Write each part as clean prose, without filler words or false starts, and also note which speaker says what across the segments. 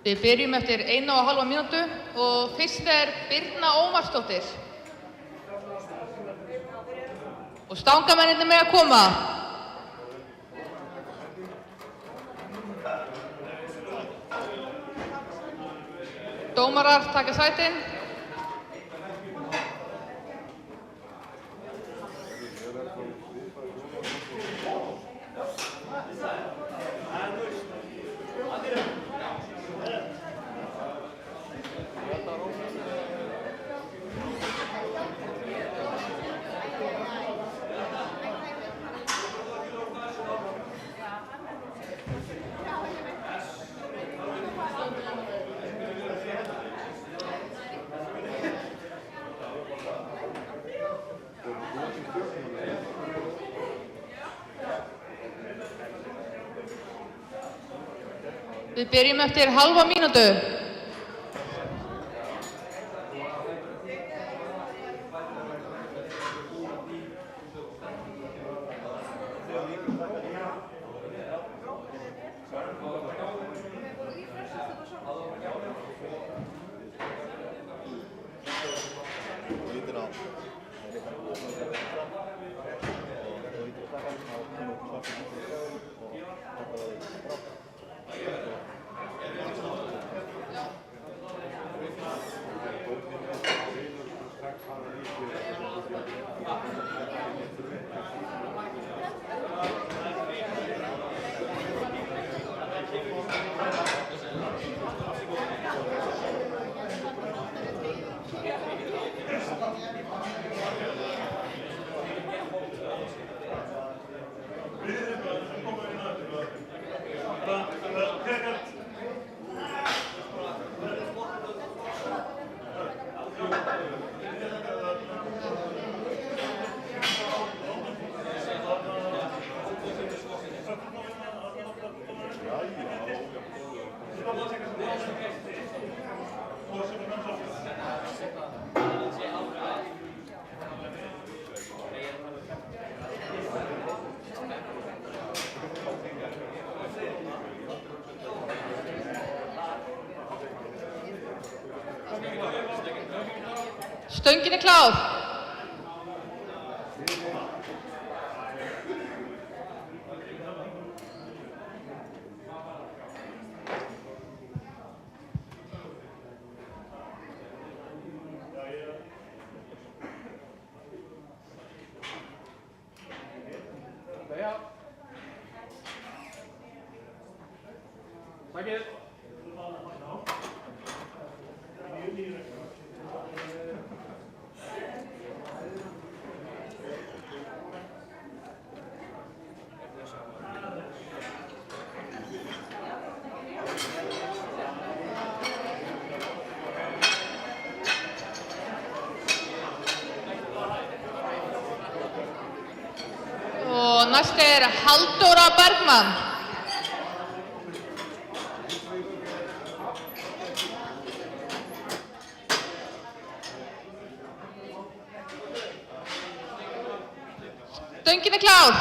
Speaker 1: Við byrjum eftir 1,5 mínútu og fyrst Birna Ómarsdóttir. Og stangamennirnir með að koma. Dómarar taka sætin. Við byrjum eftir hálfa mínútu. Stöngin klár. Og næst Halldóra Bergmann. Stöngin klár.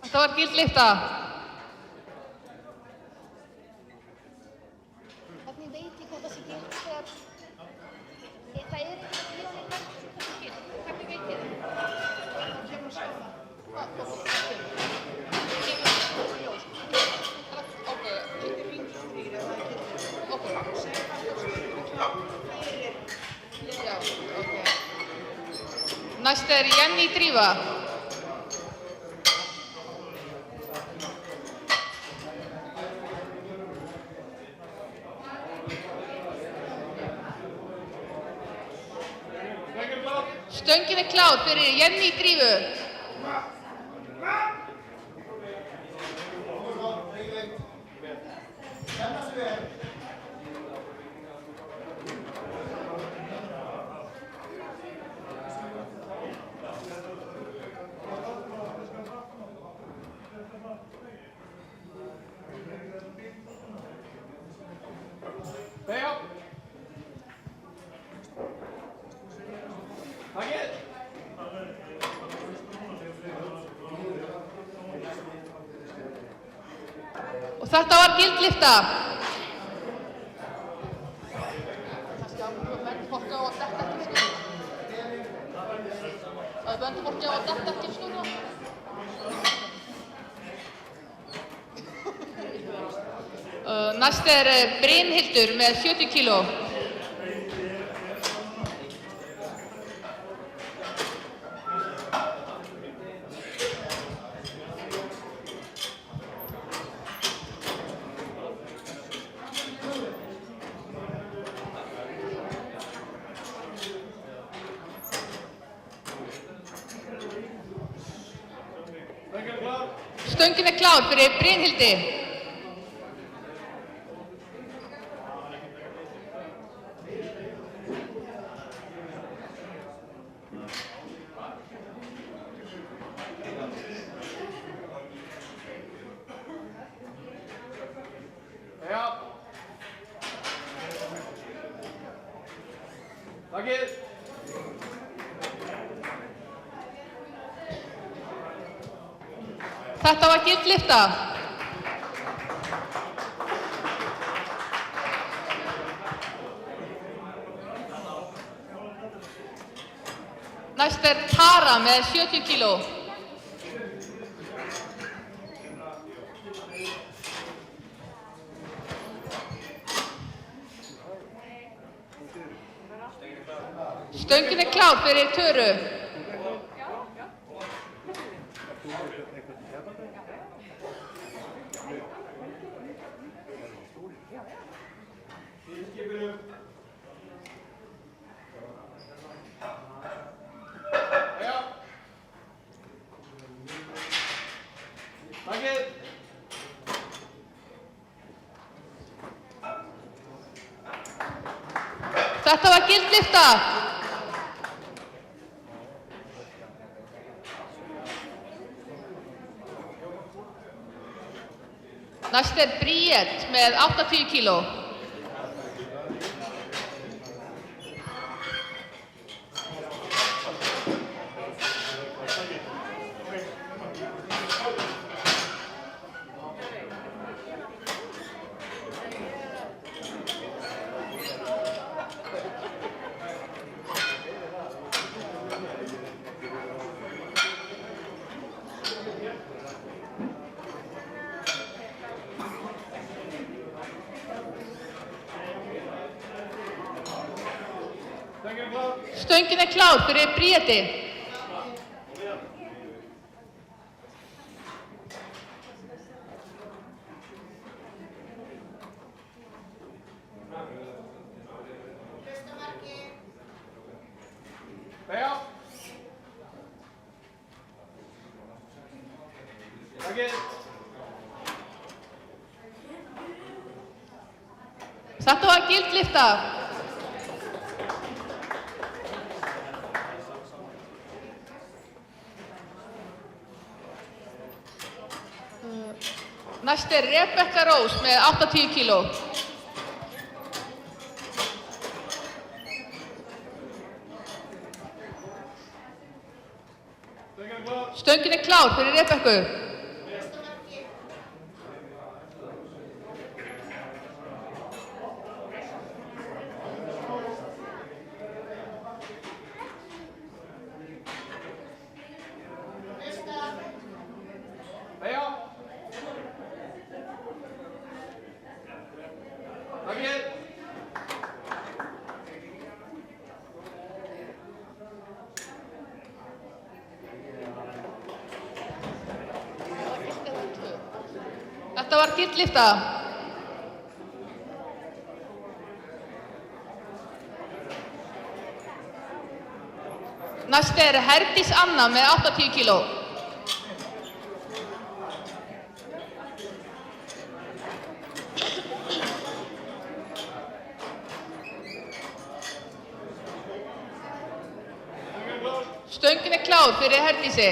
Speaker 1: Þetta var gild lyfta.
Speaker 2: Hvernig veit ég hvað það sé gild þegar það ekki í honum hvað það sé gild? Hvernig veit ég það? Það kemur að sjá það. Hvað kemur? Það kemur að ljós. Ok,
Speaker 1: Já, ok. Næst Jenny Drífa. Stöngin klár fyrir Jenny Drífu. Og þetta var gildlyfta. Fólk á að detta ekki snurða. Það bendur fólki á að detta ekki snurða. Næst Brynhildur með 70 kíló. Stöngin klár fyrir Brynhildi. Þetta var gildlyfta. Næst Tara með 70 kíló. Stöngin klár fyrir Töru. Þetta var gildlyfta. Næst Bríett með 80 kíló. Stöngin klár fyrir Bríetti. Þetta var gildlyfta. Næst Rebecca Rose með 80 kíló. Stöngin klár fyrir Rebeccu. Þetta var gildlifta. Næst Herdís Anna með 80 kíló. Stöngin klár fyrir Herdísi.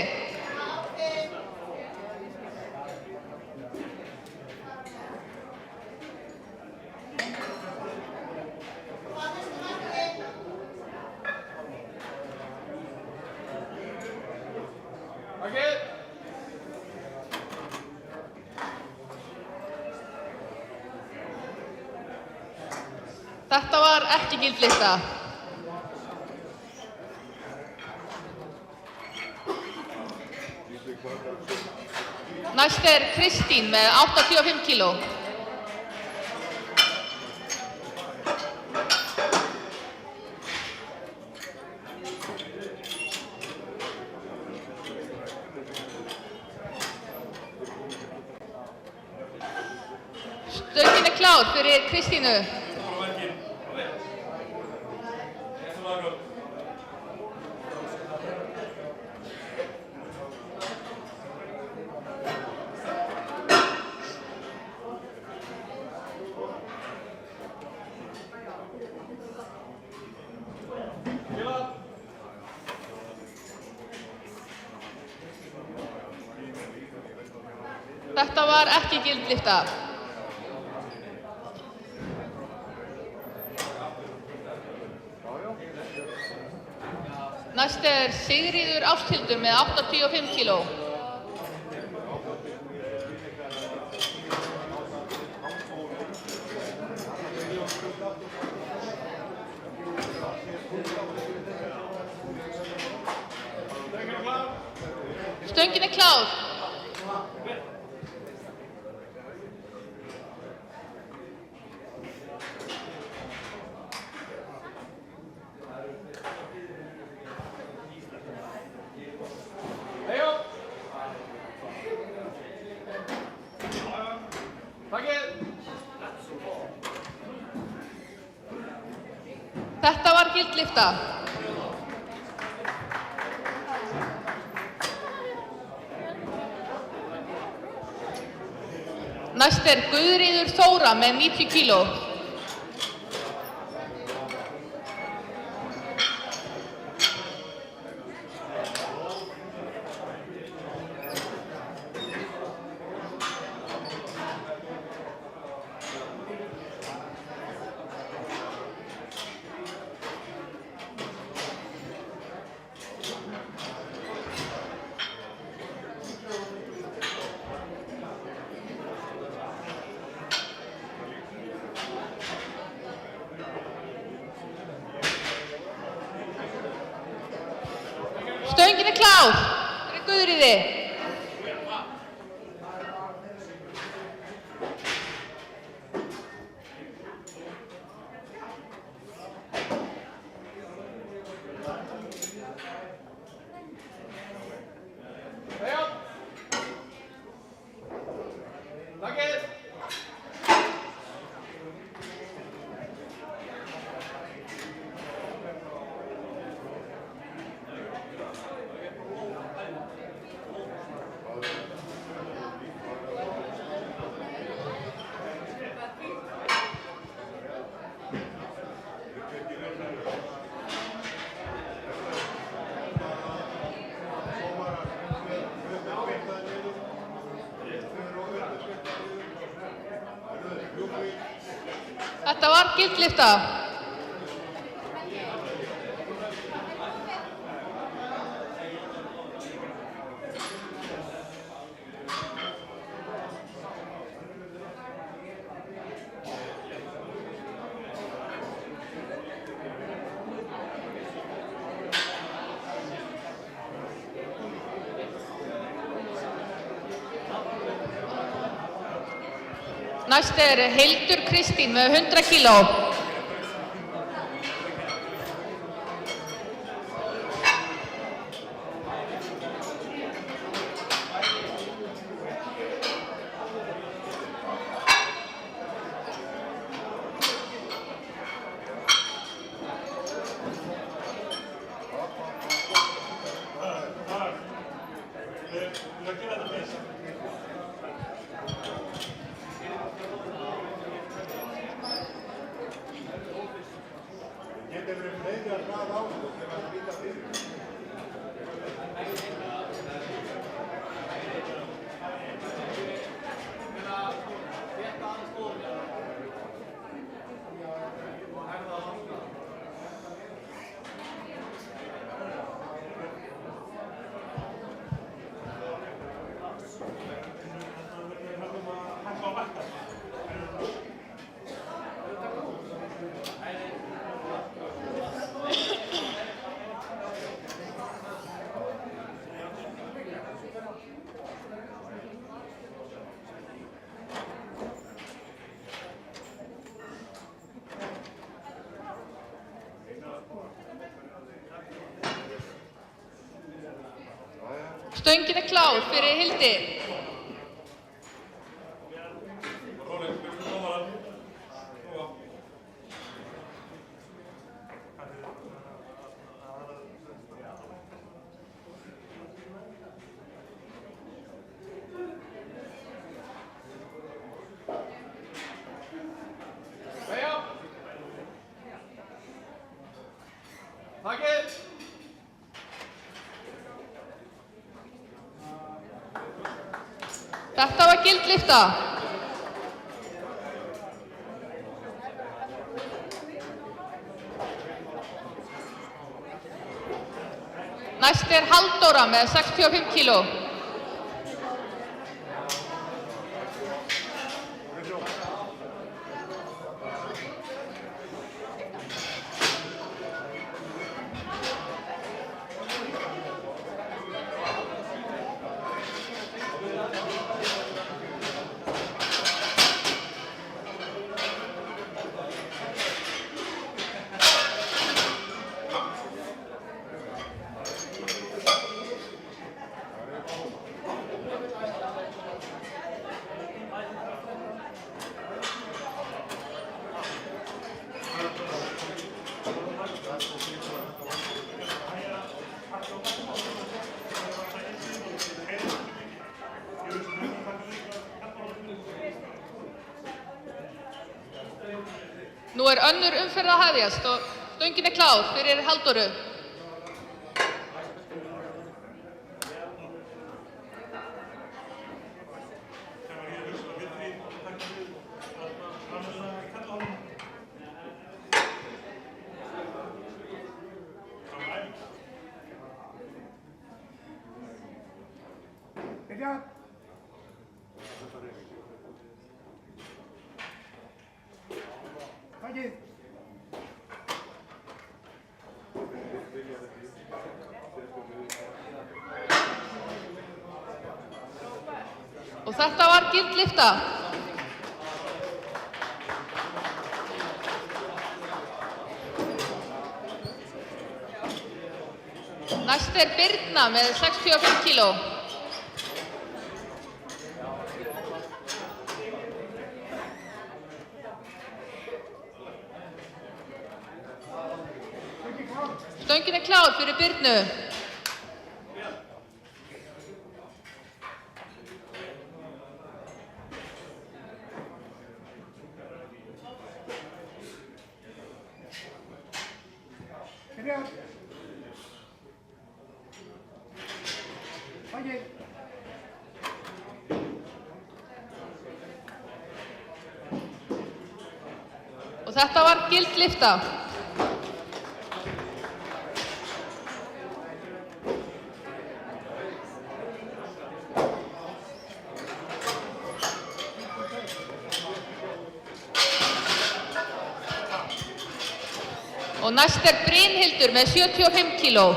Speaker 1: Þetta var ekki gildlista. Næst Kristín með 85 kíló. Stöngin klár fyrir Kristínu. Þetta var ekki gildlifta. Næst Sigríður Ásthildur með 85 kíló. Stöngin klár. Þetta var gildlifta. Næst Guðríður Þóra með 90 kíló. Stöngin klár fyrir Guðríði. Þetta var gildlifta. Næst Hildur Kristín með 100 kíló. Stöngin klár fyrir Hildi. Þetta var gild lyfta. Næst Halldóra með 65 kíló. Nú önnur umferð að hefjast og stöngin klár fyrir Halldóru. Og þetta var gild lyfta. Næst Birna með 65 kíló. Stöngin klár fyrir Birnu. Og þetta var gild lyfta. Og næst Brynhildur með 75 kíló.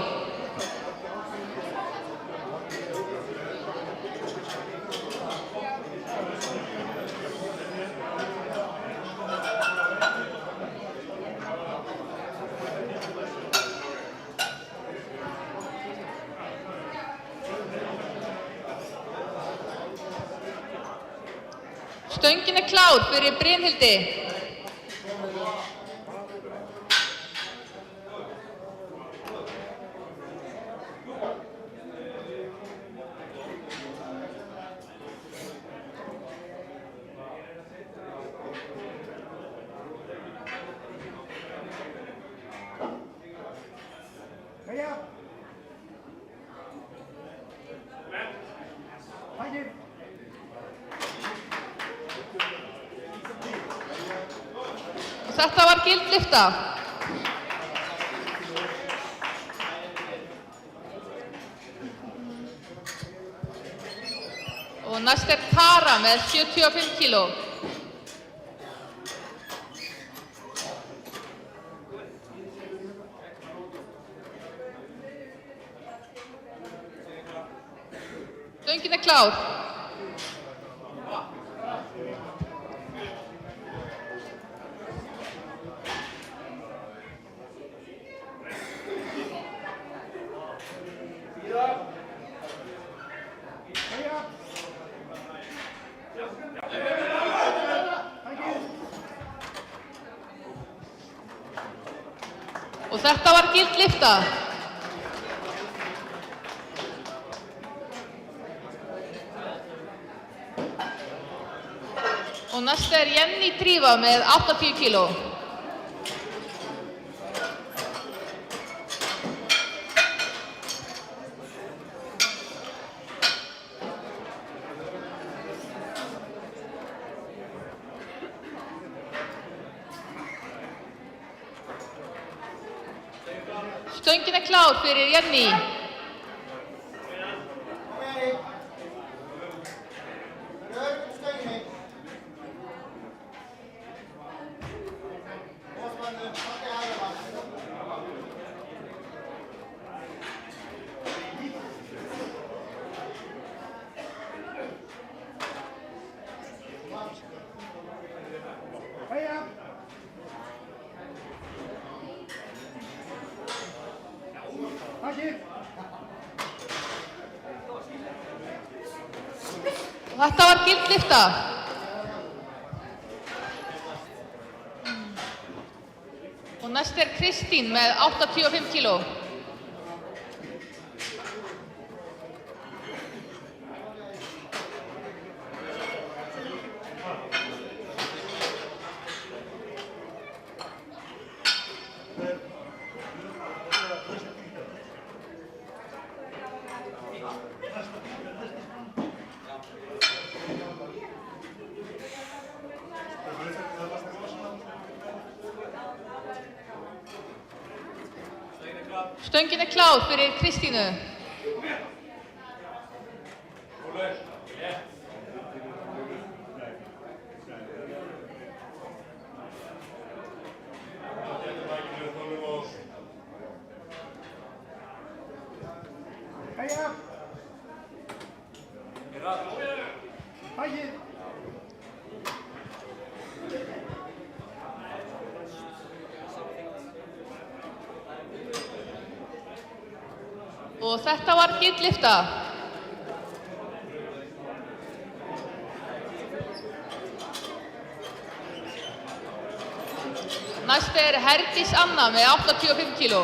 Speaker 1: Stöngin klár fyrir Brynhildi. Og þetta var gild lyfta. Og næst Tara með 75 kíló. Stöngin klár. Og þetta var gild lyfta. Og næst Jenny Drífa með 80 kíló. Stöngin klár fyrir Jenny. Og þetta var gild lyfta. Og næst Kristín með 85 kíló. Stöngin klár fyrir Kristínu. Og þetta var gild lyfta. Næst Herdís Anna með 85 kíló.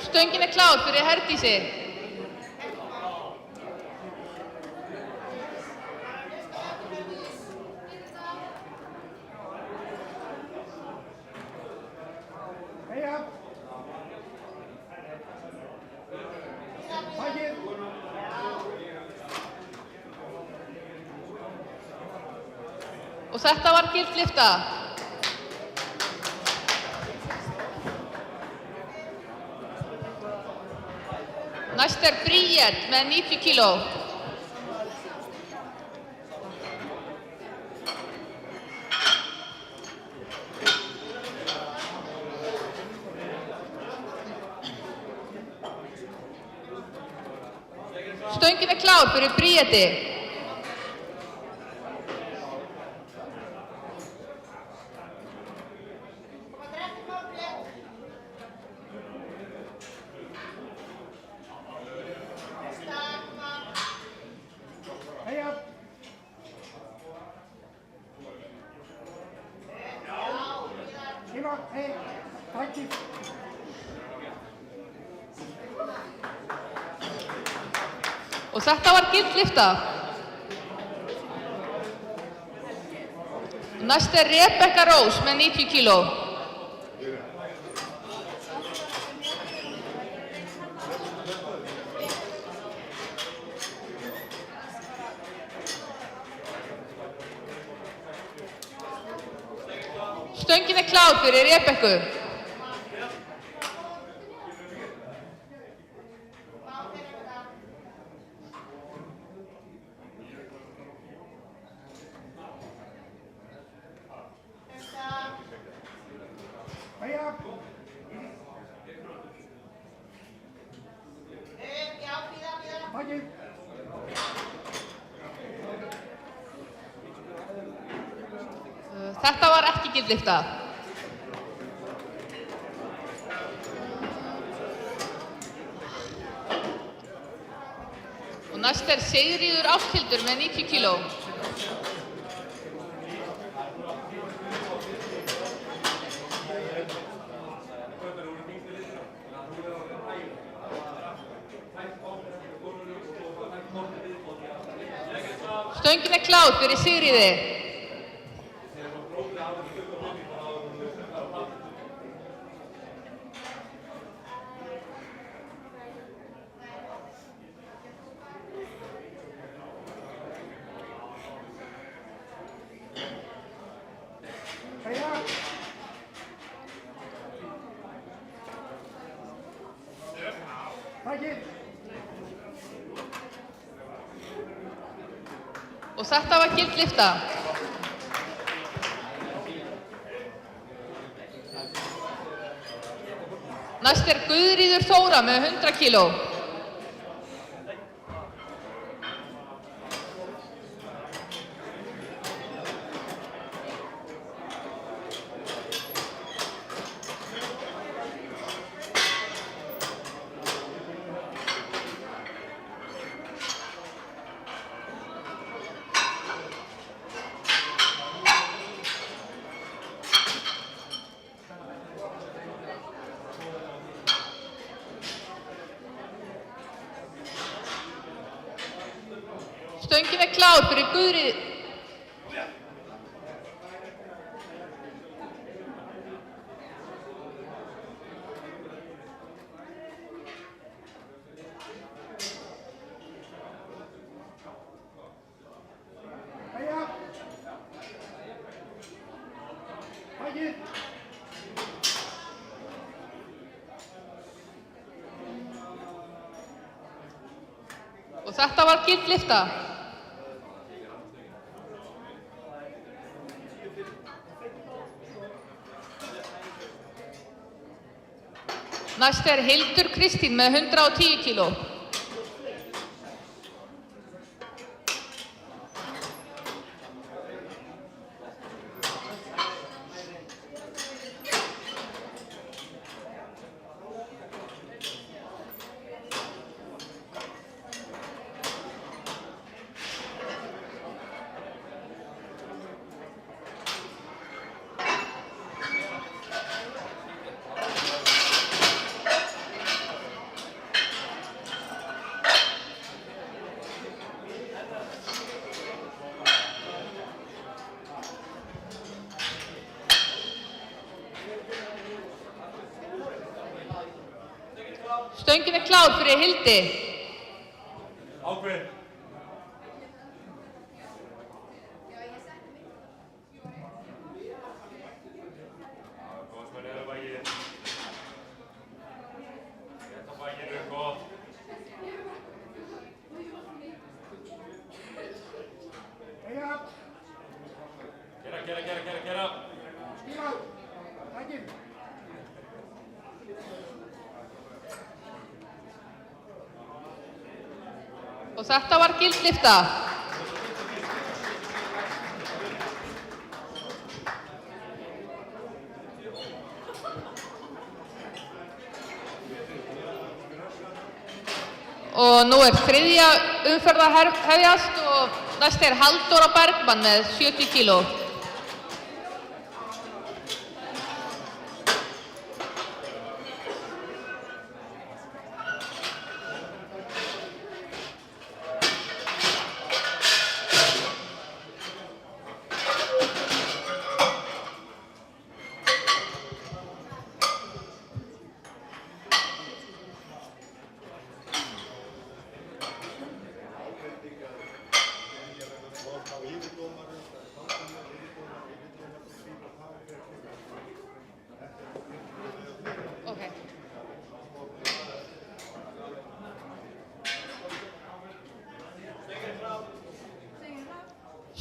Speaker 1: Stöngin klár fyrir Herdísi. Og þetta var gild lyfta. Næst Bríet með 90 kíló. Stöngin klár fyrir Bríeti. Og þetta var gild lyfta. Næst Rebekka Rós með 90 kíló. Stöngin klár fyrir Rebekku. Þetta var ekki gild lyfta. Og næst Sigríður Ásthildur með 90 kíló. Stöngin er klár fyrir Sigríði. Og þetta var gild lyfta. Næst er Guðríður Þóra með 100 kíló. Stöngin er klár fyrir Guðríði. Og þetta var gild lyfta. Næst er Hildur Kristín með 110 kíló. Stöngin er klár fyrir Hildi.
Speaker 3: Ákveð. Góðsmenn eru bakið. Þetta bakið eru gott. Gera.
Speaker 4: Skíma, takið.
Speaker 1: Og þetta var gild lyfta. Og nú er þriðja umferð að hefjast og næst er Halldóra Bergmann með 70 kíló.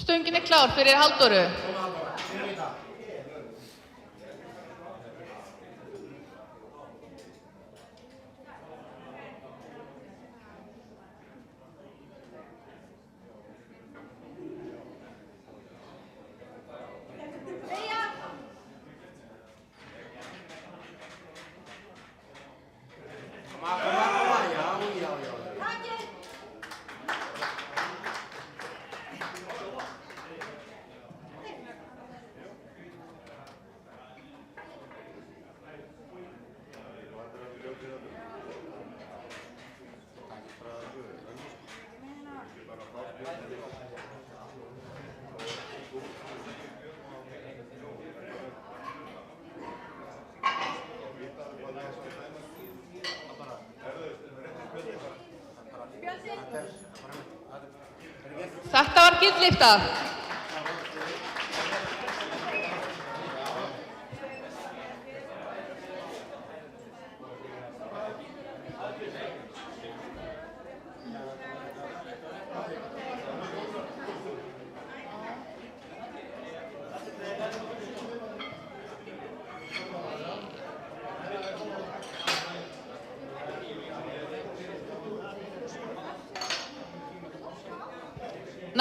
Speaker 1: Stöngin er klár fyrir Halldóru. Þetta var gildlyfta.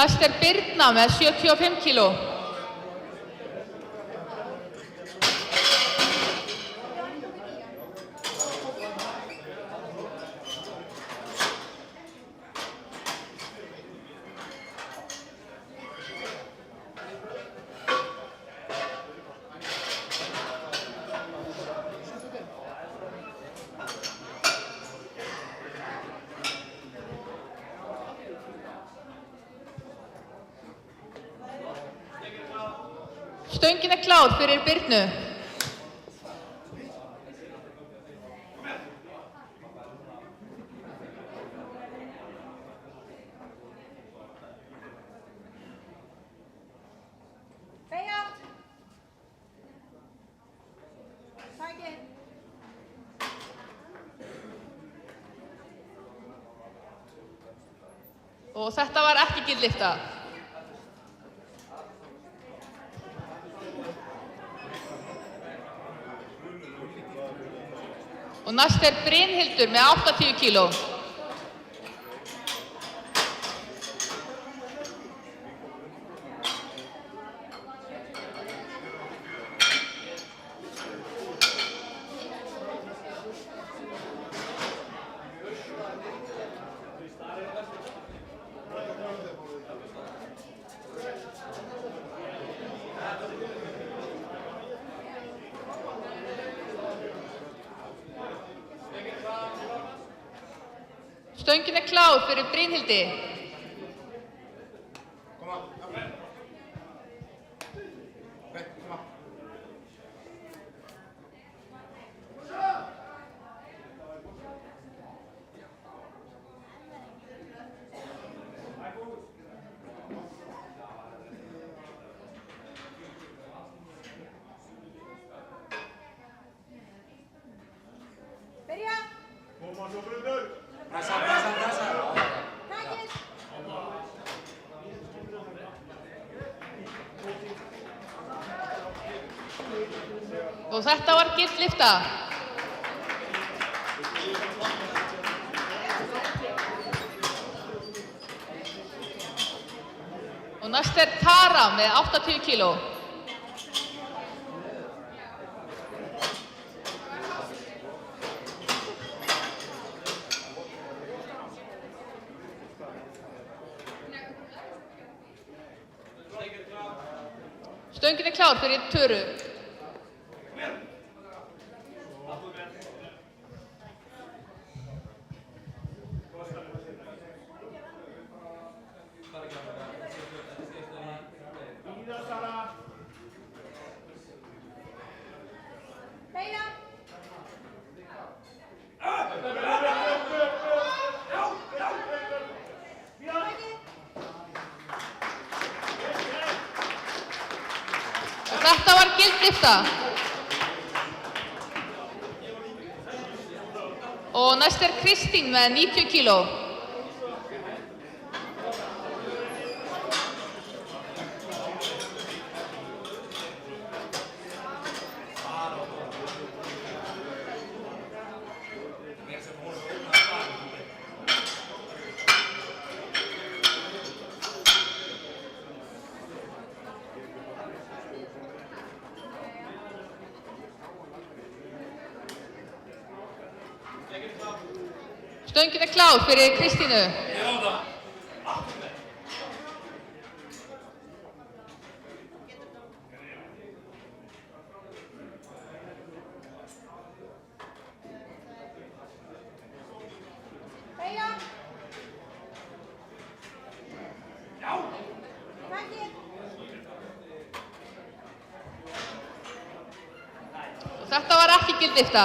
Speaker 1: Næst Birna með 75 kíló. Stöngin klár fyrir Birnu.
Speaker 2: Beygja. Takið.
Speaker 1: Og þetta var ekki gildlyfta. Og næst Brynhildur með 80 kíló. Stöngin klár fyrir Brynhildi.
Speaker 2: Byrja.
Speaker 3: Koma svo Bryndur.
Speaker 2: Takið.
Speaker 1: Og þetta var gildlyfta. Og næst Tara með 80 kíló. Stöngin klár fyrir Töru.
Speaker 2: Beygja.
Speaker 1: Og þetta var gildlyfta. Og næst Kristín með 90 kíló. Stöngin klár fyrir Kristínu.
Speaker 2: Beygja. Takið.
Speaker 1: Og þetta var ekki gildlyfta.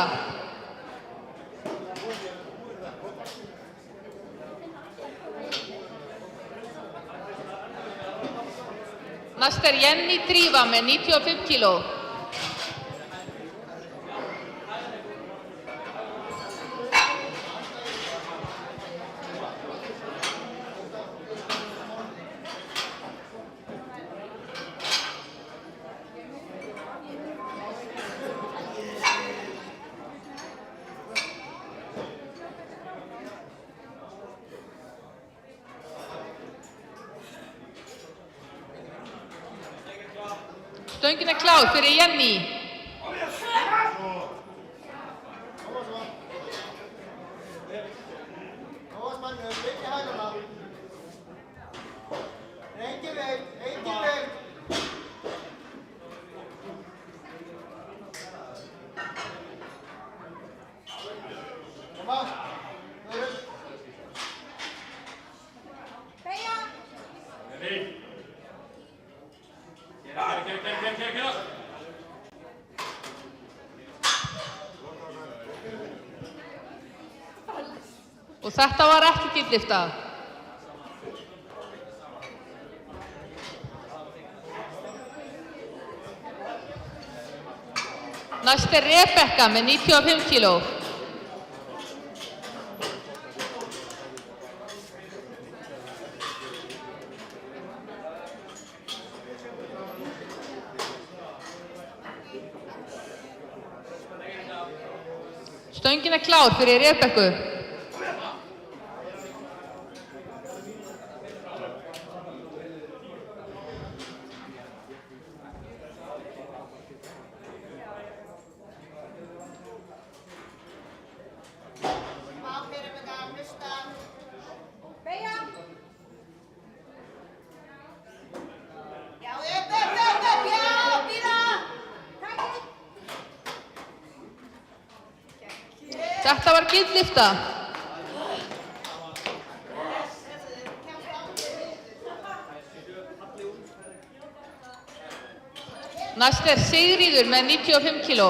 Speaker 1: Næst Jenny Drífa með 95 kíló. Stöngin klár fyrir Jenny. Og þetta var ekki dýrlyfta. Næst Rebekka með 95 kíló. Stöngin klár fyrir Rebekku. Þetta var dýrlyfta. Næst Sigríður með 95 kíló.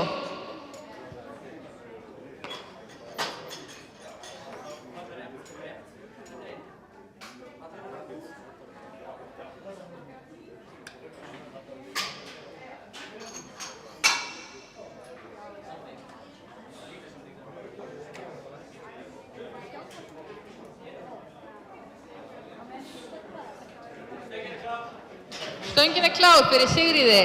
Speaker 1: Stöngin klár fyrir Sigríði.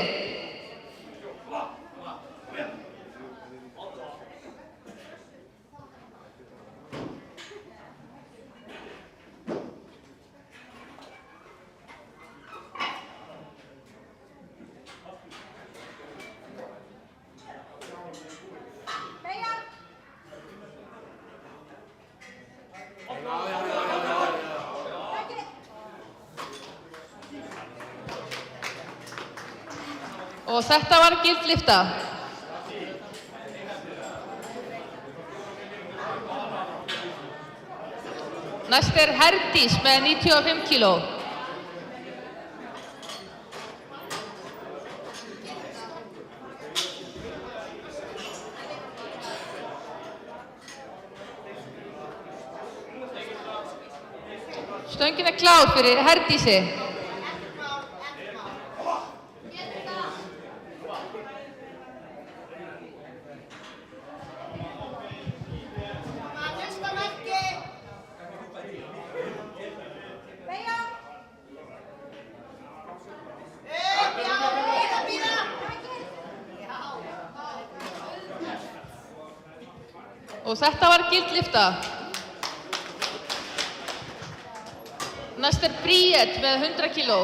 Speaker 1: Og þetta var dýrlyfta. Næst Herdís með 95 kíló. Stöngin klár fyrir Herdísi. Og þetta var dýrlyfta. Næst Bríet með 100 kíló.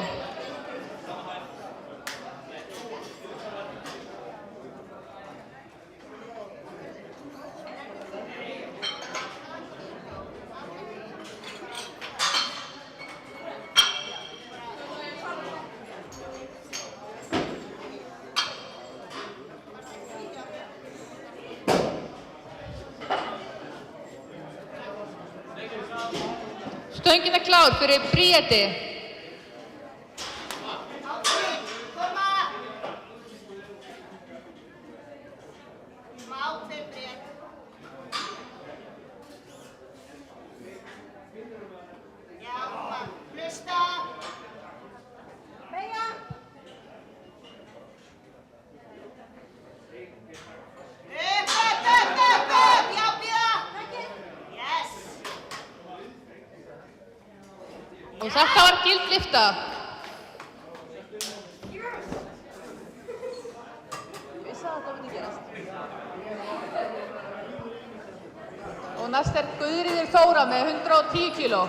Speaker 1: Stöngin klár fyrir Bríeti. Þetta var gild lyfta. Og næst Guðríður Þóra með 110 kíló.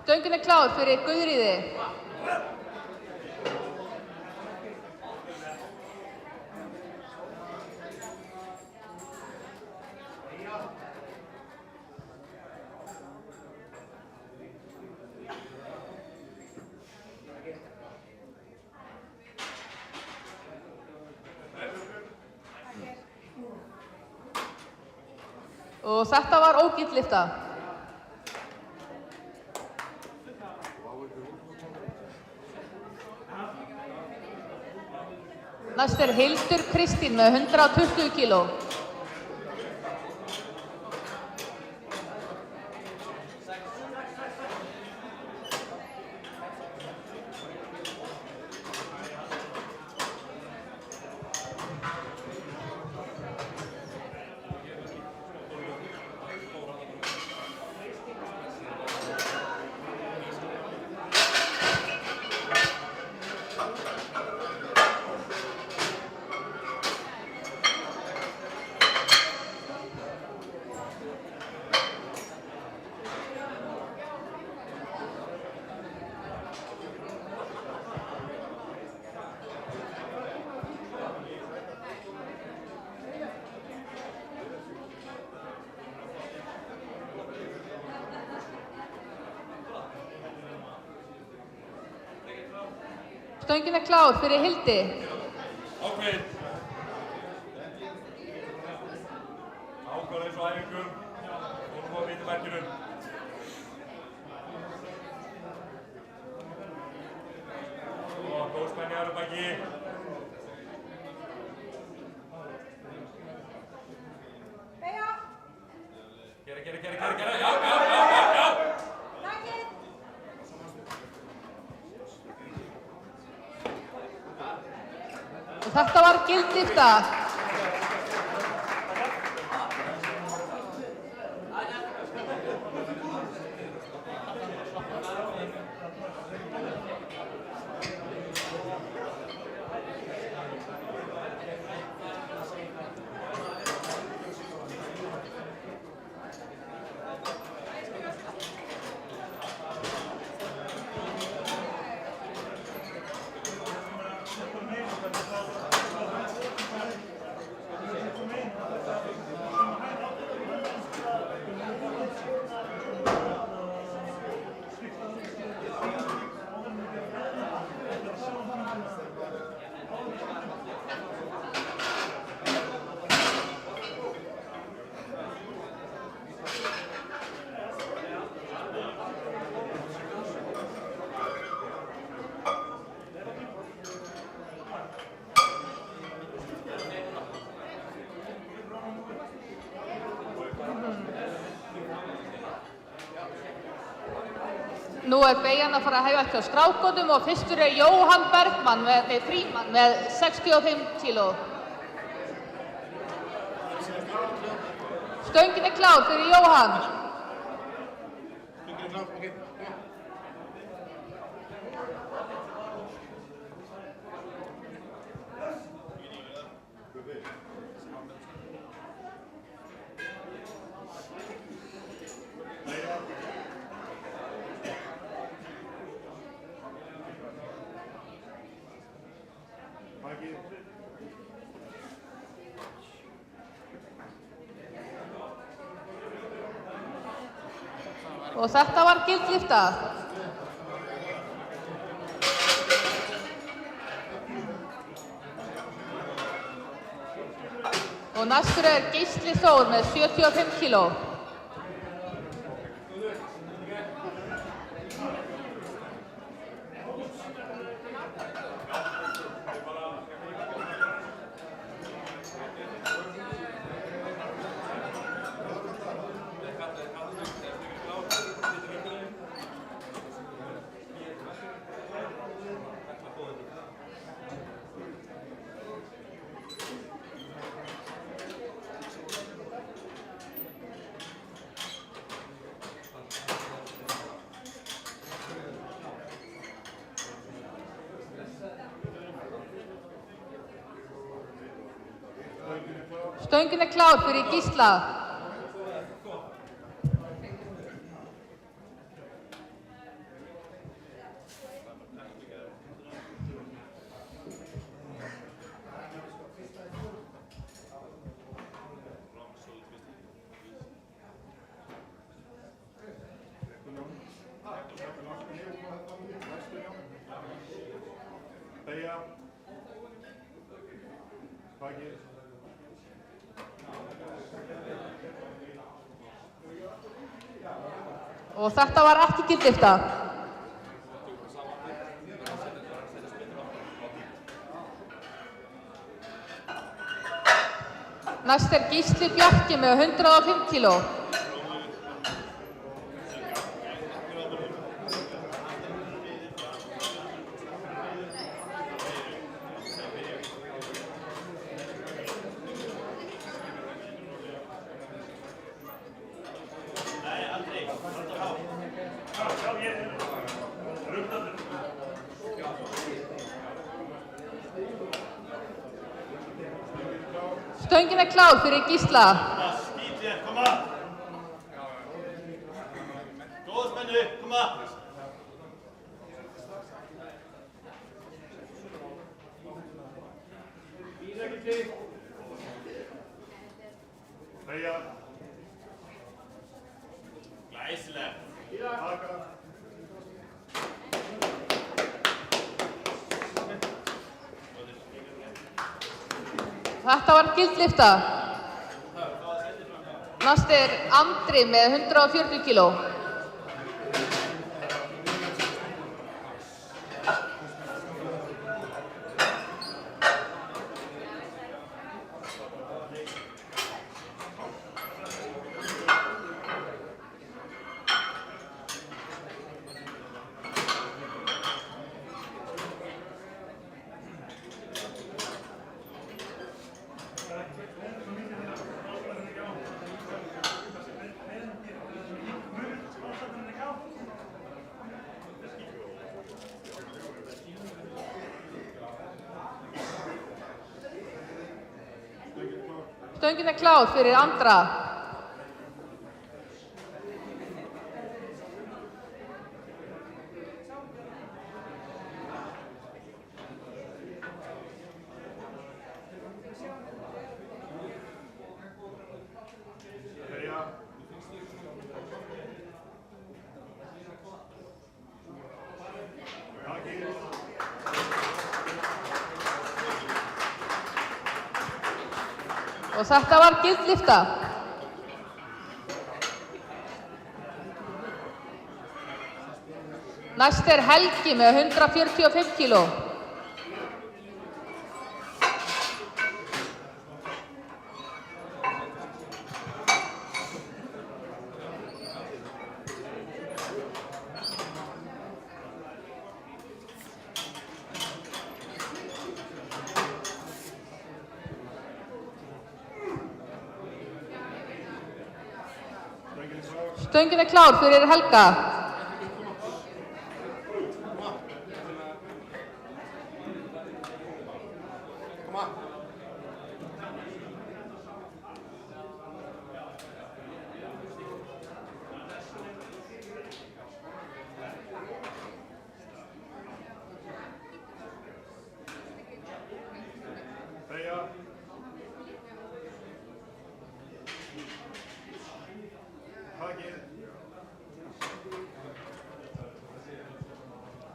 Speaker 1: Stöngin klár fyrir Guðríði. Og þetta var ógild lyfta. Næst Hildur Kristín með 120 kíló. Stöngin klár fyrir Hildi.
Speaker 3: Ákveðið. Ákveðið eins og æfingum. Vonum á vítamerkinu. Og góð spenni ára baki. Gera. Já.
Speaker 1: Og þetta var gild lyfta. Nú beygjan að fara að hefjast hjá strákunum og fyrstur Jóhann Bergmann Frímann með 65 kíló. Stöngin klár fyrir Jóhann. Og þetta var gild lyfta. Og næstur Gísli Þór með 75 kíló. Stöngin klár fyrir Gísla.
Speaker 3: Beygja. Takið.
Speaker 1: Og þetta var ekki gildifta. Næst Gísli Bjarki með 105 kíló. Stöngin klár fyrir Gísla.
Speaker 3: Skít hér, kom að. Góð spennu, kom að. Býð ekki til. Beygja. Glæsilegt. Taka.
Speaker 1: Þetta var gildlifta. Næst Andri með 140 kíló. Stöngin klár fyrir Andra. Og þetta var gildlifta. Næst Helgi með 145 kíló. Stöngin klár fyrir Helga.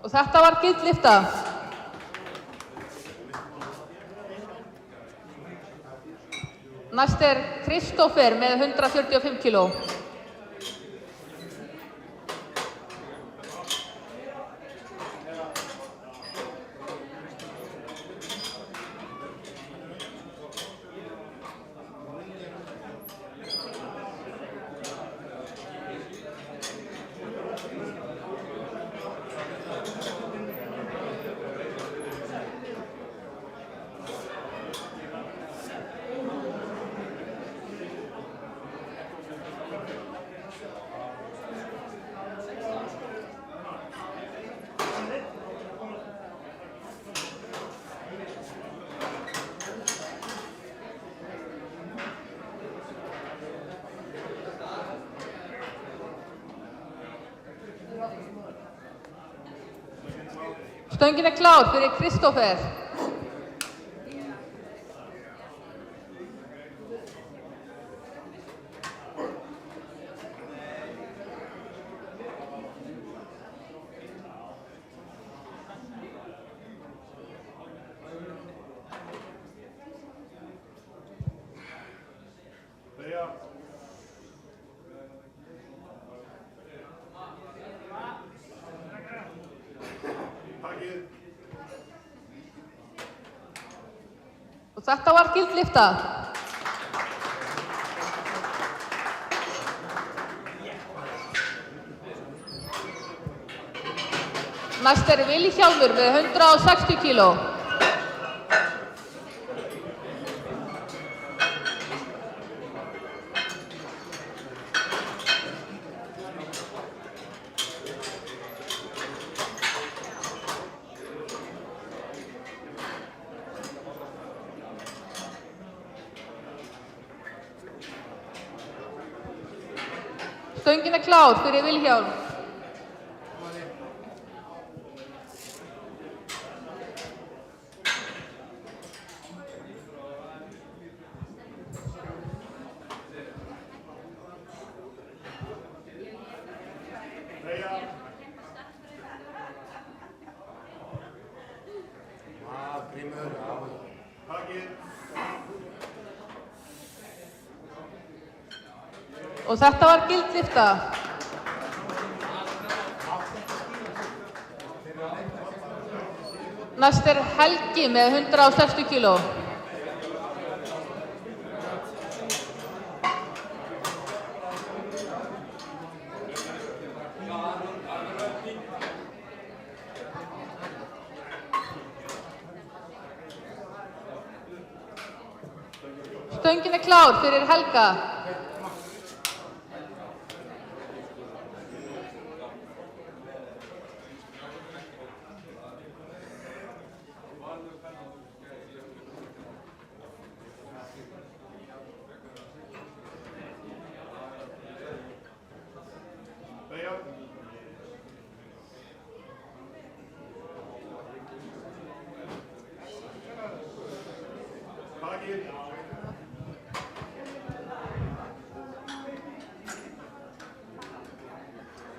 Speaker 1: Og þetta var gildlifta. Næst Kristoffer með 145 kíló. Stöngin klár fyrir Kristoffer. Og þetta var gildlyfta. Næst Vilhjálmur með 160 kíló. Stöngin klár fyrir Vilhjálm. Og þetta var gildlyfta. Næst Helgi með 160 kíló. Stöngin klár fyrir Helga.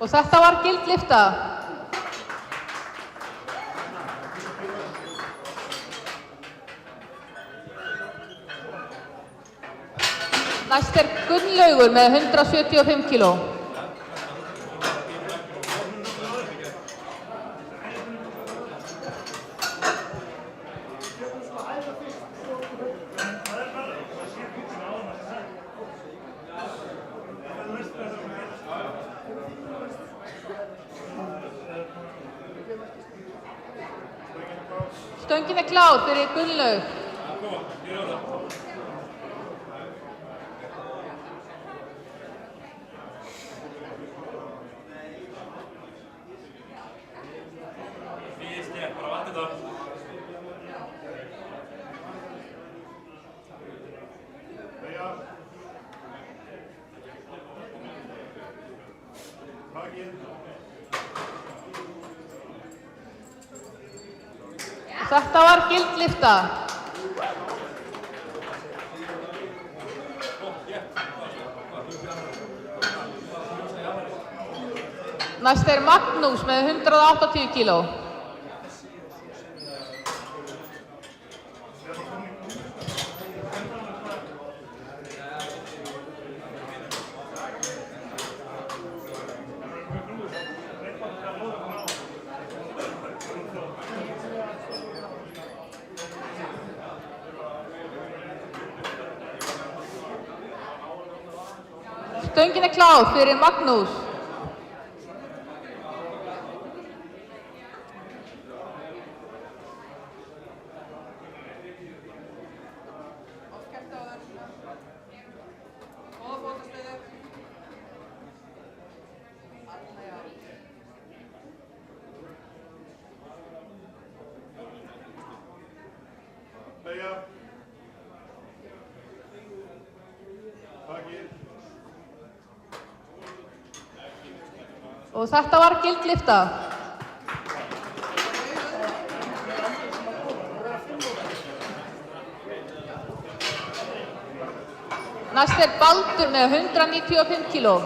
Speaker 1: Og þetta var gildlyfta. Næst Gunnlaugur með 175 kíló. Stöngin klár fyrir Gunnlaug. Þetta var gildlyfta. Næst Magnús með 180 kíló. Stöngin er klár fyrir Magnús.
Speaker 3: Beygja. Takið.
Speaker 1: Og þetta var gild lyfta. Næst er Baldur með 195 kíló.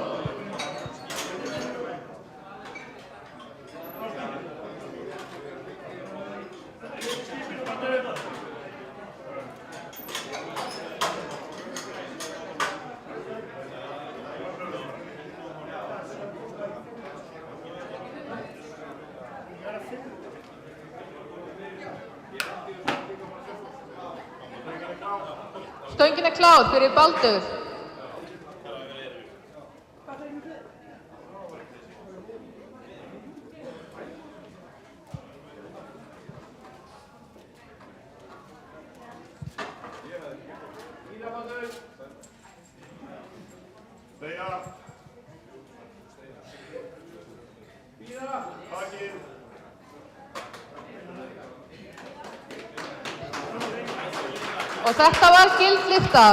Speaker 1: Stöngin er klár fyrir Baldur.
Speaker 3: Beygja. Takið.
Speaker 1: Og þetta var gild lyfta.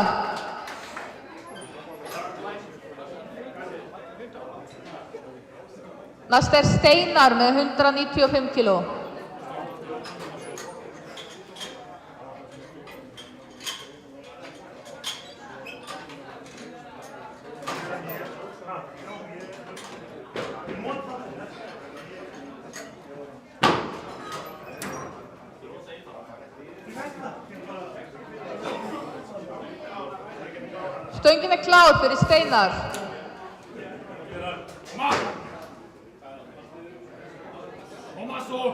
Speaker 1: Næst er Steinar með 195 kíló. Stöngin er klár fyrir Steinar.
Speaker 3: Koma svo.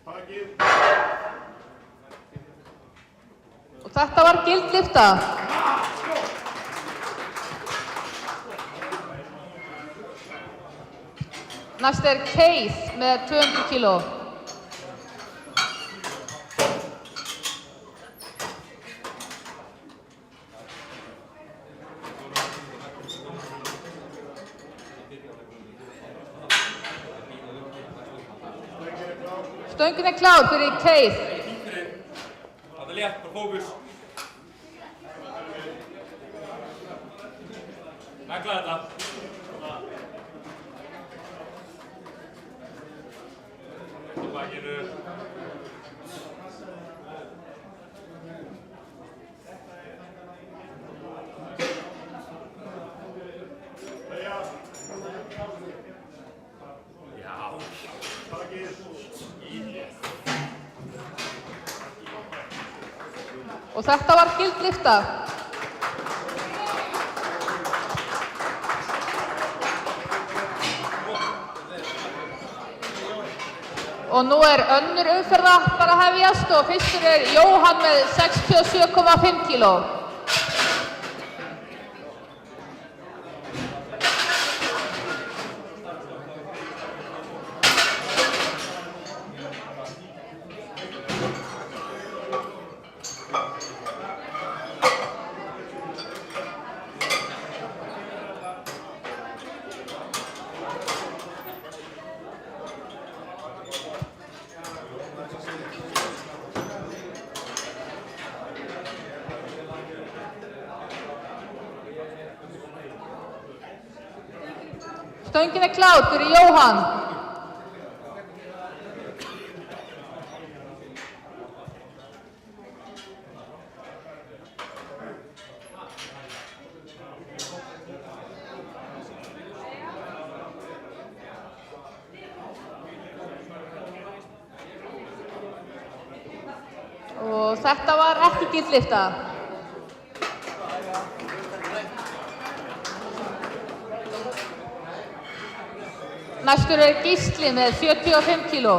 Speaker 3: Takið.
Speaker 1: Og þetta var gild lyfta. Næst er Keith með 200 kíló. Stöngin er klár fyrir Keith.
Speaker 3: Það er létt, bara fókus. Negla þetta. Á bakinu. Beygja. Já. Takið.
Speaker 1: Og þetta var gild lyfta. Og nú er önnur umferð að fara að hefjast og fyrstur er Jóhann með 67,5 kíló. Stöngin er klár fyrir Jóhann. Og þetta var ekki gild lyfta. Næstur Gísli með 75 kíló.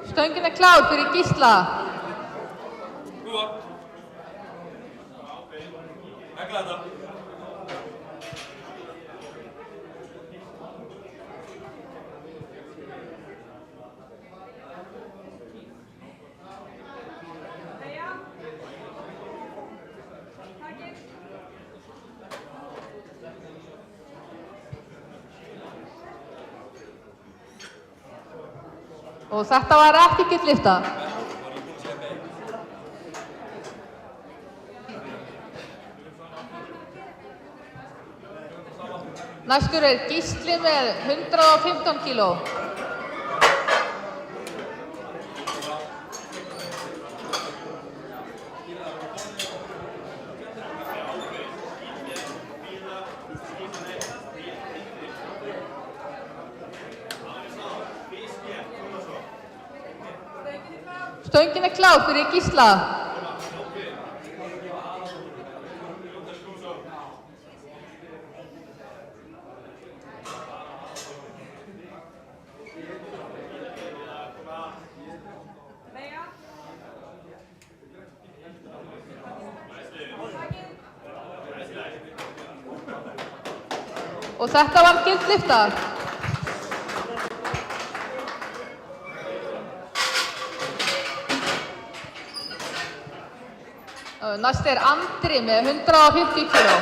Speaker 1: Stöngin klár fyrir Gísla.
Speaker 3: Góða. Negla þetta.
Speaker 1: Og þetta var ekki gild lyfta. Næstur Gísli með 115 kíló. Stöngin klár fyrir Gísla. Og þetta var gild lyfta. Næst Andri með 150 kíló.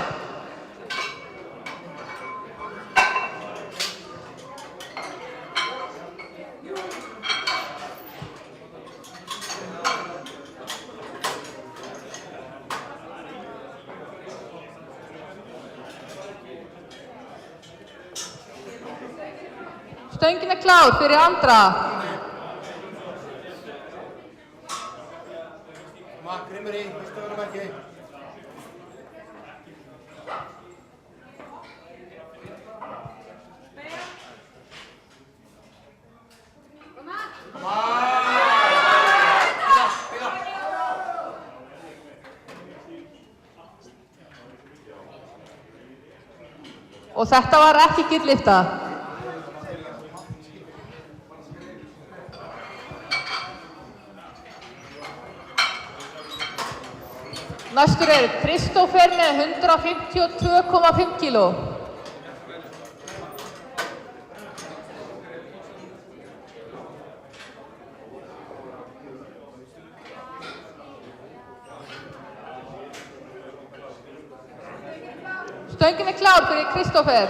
Speaker 1: Stöngin klár fyrir Andra.
Speaker 4: Grimri, viltu vera merki?
Speaker 1: Og þetta var ekki gild lyfta. Næstur Kristófer með 152,5 kíló. Stöngin klár fyrir Kristófer.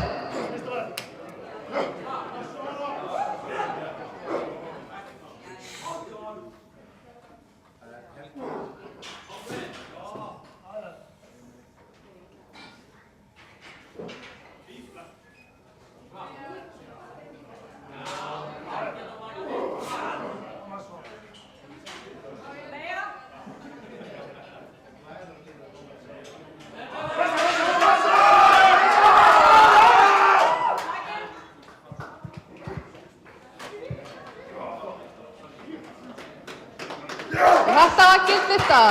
Speaker 1: Þetta var gild lyfta.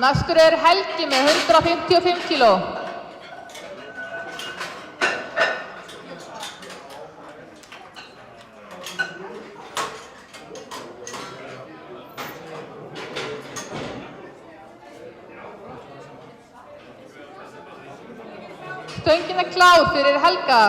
Speaker 1: Næstur Helgi með 155 kíló. Stöngin klár fyrir Helga.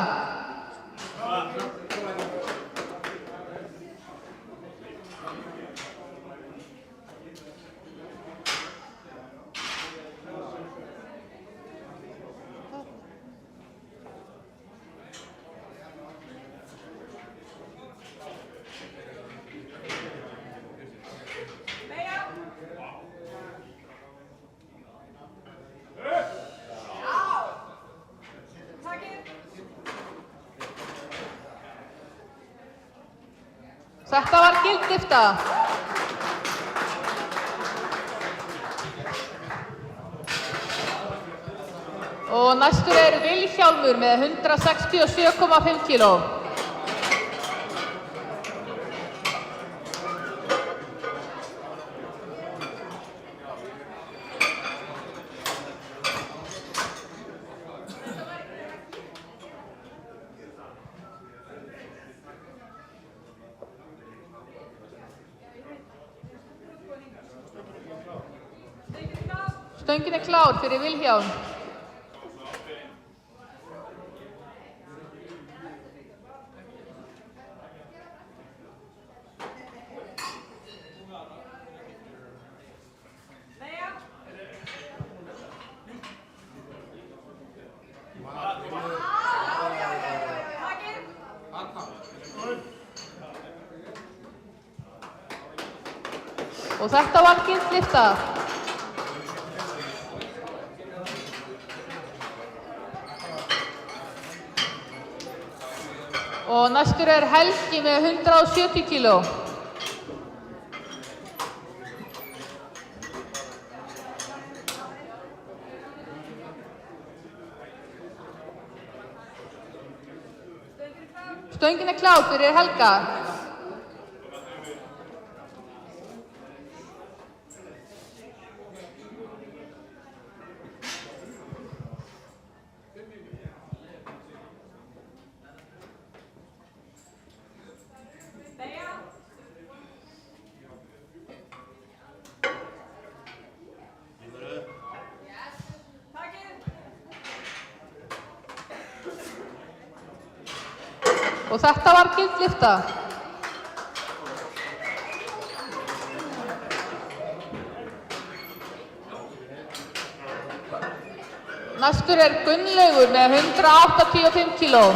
Speaker 1: Þetta var gild lyfta. Og næstur Vilhjálmur með 167,5 kíló. Stöngin klár fyrir Vilhjálm. Og þetta var gild lyfta. Og næstur Helgi með 170 kíló. Stöngin klár fyrir Helga. Og þetta var gild lyfta. Næstur Gunnlaugur með 185 kíló.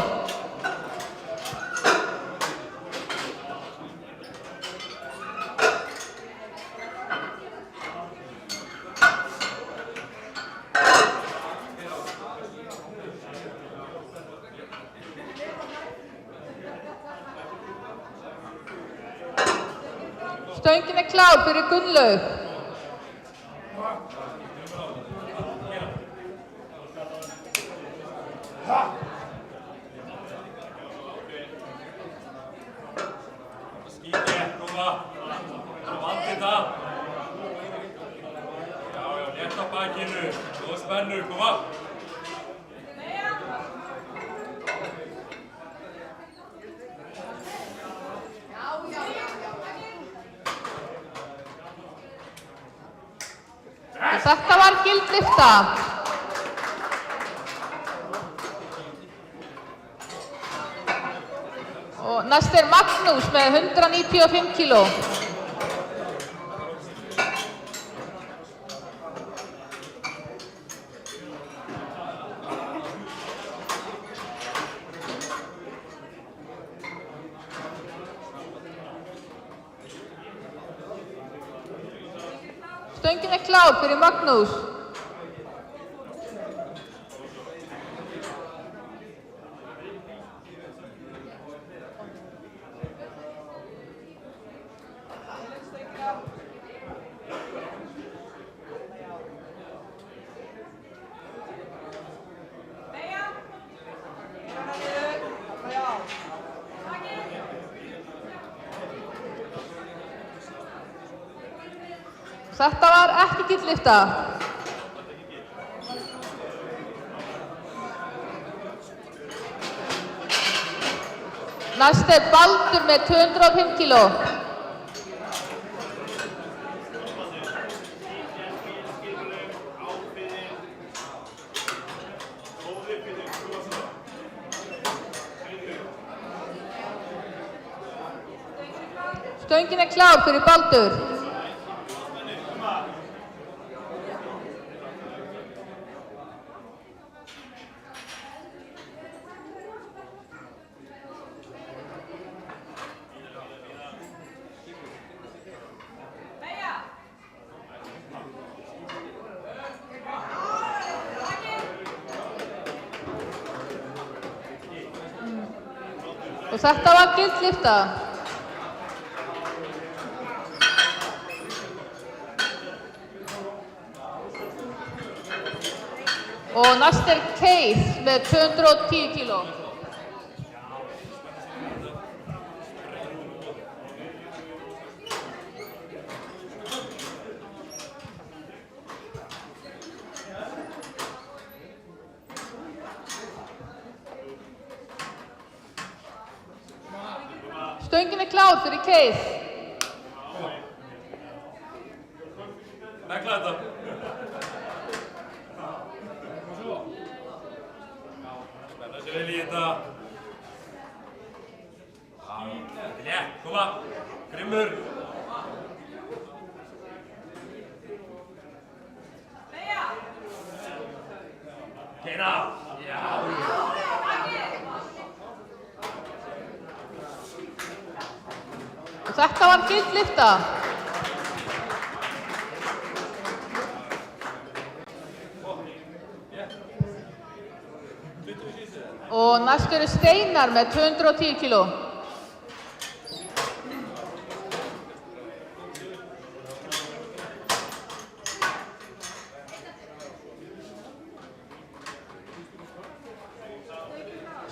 Speaker 1: Stöngin klár fyrir Gunnlaug.
Speaker 3: Skítið, núna. Vandi þetta. Já, létt á bakinu. Góð spennu, koma.
Speaker 1: Þetta var gild lyfta. Og næst Magnús með 195 kíló. Stöngin klár fyrir Magnús. Þetta var ekki gild lyfta. Næst Baldur með 205 kíló. Stöngin klár fyrir Baldur. Og þetta var gild lyfta. Og næst Keith með 210 kíló. Stöngin klár fyrir Keith.
Speaker 3: Negla þetta. Spenna sér vel í þetta. Létt, koma. Grimmur. Keira. Já.
Speaker 1: Og þetta var gulllyfta. Og næst Steinar með 210 kíló.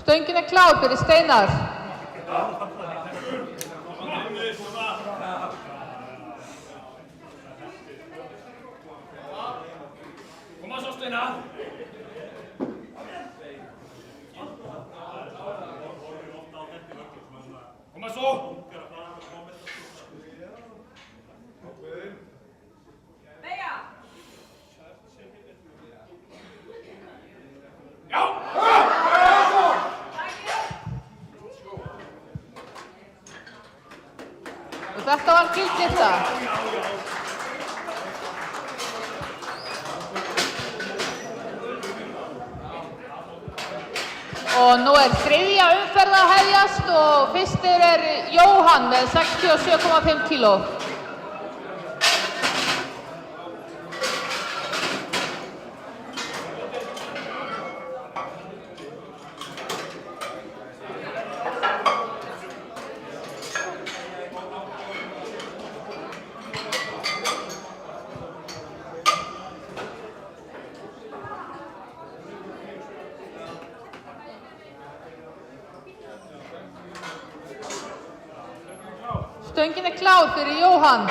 Speaker 1: Stöngin klár fyrir Steinar.
Speaker 3: Koma svo Steinar. Koma svo.
Speaker 5: Veiga.
Speaker 3: Já.
Speaker 1: Og þetta var gulllyfta. Og nú þriðja umferð að hefjast og fyrstur Jóhann með 67,5 kíló. Stöngin klár fyrir Jóhann.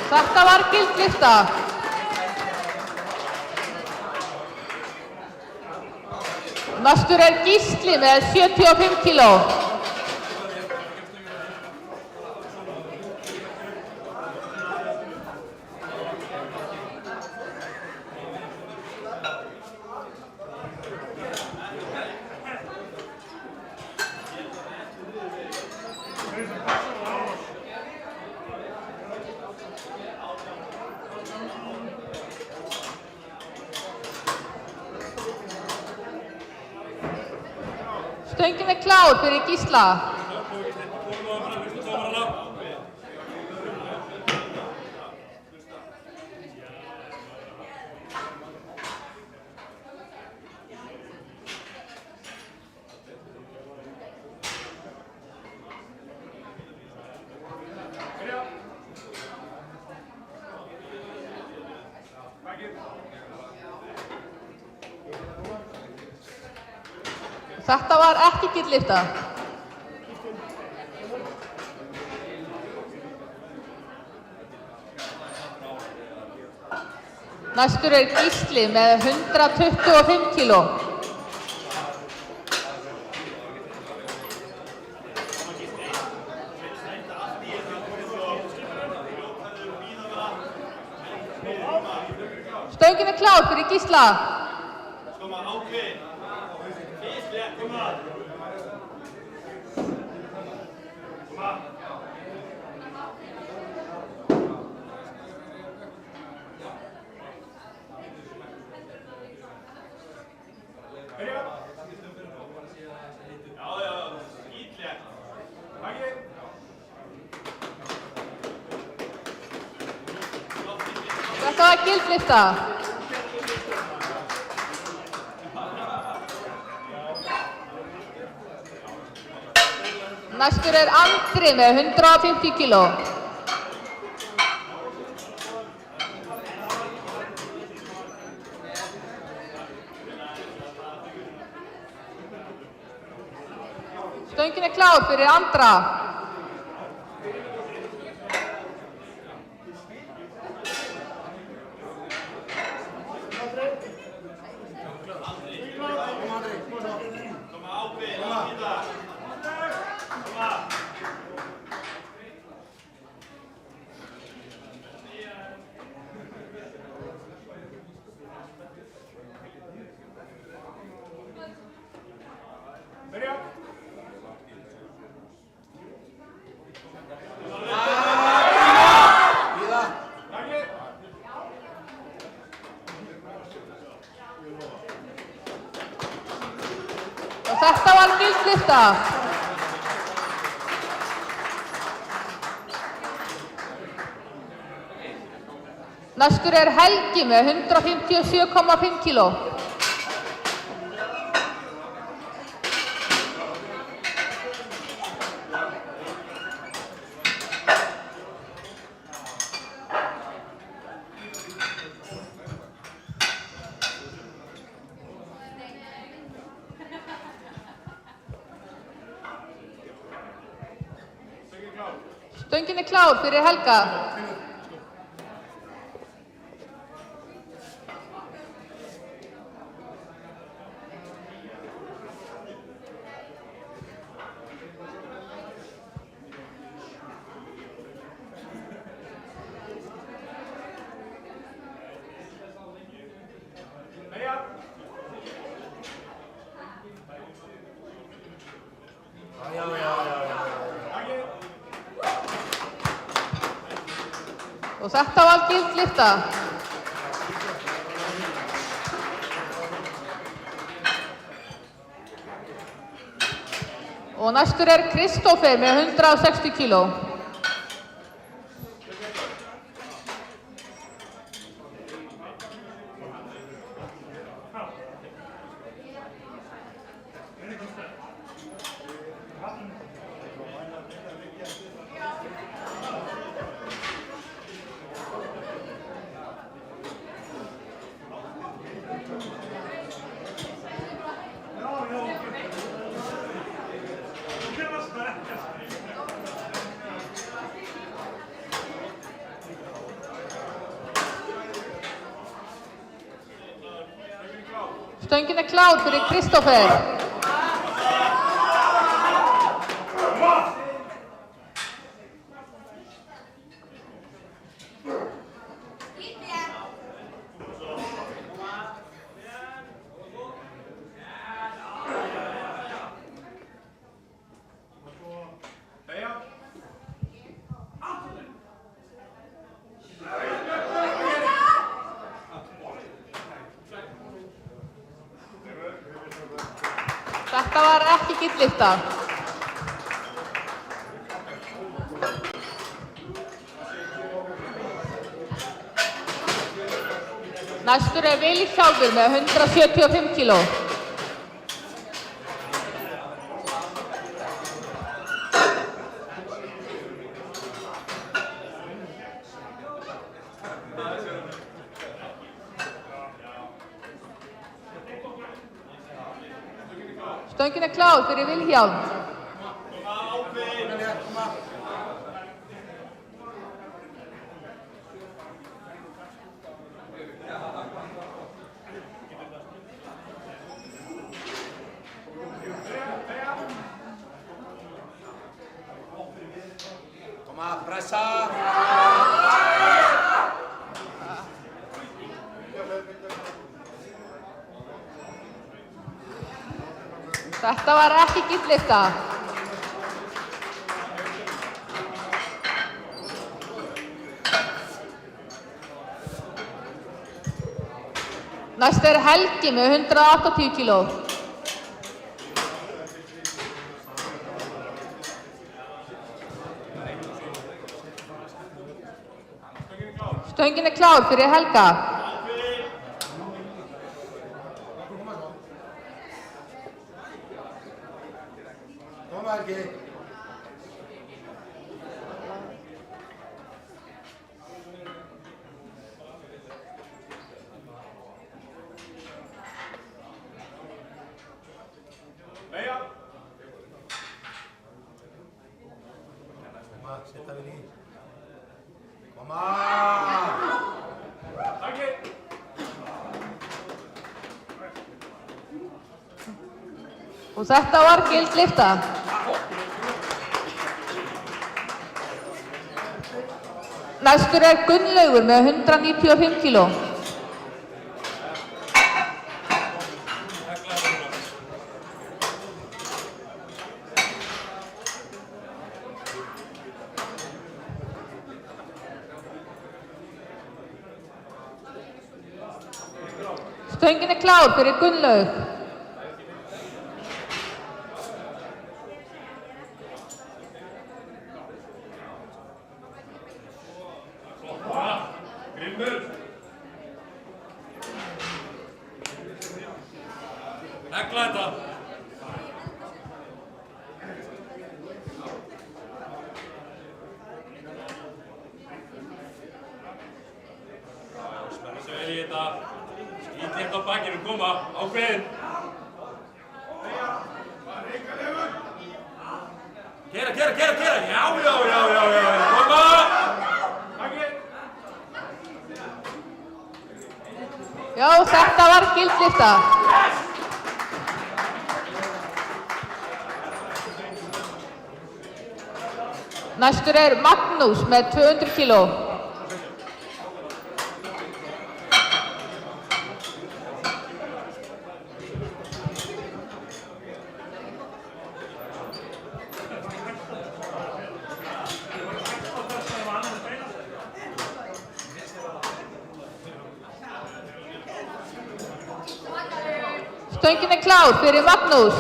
Speaker 1: Þetta var gulllyfta. Næstur Gísli með 75 kíló. Stöngin klár fyrir Gísla. Þetta var ekki gulllyfta. Næstur Gísli með 125 kíló. Stöngin klár fyrir Gísla. Þetta var gildlista. Næstur Andri með 150 kíló. Stöngin klár fyrir Andra. Og þetta var gildlista. Næstur Helgi með 157,5 kíló. Stöngin klár fyrir Helga. Og þetta var gildlista. Og næstur Kristófer með 160 kíló. Stöngin klár fyrir Kristófer. Þetta var ekki gildlista. Næstur Vilhjálmur með 175 kíló. Stöngin klár fyrir Vilhjálm.
Speaker 4: Toma, pressa.
Speaker 1: Þetta var ekki gildlista. Næst Helgi með 180 kíló. Stöngin klár fyrir Helga.
Speaker 4: Koma Helgi.
Speaker 3: Meja.
Speaker 4: Koma, setja við í. Koma!
Speaker 3: Takk.
Speaker 1: Og þetta var gild lyfta. Næstur Gunnlaugur með 195 kíló. Stöngin klár fyrir Gunnlaug.
Speaker 3: Grimmur. Negla þetta. Spenna sig vel í þetta. Skýt létt á bakinu, koma, ákveðin. Kera, já, koma!
Speaker 1: Já, þetta var gild lyfta. Næstur Magnús með 200 kíló. Stöngin klár fyrir Magnús.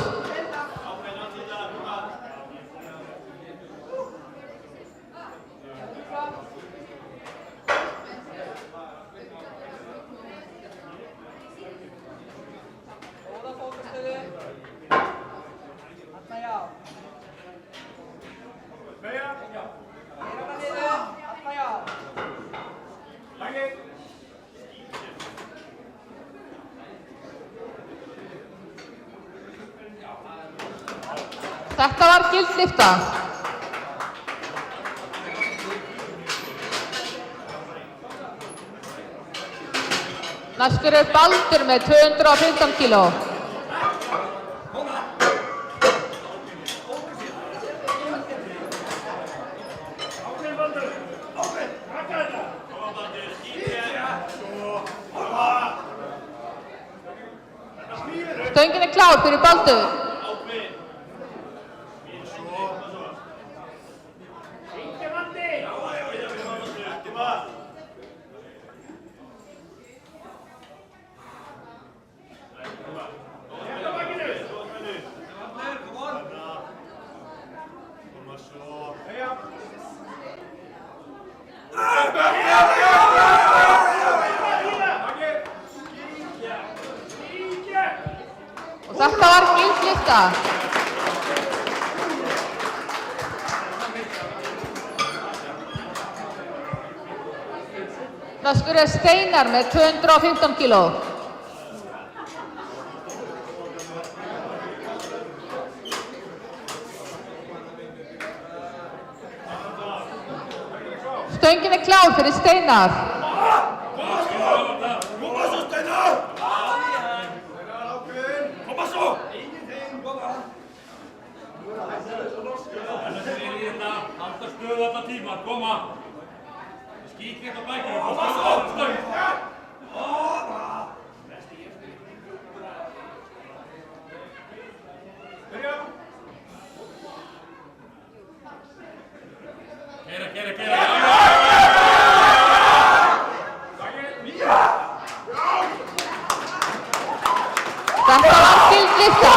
Speaker 1: Þetta var gild lyfta. Næstur Baldur með 215 kíló. Stöngin klár fyrir Baldur. Og þetta var gild lyfta. Næstur Steinar með 215 kíló. Stöngin klár fyrir Steinar.
Speaker 3: Koma svo, Steinar! Koma svo! Þetta er í þetta, alltaf stöðu alla tíma, koma! Skýt létt á bakinu, koma svo, stöng! Kera!
Speaker 1: Þetta var gild lyfta.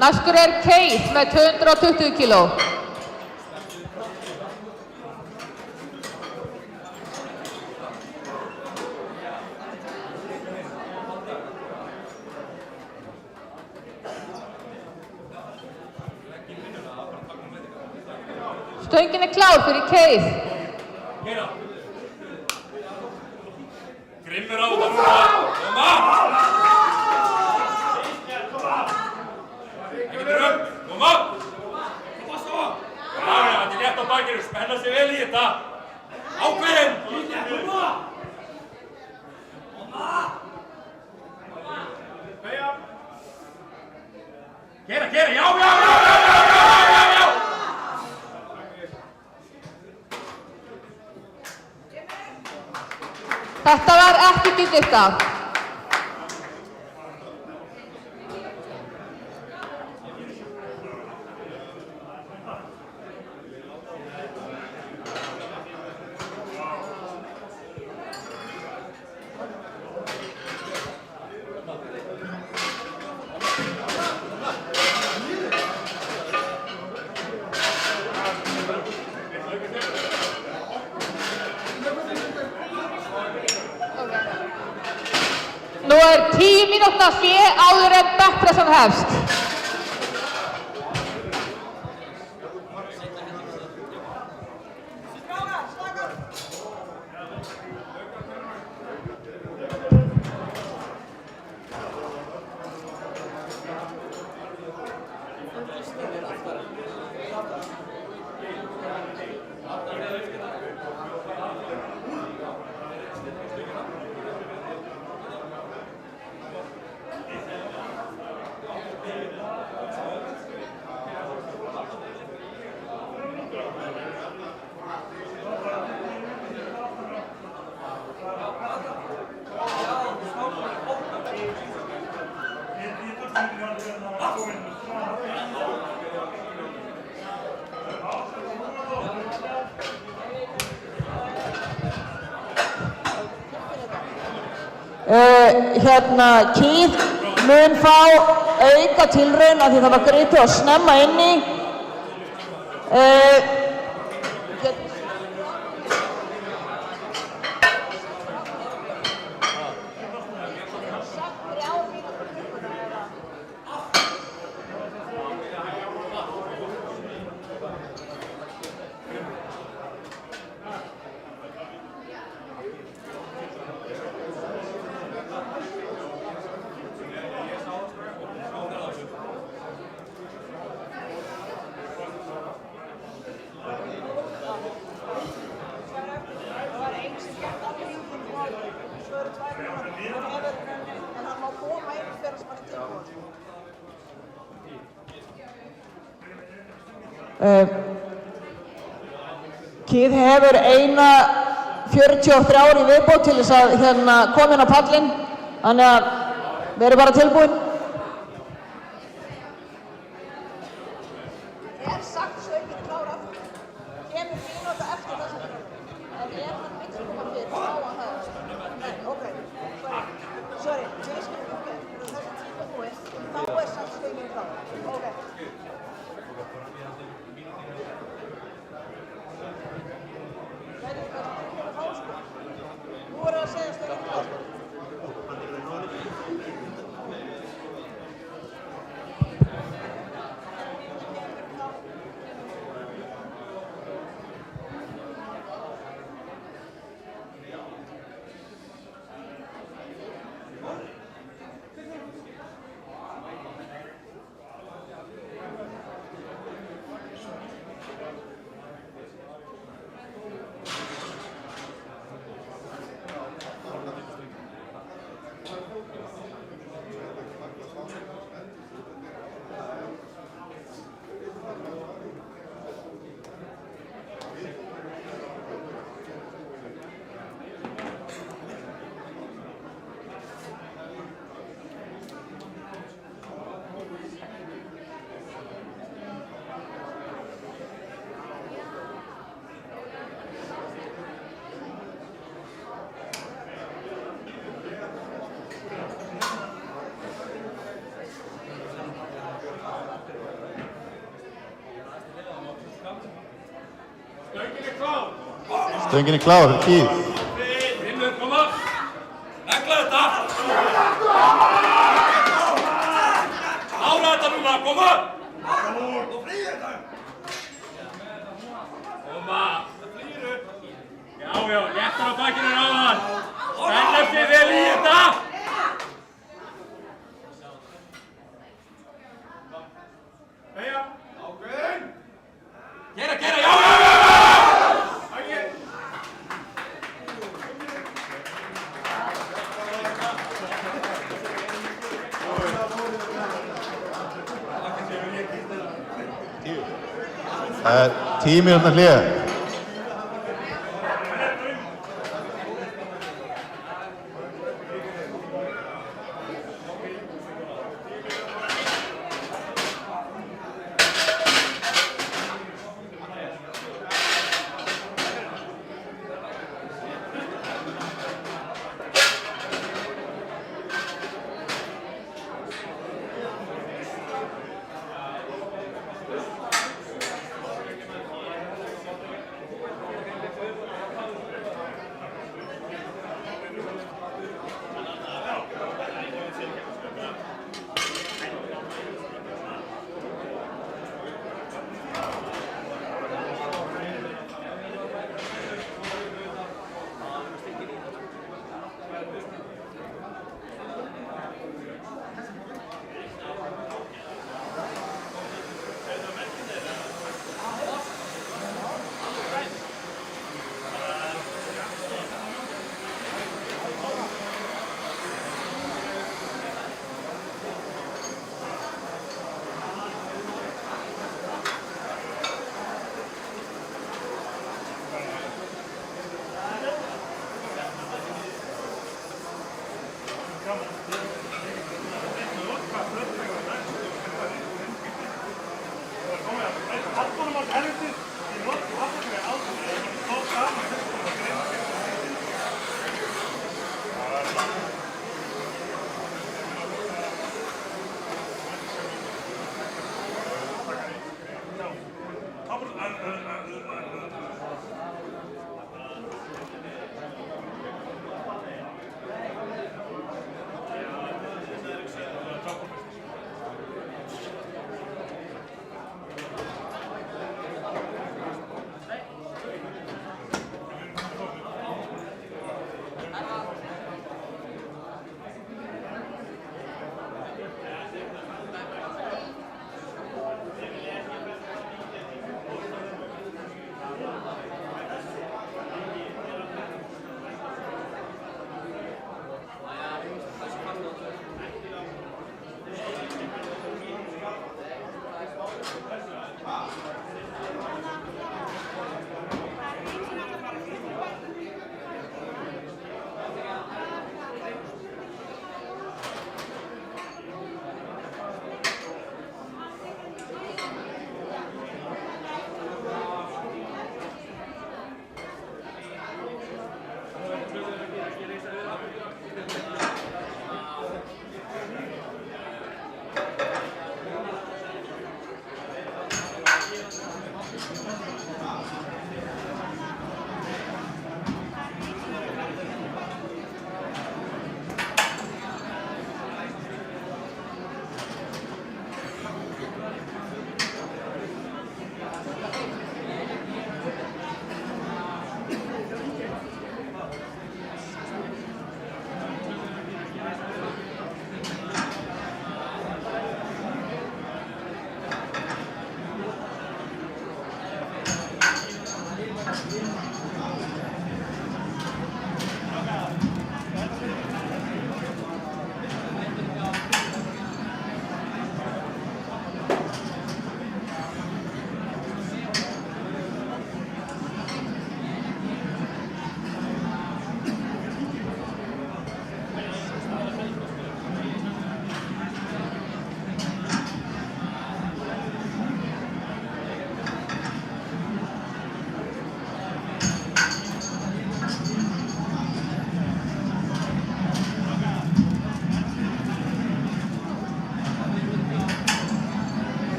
Speaker 1: Næstur Keith með 220 kíló. Stöngin klár fyrir Keith.
Speaker 3: Gera. Grimmur á þetta núna. Koma! Ekki drögg. Koma! Já, þetta létt á bakinu. Spenna sig vel í þetta. Ákveðin! Koma! Gera, já!
Speaker 1: Þetta var ekki dýrst af. Nú 10 mínútna hlé áður en backpressan hefst.
Speaker 5: Keith mun fá auka tilraun af því það var gripið og snemma inn í. Keith hefur eina 43 í viðbót til þess að koma inn á pallinn, þannig að við erum bara tilbúin.
Speaker 2: Sagt sögin klár aftur. Kemur mínúta eftir þessa klár. En hann vill koma fyrir, þá hann það. Nei, ok. Sorry. Við skulum ok. Þessi tíma búið. Þá sagt sögin klár. Ok. Nú að segja sögin klár.
Speaker 6: Stöngin er klár, Keith.
Speaker 3: Finnur, koma. Negla þetta. Klára þetta núna, koma. Koma. Já, léttar á bakinu áðan. Spennum sig vel í þetta. Jæja. Ákveðin. Gera, já.
Speaker 6: Það er 10 mínútna hlé.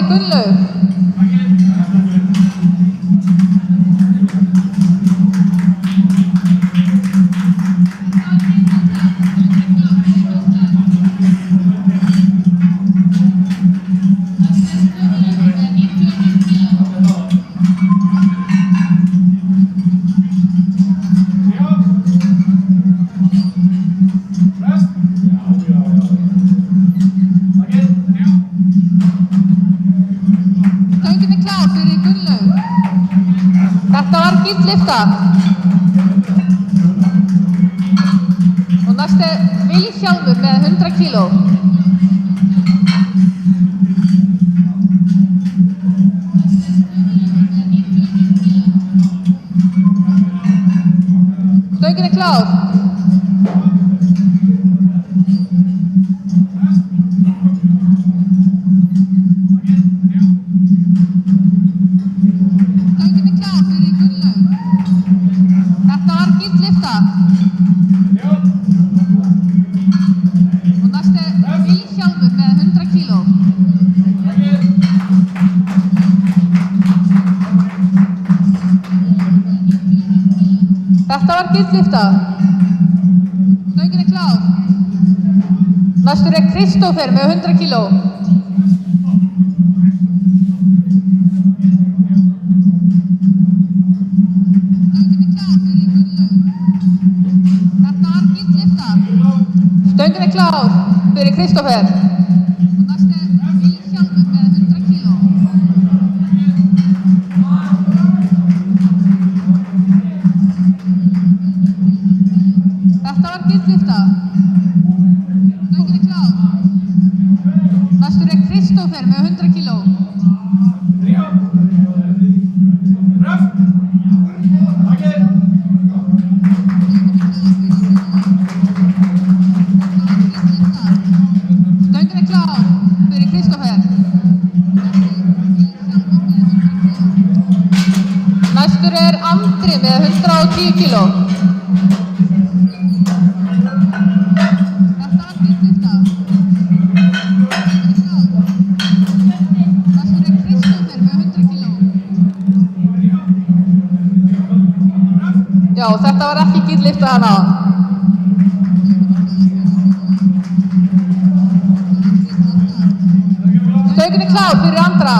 Speaker 1: Gunnlaug. Stöngin er klár fyrir Gunnlaug. Þetta var gíllifta. Og næsti Vilhjálmur með 100 kíló. Stöngin er klár. Stöngin er klár fyrir Gunnlaug. Þetta var gíllifta. Og næsti Vilhjálmur með 100 kíló. Þetta var gíllifta. Stöngin er klár. Næstur er Kristófer með 100 kíló. Stöngin er klár fyrir Kristófer. Og næsti Vilhjálmur með 100 kíló. Þetta var gíllifta. Stöngin er klár. Næstur er Kristófer með 100 kíló. Stöngin er klár fyrir Kristófer. Næstur er Andri með 110 kíló. Þetta var gíllifta. Næstur er Kristófer með 100 kíló. Já, þetta var ekki gíllifta hana. Stöngin er klár fyrir Andra.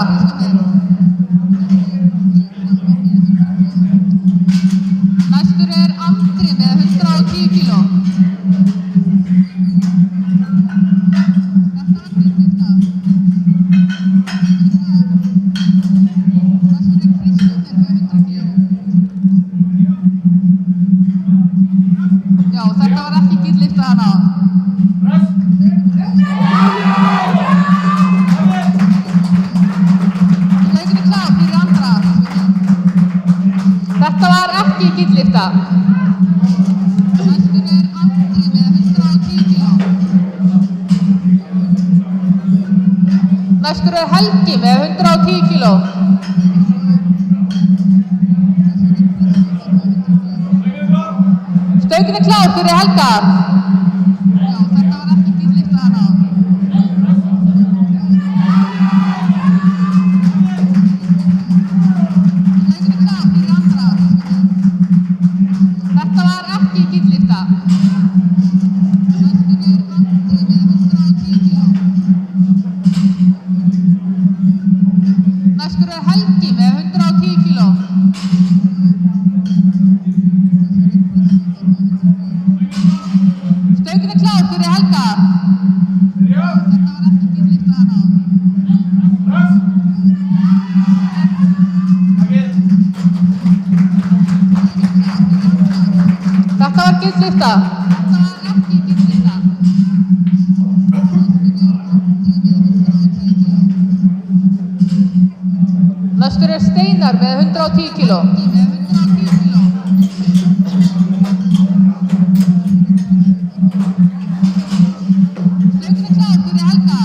Speaker 1: Næstur er Andri með 110 kíló. Þetta var gíllifta. Næstur er Kristófer með 100 kíló. Já, þetta var ekki gíllifta hana. Stöngin er klár fyrir Andra. Þetta var ekki gíllifta. Næstur er Andri með 110 kíló. Næstur er Helgi með 110 kíló. Stöngin er klár fyrir Helga. Já, þetta var ekki gíllifta hana. Stöngin er klár fyrir Andra. Þetta var ekki gíllifta. Næstur er Andri með 110 kíló. Næstur er Helgi með 110 kíló. Stöngin er klár fyrir Helga. Þetta var ekki gíllifta hana. Þetta var gíllifta. Þetta var ekki gíllifta. Næstur er Steinar með 110 kíló. Stöngin er klár fyrir Helga.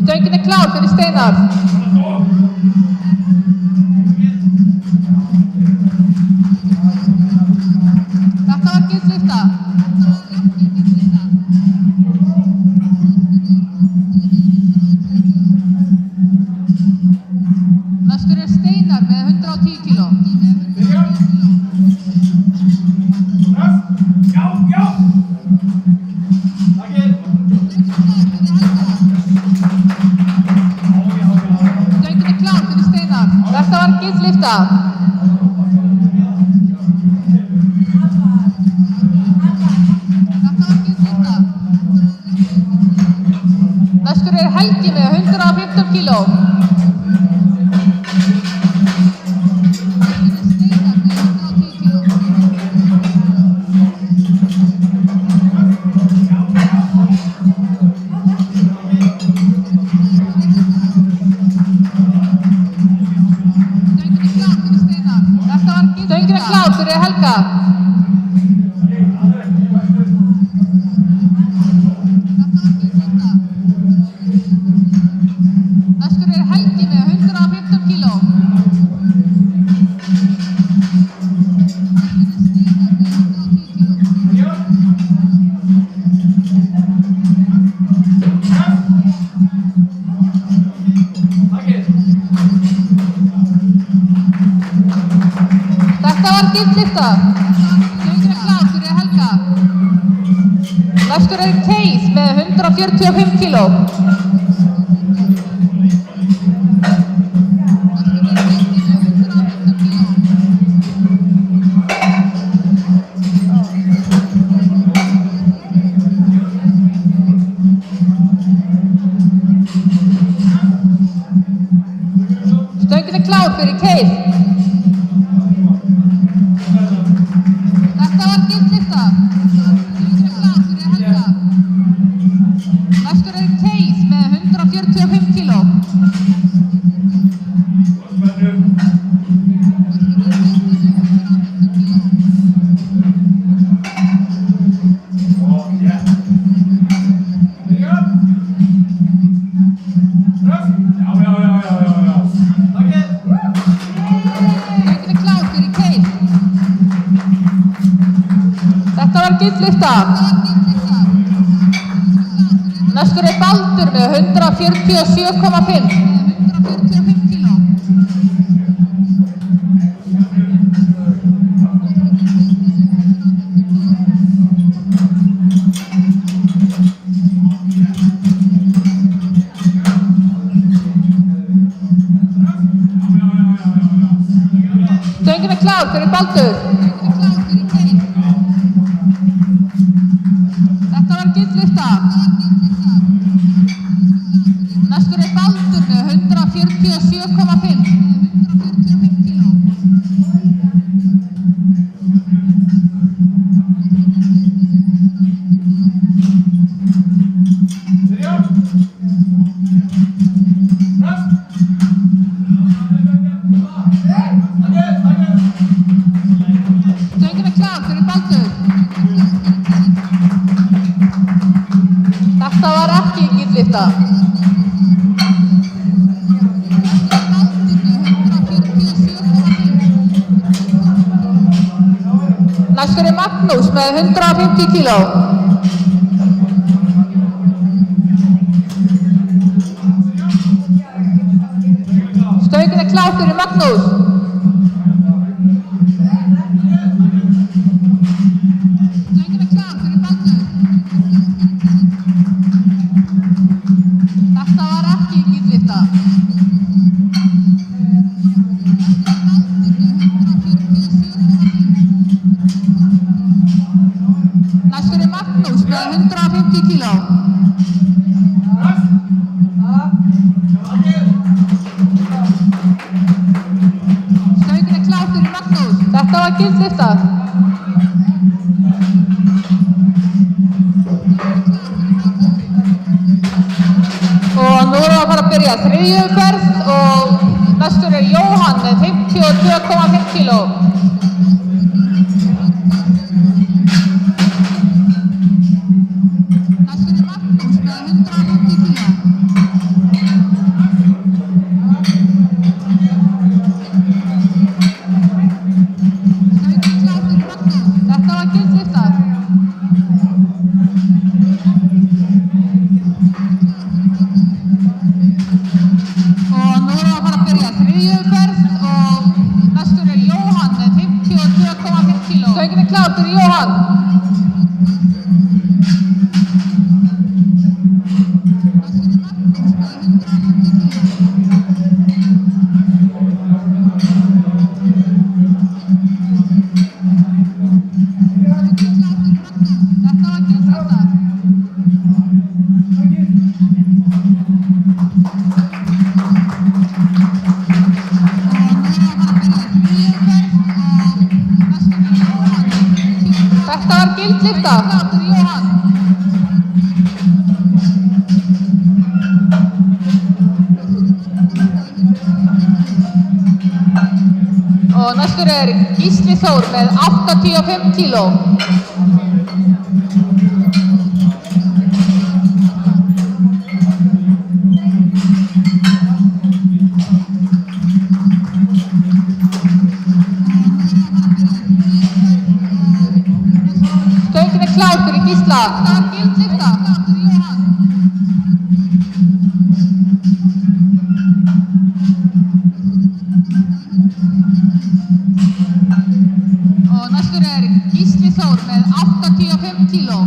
Speaker 1: Stöngin er klár fyrir Steinar. Þetta var gíllifta. Þetta var ekki gíllifta. 110 kíló. Stöngin er klár fyrir Steinar. Þetta var gillifta. Næstur er Helgi með 115 kíló. Stöngin er klár fyrir Helga. Næstur er Helgi með 115 kíló. Þetta var gillifta. Stöngin er klár fyrir Helga. Næstur er Keith með 145 kíló. Stöngin er klár fyrir Keith. Þetta var gillifta. Stöngin er klár fyrir Helga. Næstur er Keith með 145 kíló. Stöngin er klár fyrir Keith. Þetta var gillifta. Næstur er Baldur með 147,5. Stöngin er klár fyrir Baldur. Þetta var gillifta. Næstur er Baldur með 147,5. Stöngin er klár fyrir Baldur. Þetta var ekki gillifta. Næstur er Magnús með 150 kíló. Stöngin er klár fyrir Magnús. Stöngin er klár fyrir Baldur. Þetta var ekki gillifta. Næstur er Magnús með 150 kíló. Stöngin er klár fyrir Magnús. Þetta var gillifta. Og nú erum við að fara að byrja þriðju umferð og næstur er Jóhann með 52,5 kíló. Næstur er Magnús með 150 kíló. Stöngin er klár fyrir Magnús. Þetta var gillifta. Og nú erum við að fara að byrja þriðju umferð og Stöngin er klár fyrir Jóhann. Þetta var gilslistar. Þetta var gildlifta fyrir Jóhann. Og næstur er Gísli Þór með 85 kíló. Stöngin er klár fyrir Gísla. Þetta var gildlifta fyrir Jóhann. Og næstur er Gísli Þór með 85 kíló.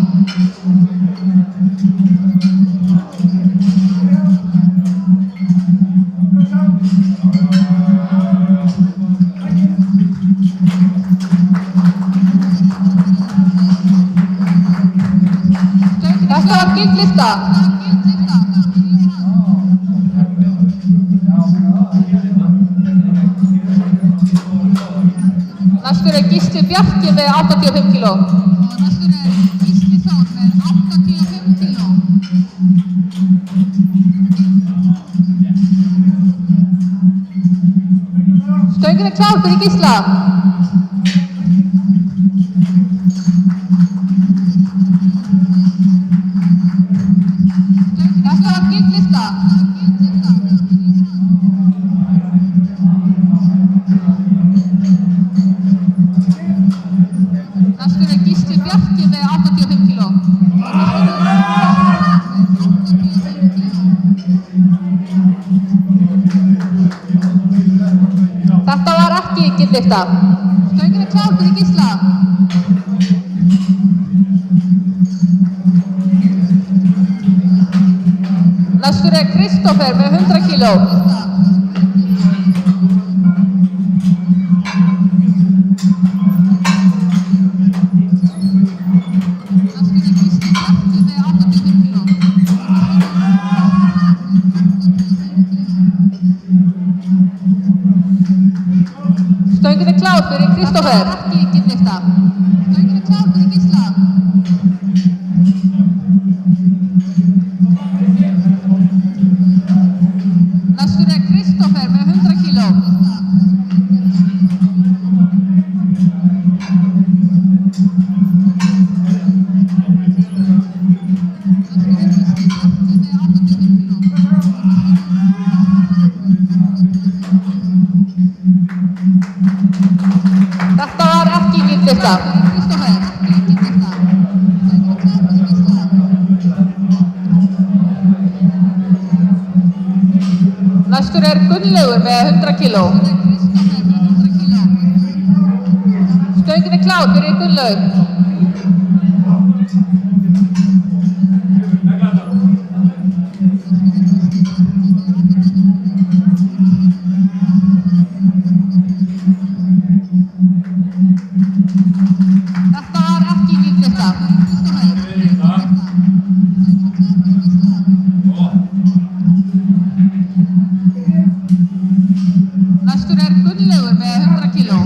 Speaker 1: Þetta var gildlifta. Næstur er Gísli Bjarki með 85 kíló. Og næstur er Gísli Þór með 85 kíló. Stöngin er klár fyrir Gísla. Þetta var gildlifta. Næstur er Gísli Bjarki með 85 kíló. Þetta var ekki gildlifta. Stöngin er klár fyrir Gísla. Næstur er Kristófer með 100 kíló. Næstur er Gísli Bjarki með 85 kíló. Stöngin er klár fyrir Kristófer. Þetta var ekki gildlifta. Stöngin er klár fyrir Gísla. Næstur er Kristófer með 100 kíló. Þetta var ekki gildlifta. Kristófer, ekki gildlifta. Næstur er Gunnlaugur með 100 kíló. Stöngin er klár fyrir Gunnlaug. Þetta var ekki gildlifta. Næstur er Gunnlaugur með 100 kíló.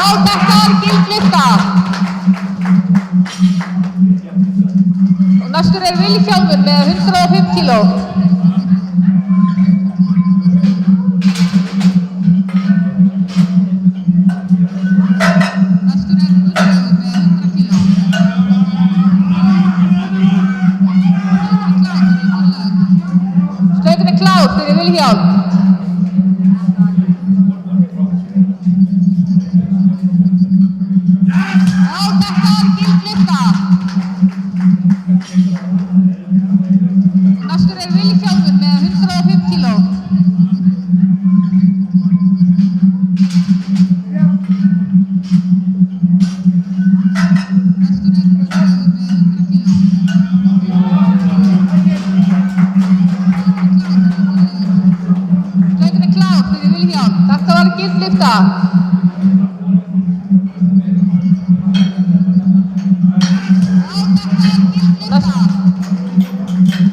Speaker 1: Og þetta var gildlifta. Og næstur er Vilhjálmur með 105 kíló. Já, þetta er gildlifta. gíslifta.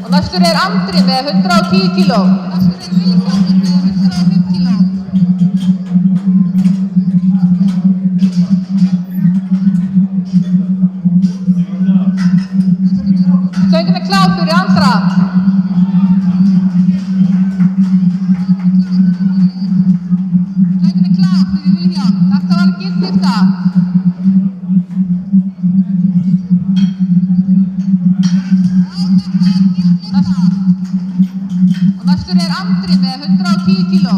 Speaker 1: Og næstur Andri með 110 kíló. Stöngin klár fyrir Andra. Stöngin klár fyrir Vilhjálm. Þetta var gíslifta. Og næstur Andri með 110 kíló.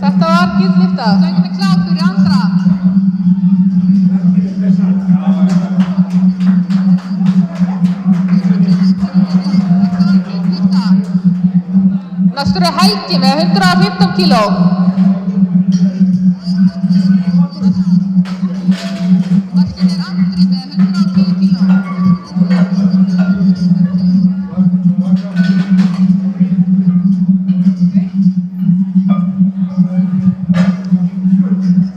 Speaker 1: Þetta var gíslifta. Stöngin klár fyrir Andra. Næstur Helgi með 115 kíló. Næstur Andri með 110 kíló.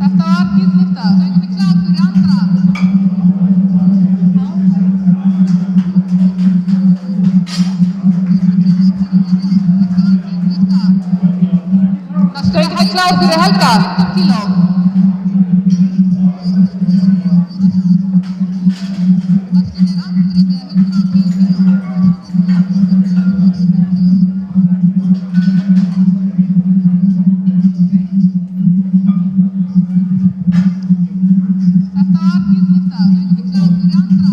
Speaker 1: Þetta var gíslifta. Stöngin klár fyrir Andra. Stöngin klár fyrir Helga. 15 kíló. Þetta var gíslifta. Stöngin klár fyrir Andra.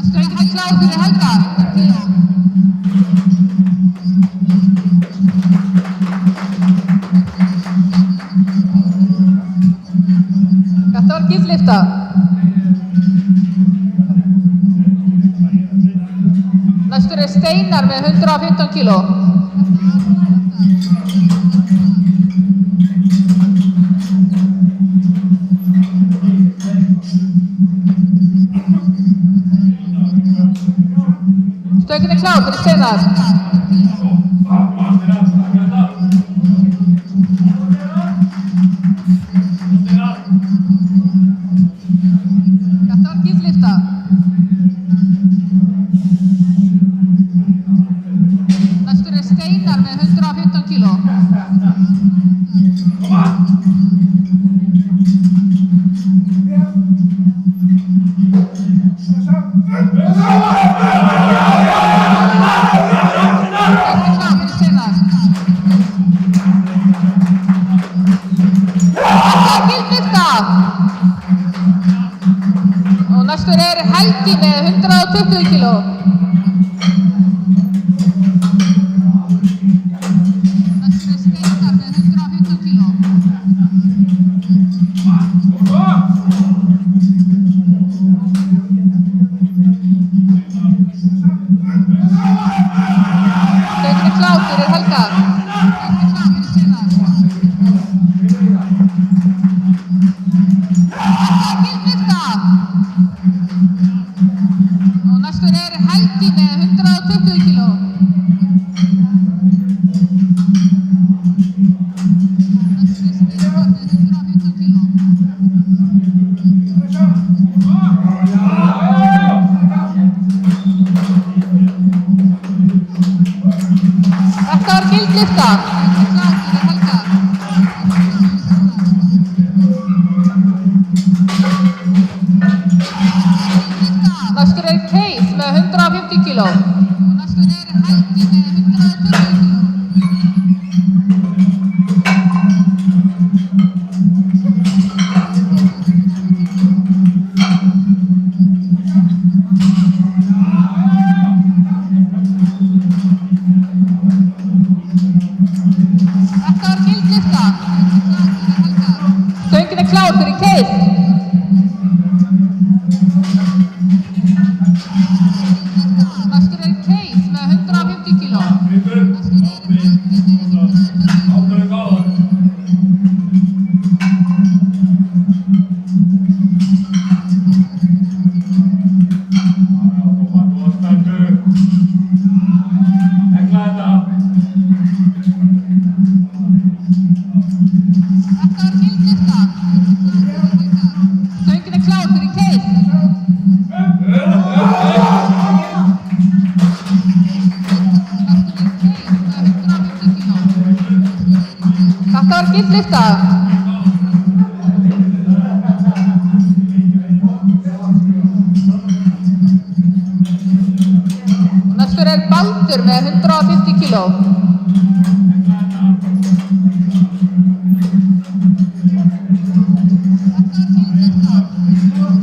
Speaker 1: Stöngin klár fyrir Helga. 15 kíló. Þetta var gíslifta. Næstur Steinar með 115 kíló. Stöngin klár fyrir Steinar. Þetta var gíslifta. Næstur Steinar með 115 kíló. Stöngin klár fyrir Steinar. Þetta var gíslifta. Og næstur Helgi með 120 kíló. Næstur Steinar með 115 kíló. Stöngin klár fyrir Helga. Stöngin klár fyrir Steinar. Þetta var gíslifta. Og næstur Helgi með 120 kíló. Næstur Steinar með 115 kíló. Þetta var gíslifta. Stöngin klár fyrir Helga. Næstur Case með 150 kíló. Og næstur Helgi með 120 kíló. Þetta var gíslifta. Stöngin klár fyrir Case. Næstur Case með 150 kíló. Næstur
Speaker 3: Ákveðin gáðan. Koma, góða spennu. Hekla þetta.
Speaker 1: Þetta var gildlista. Stöngin er klár fyrir Keith. Þetta var gildlista. Næstur er Baldur með 150 kíló.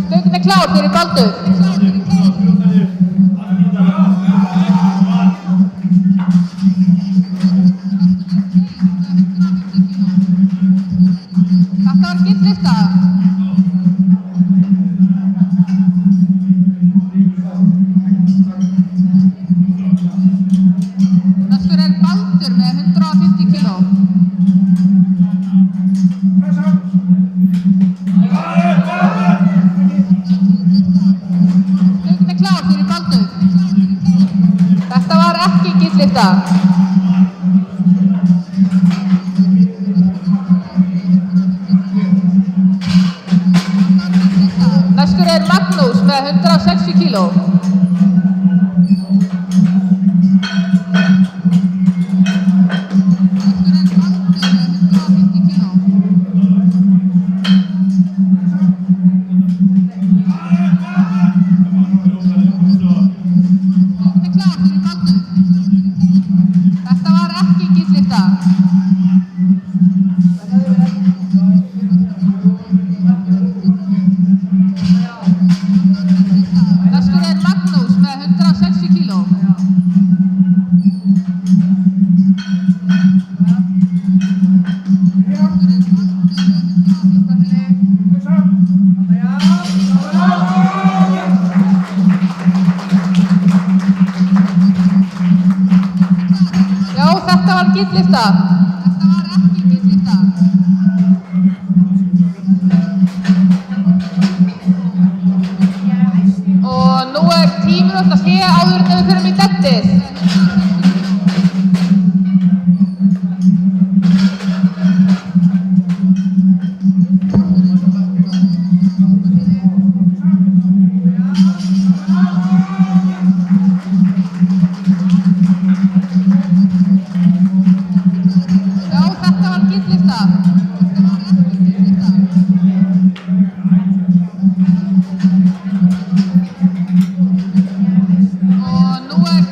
Speaker 1: Stöngin er klár fyrir Baldur. Þetta var gildlista. Næstur er Baldur með 150 kíló. Stöngin er klár fyrir Baldur. Þetta var ekki gildlista. Næstur er Magnús með 160 kíló. Þetta var ekki gildlista. Næstur er Magnús með 160 kíló. Já, þetta var gildlista. Þetta var ekki gildlista. Og nú er 10 mínútna hlé áður en við förum í deadið. Já, þetta var gildlista. Og nú er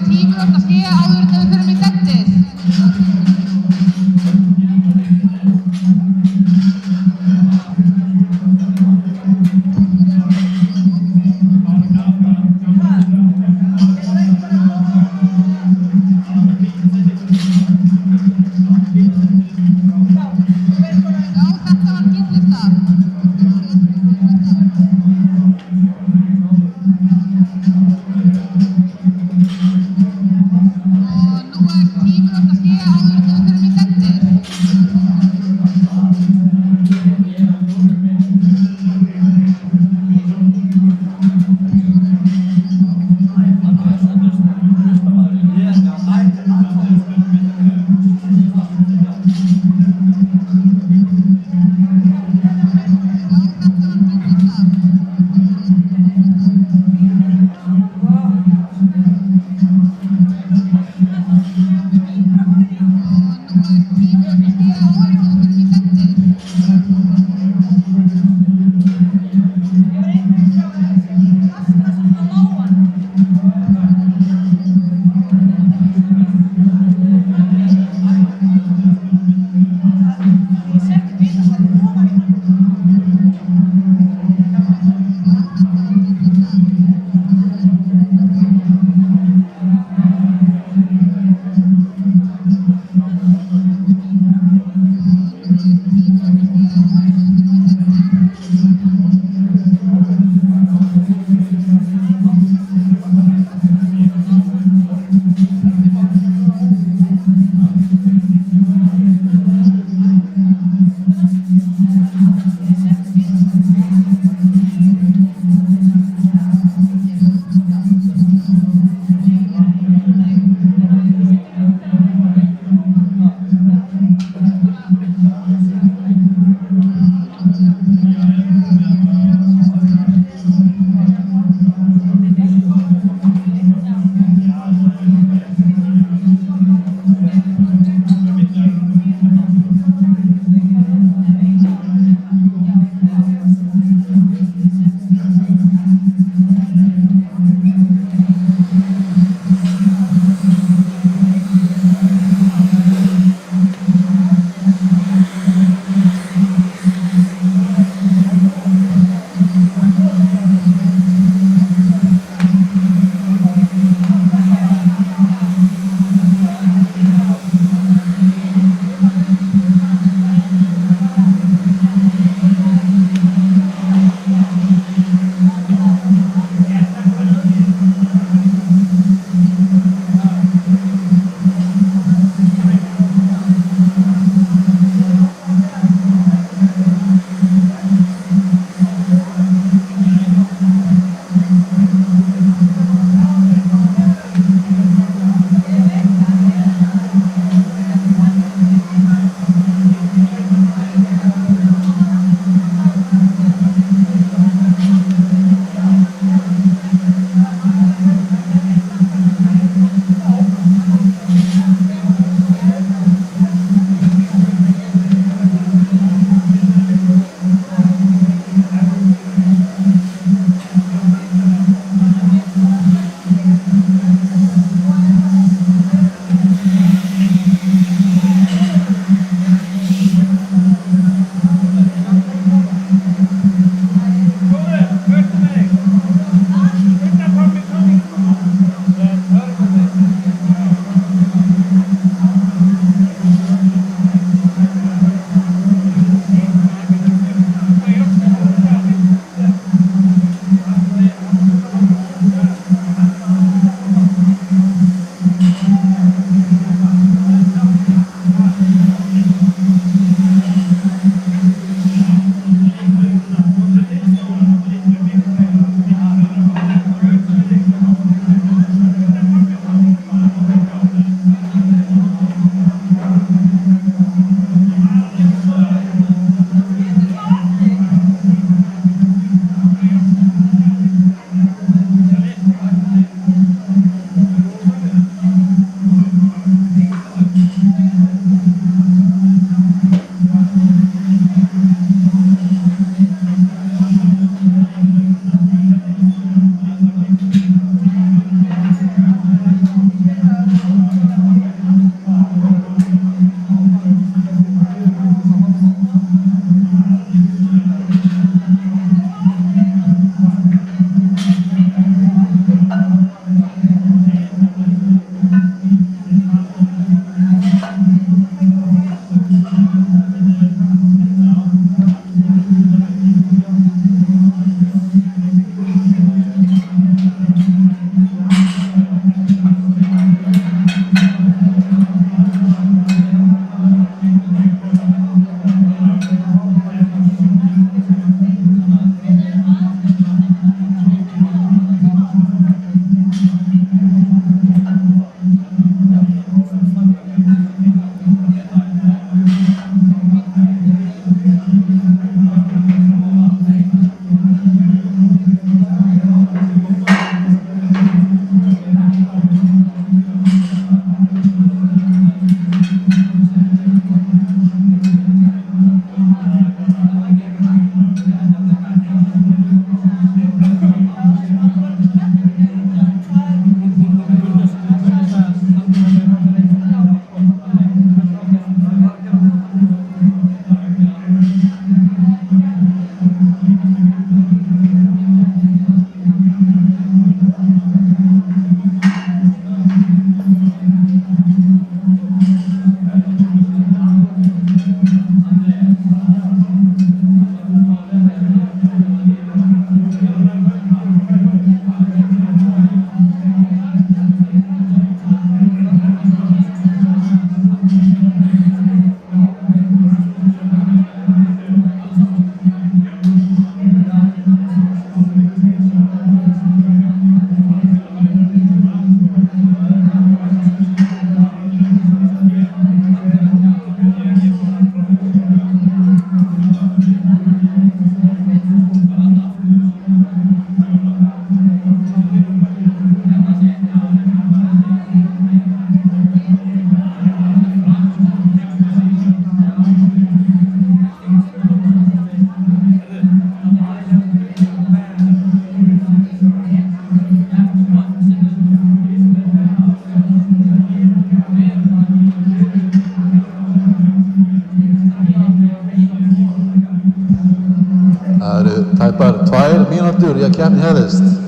Speaker 6: Það eru tæpar 2 mínútur í að keppni hefðist.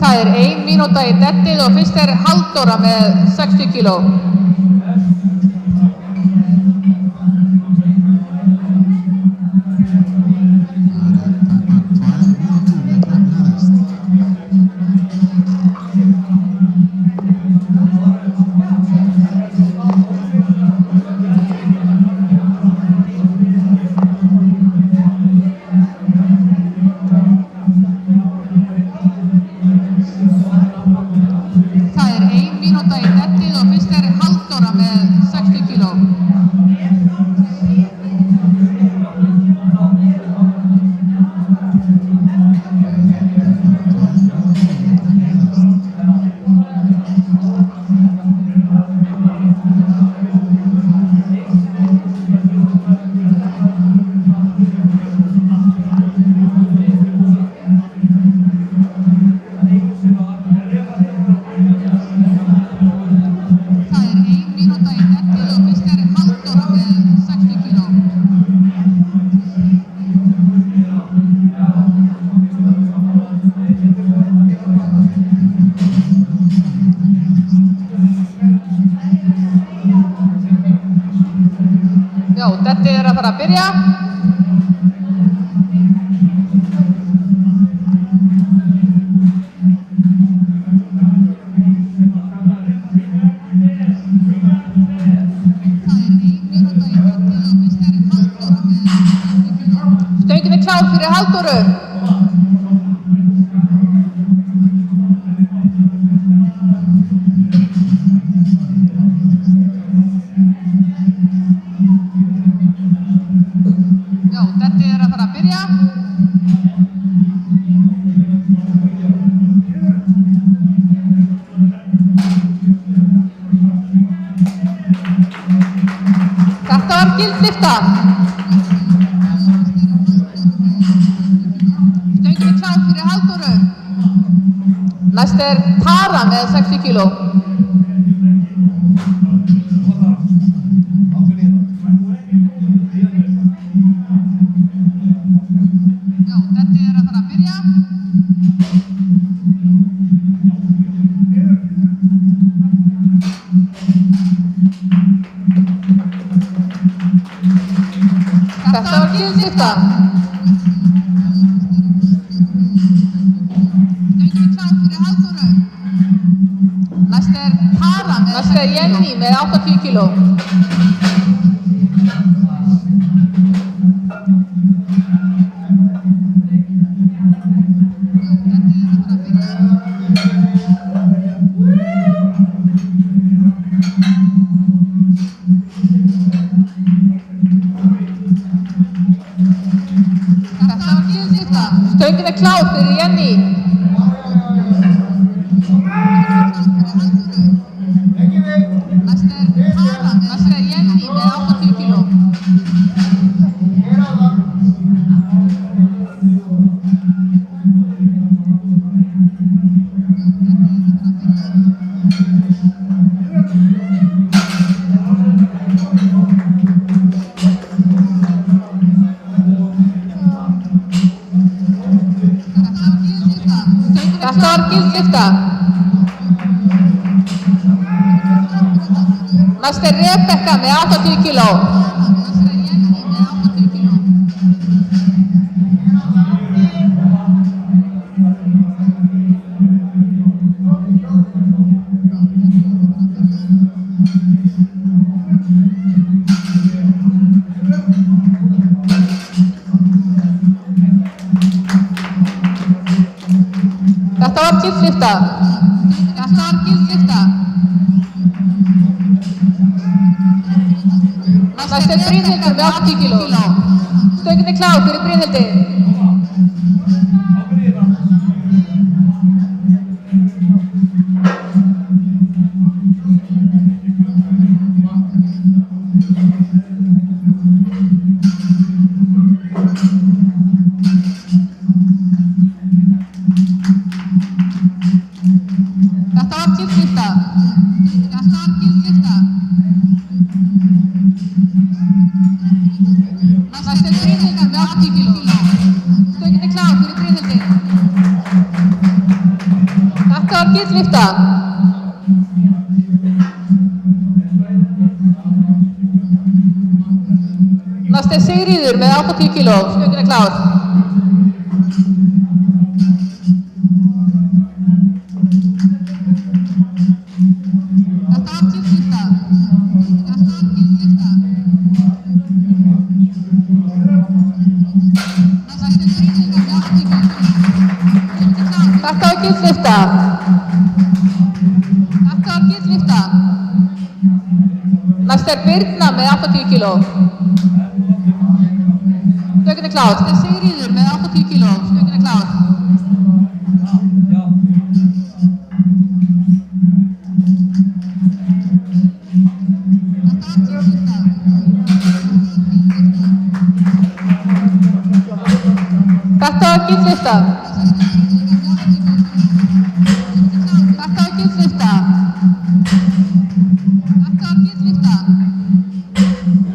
Speaker 1: Það er 1 mínúta í dettið og fyrst er Halldóra með 60 kíló. Það er 1 mínúta í dettið og fyrst er Halldóra með 60 kíló. Já, þetta að fara að byrja. Stöngin klár fyrir Halldóru. Já, þetta að fara að byrja. Þetta var gildlyfta. Stöngin klár fyrir Halldóru. Næst Tara með 60 kíló. Já, þetta að fara að byrja. Þetta var gildlyfta. Stöngin klár fyrir Halldóru. Næst Tara með Næst Jenny með 80 kíló. Þetta var gildlyfta. Stöngin klár fyrir Jenny. Næst Tara Næst Jenny með 80 kíló. Þetta var gildlyfta. Næst Rebekka með 80 kíló. Þetta var gildlyfta. Næst Brynhildur með 80 kíló. Stöngin klár fyrir Brynhildi. Þetta var gildlyfta. Næst Brynhildur með 80 kíló. Stöngin klár fyrir Brynhildi. Þetta var gildlyfta. Næst Sigríður með 80 kíló. Stöngin klár. Þetta var gildlyfta. Þetta var gildlyfta. Næst Birna með 80 kíló. Stöngin klár. Næst Sigríður með 80 kíló. Stöngin klár. Þetta var gildlyfta.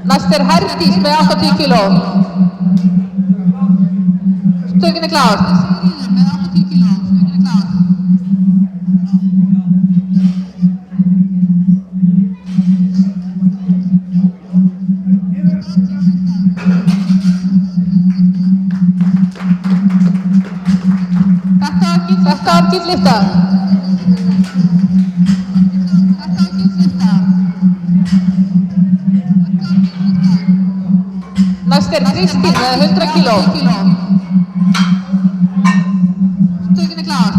Speaker 1: Næst Herdís með 80 kíló. Stöngin klár. Sigríður með 80 kíló. Stöngin klár. Þetta gillifta. Næst Kristín með 100 kíló. Stökin klár.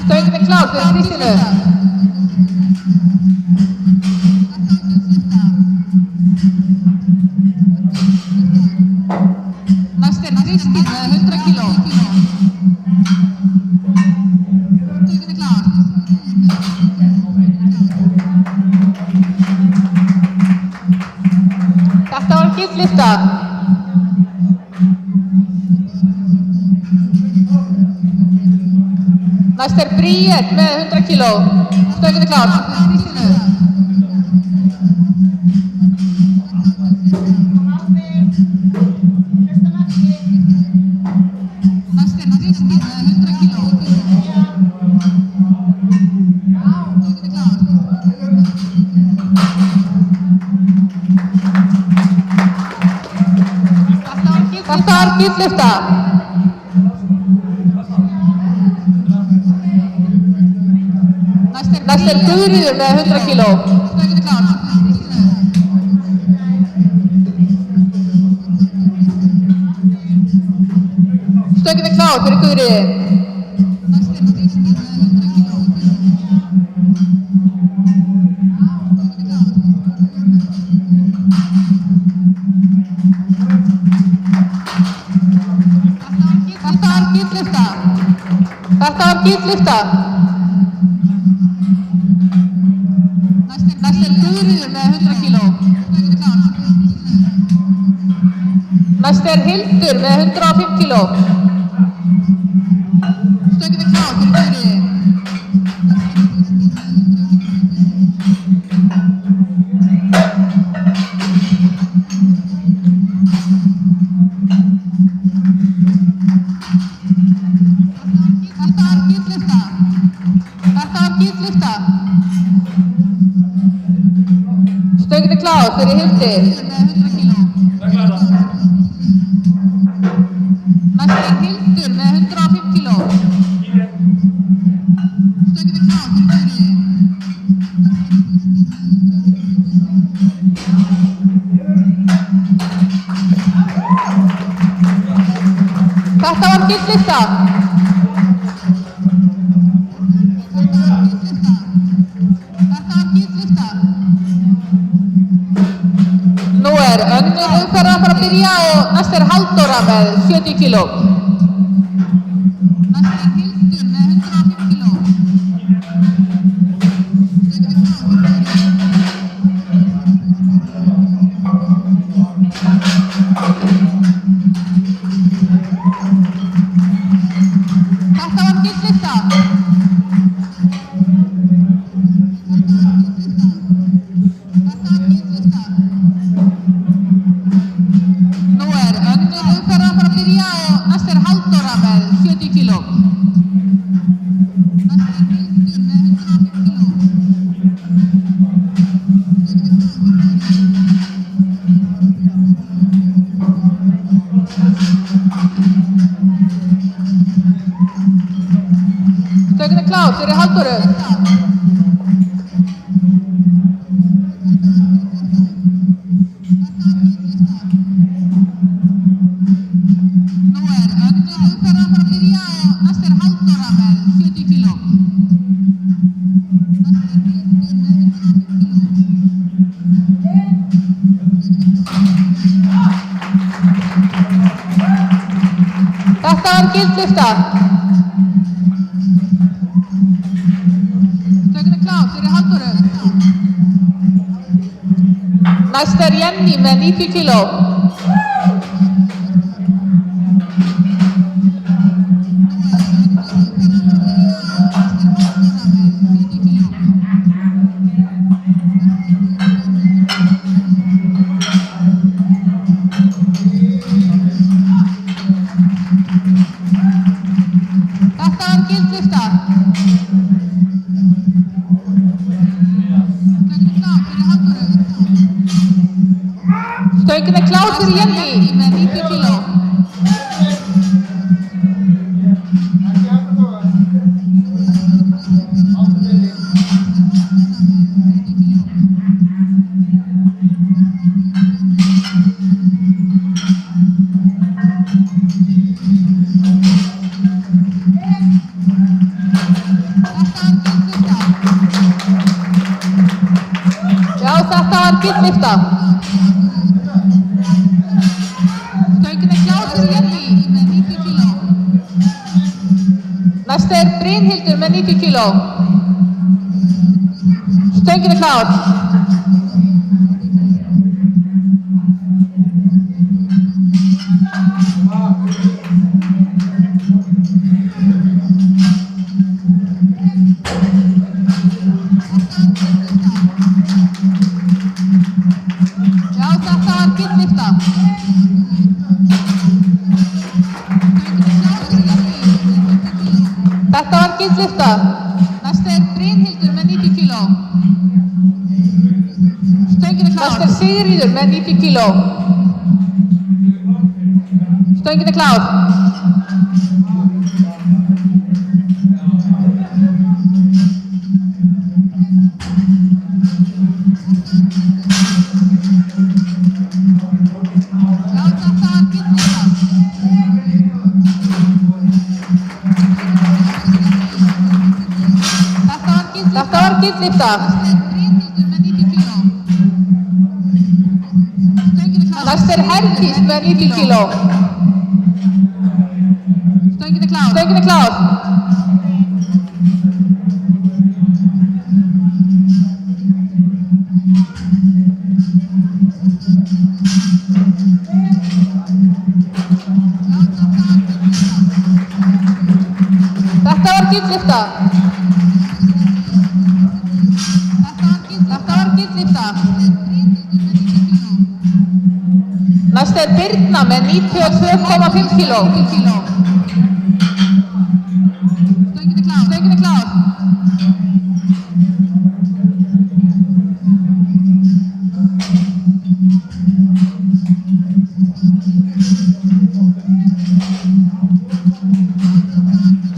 Speaker 1: Stökin klár fyrir Kristínu. Kristín með 100 kíló. Stökin klár. Þetta var gillifta. Næst Bríet með 100 kíló. Stökin klár. Þetta var gillifta. Næst Guðríður með 100 kíló. Stökin klár. Stökin klár fyrir Guðríði. Þetta var gillifta. Næst Guðríður með 100 kíló. Næst Hildur með 105 kíló. Stökin klár fyrir Guðríði. Stökin klár fyrir Hildi. Næst Hildur með 105 kíló. Stökin klár fyrir Guðríði. Þetta var gillifta. Nú önnur umferð að fara að byrja og næst Halldóra með 70 kíló. Næst Hildur með 105 kíló. Þetta var gillifta. Nú önnur umferð að fara að byrja og næst Halldóra með 70 kíló. Næst Hildur með 105 kíló. Stökin klár fyrir Halldóru. Nú önnur umferð að fara að byrja og næst Halldóra með 70 kíló. Þetta var gillifta. Stökin klár fyrir Halldóru. Næst Jenny með 90 kíló. Þetta var gillifta. Stöngin er klár fyrir Jenny með 90 kíló. Já, þetta var gillifta. Stöngin er klár fyrir Jenny með 90 kíló. Næsta er Brynhildur með 90 kíló. Stöngin er klár. Já, þetta var gillifta. Þetta var gillifta. Næsta er Brynhildur með 90 kíló. Stöngin er klár. Næsta er Sigríður með 90 kíló. Stöngin er klár. Já, þetta var gillifta. Þetta var gillifta. Næsta er Herdís með 90 kíló. Stöngin er klár. Stöngin er klár. Þetta var gillifta. Þetta var gillifta. Næsta er Birna með 92,5 kíló. Stöngin er klár. Stöngin er klár.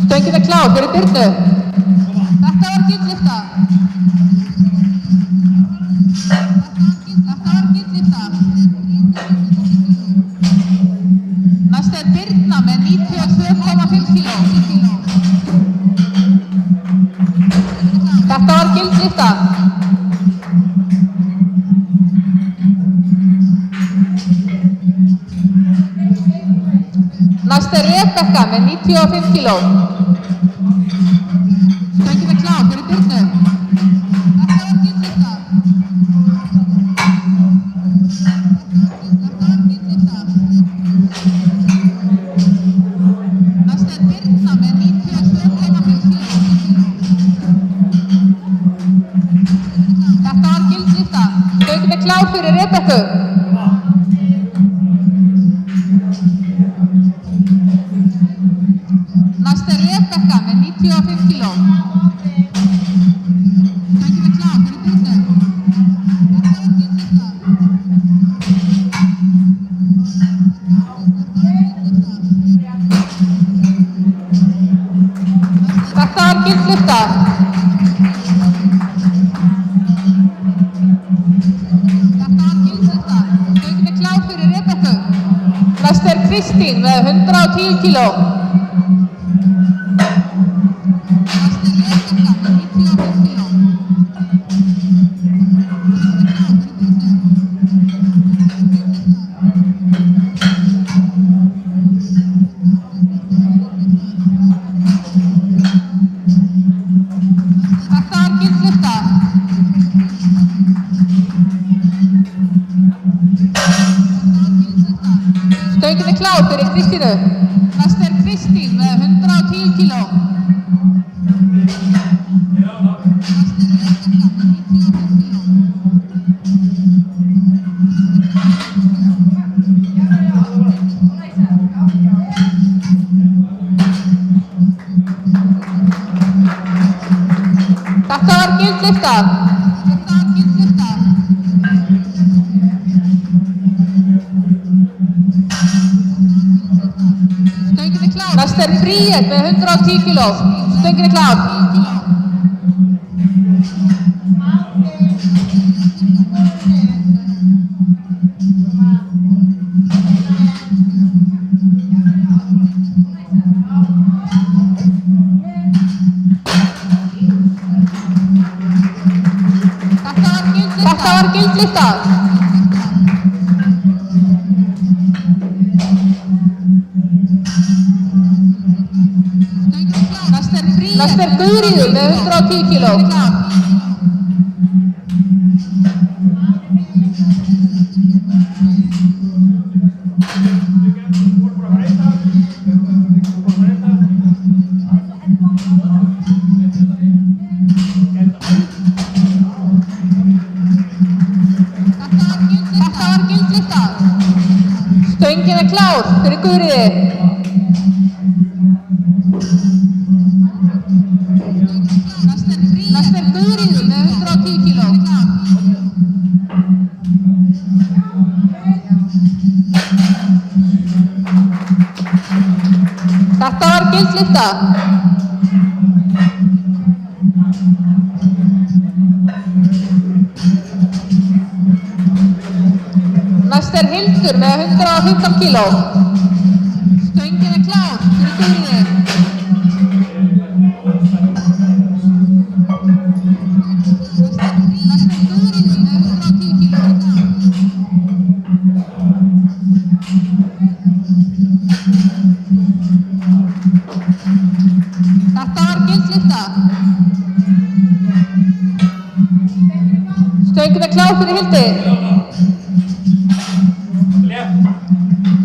Speaker 1: Stöngin er klár fyrir Birnu. Þetta var gillifta. Þetta var gillifta. Næsta er Birna með 92,5 kíló. Þetta var gillifta. Næsta er Rebekka með 95 kíló. Stöngin er klár fyrir Birnu. Þetta var gillifta. Þetta var gillifta. Næsta er Birna með 92,5 kíló. Þetta var gillifta. Stöngin er klár fyrir Rebekku. Næsta er Rebekka með 95 kíló. Stöngin er klár fyrir Birnu. Þetta var gillifta. Þetta var gillifta. Þetta var gillifta. Stöngin er klár fyrir Rebekku. Næsta er Kristín með 110 kíló. Næsta er Rebekka með 95 kíló. Þetta var gillifta. Stöngin er klár fyrir Kristínu. Næsta er Kristín með 110 kíló. Næsta er Rebekka með 95 kíló. Þetta var gillifta. Þetta var gillifta. Næst Bríet með 110 kíló. Stöngin klár. Þetta var gildlista. Næst Guðríður með 110 kíló. Þetta var gildlista. Stöngin klár fyrir Guðríði. Næst Guðríður með 110 kíló. Þetta var gildlista. Næst Hildur með 115 kíló. Stöngin klár fyrir Guðríði. Þetta var gildlista. Stöngin klár fyrir Hildi.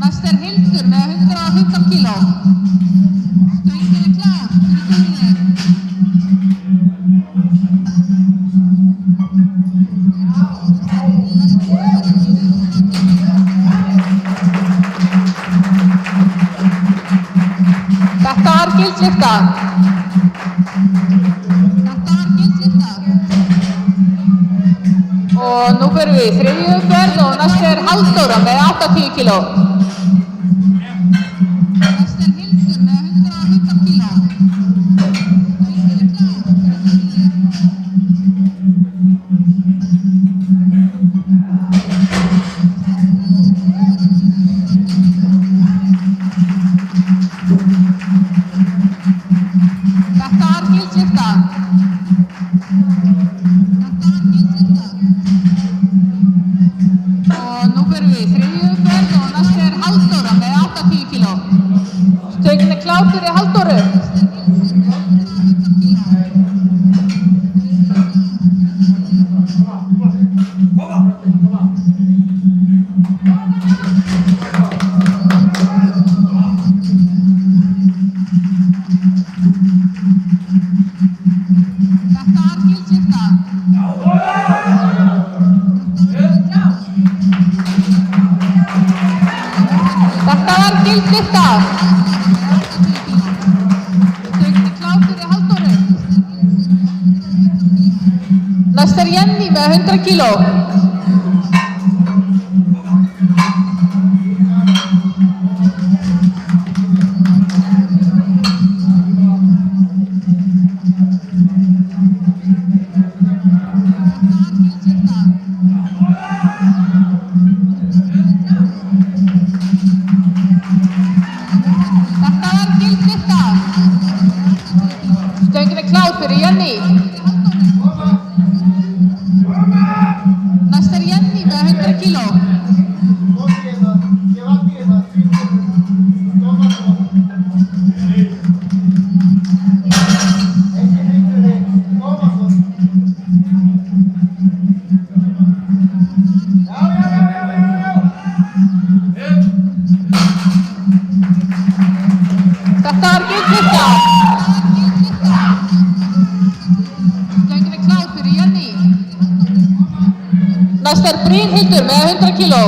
Speaker 1: Næst Hildur með 115 kíló. Stöngin klár fyrir Guðríði. Þetta var gildlista. Og nú förum við í þriðju umferð og næst Halldóra með 80 kíló. Næst Hildur með 115 kíló. Þetta var gildlista. Og nú förum við í þriðju umferð og næst Halldóra með 80 kíló. Stöngin klár fyrir Halldóru. Þetta var gildlista. Þetta var gildlista. Stöngin klár fyrir Halldóru. Næst Jenny með 100 kíló. Þetta var gildlista. Stöngin klár fyrir Jenny. Næst Jenny með 100 kíló. Þetta var gildlista. Stöngin klár fyrir Jenny. Næst Brynhildur með 100 kíló.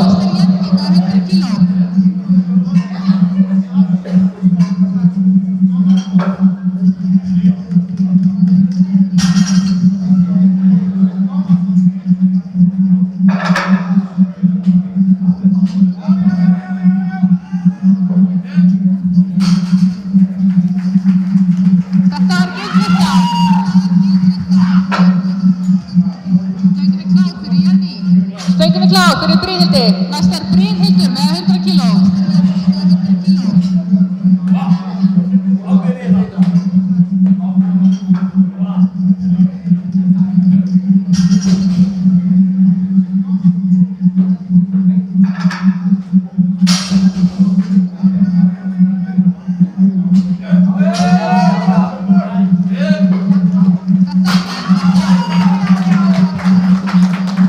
Speaker 1: Stöngin klár fyrir Brynhildi. Næst Brynhildur með 100 kíló.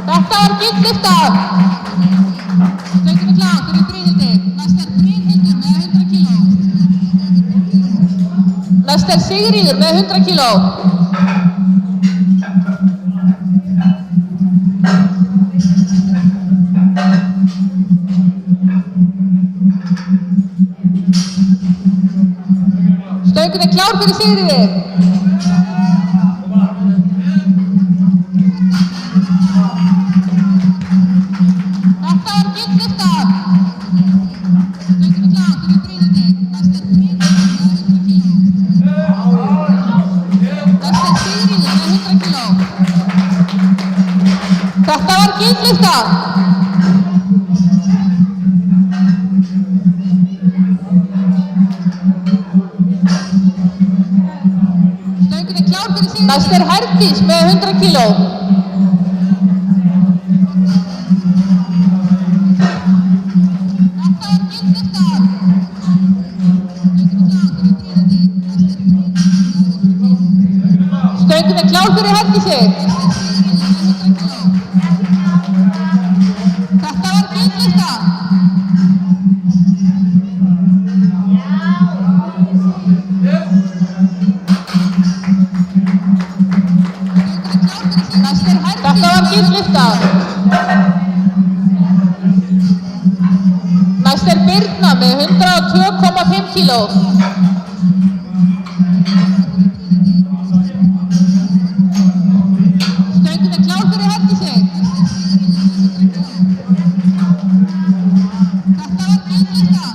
Speaker 1: Þetta gillyfta. Stöngin klár fyrir Brynhildi. Næst Brynhildur með 100 kíló. Næst Sigríður með 100 kíló. Stöngin klár fyrir Sigríði. Þetta gillyfta. Stöngin klár fyrir Brynhildi. Næst Brynhildur með 100 kíló. Næst Sigríður með 100 kíló. Þetta gillyfta. Stöngin klár fyrir Sigríði. Næst Herdís með 100 kíló. Þetta gillyfta. Stöngin klár fyrir Herdísi. Þetta gillyfta. Þetta gillyfta. Næst Birna með 102,5 kíló. Stöngin klár fyrir Herdísi. Þetta gillyfta.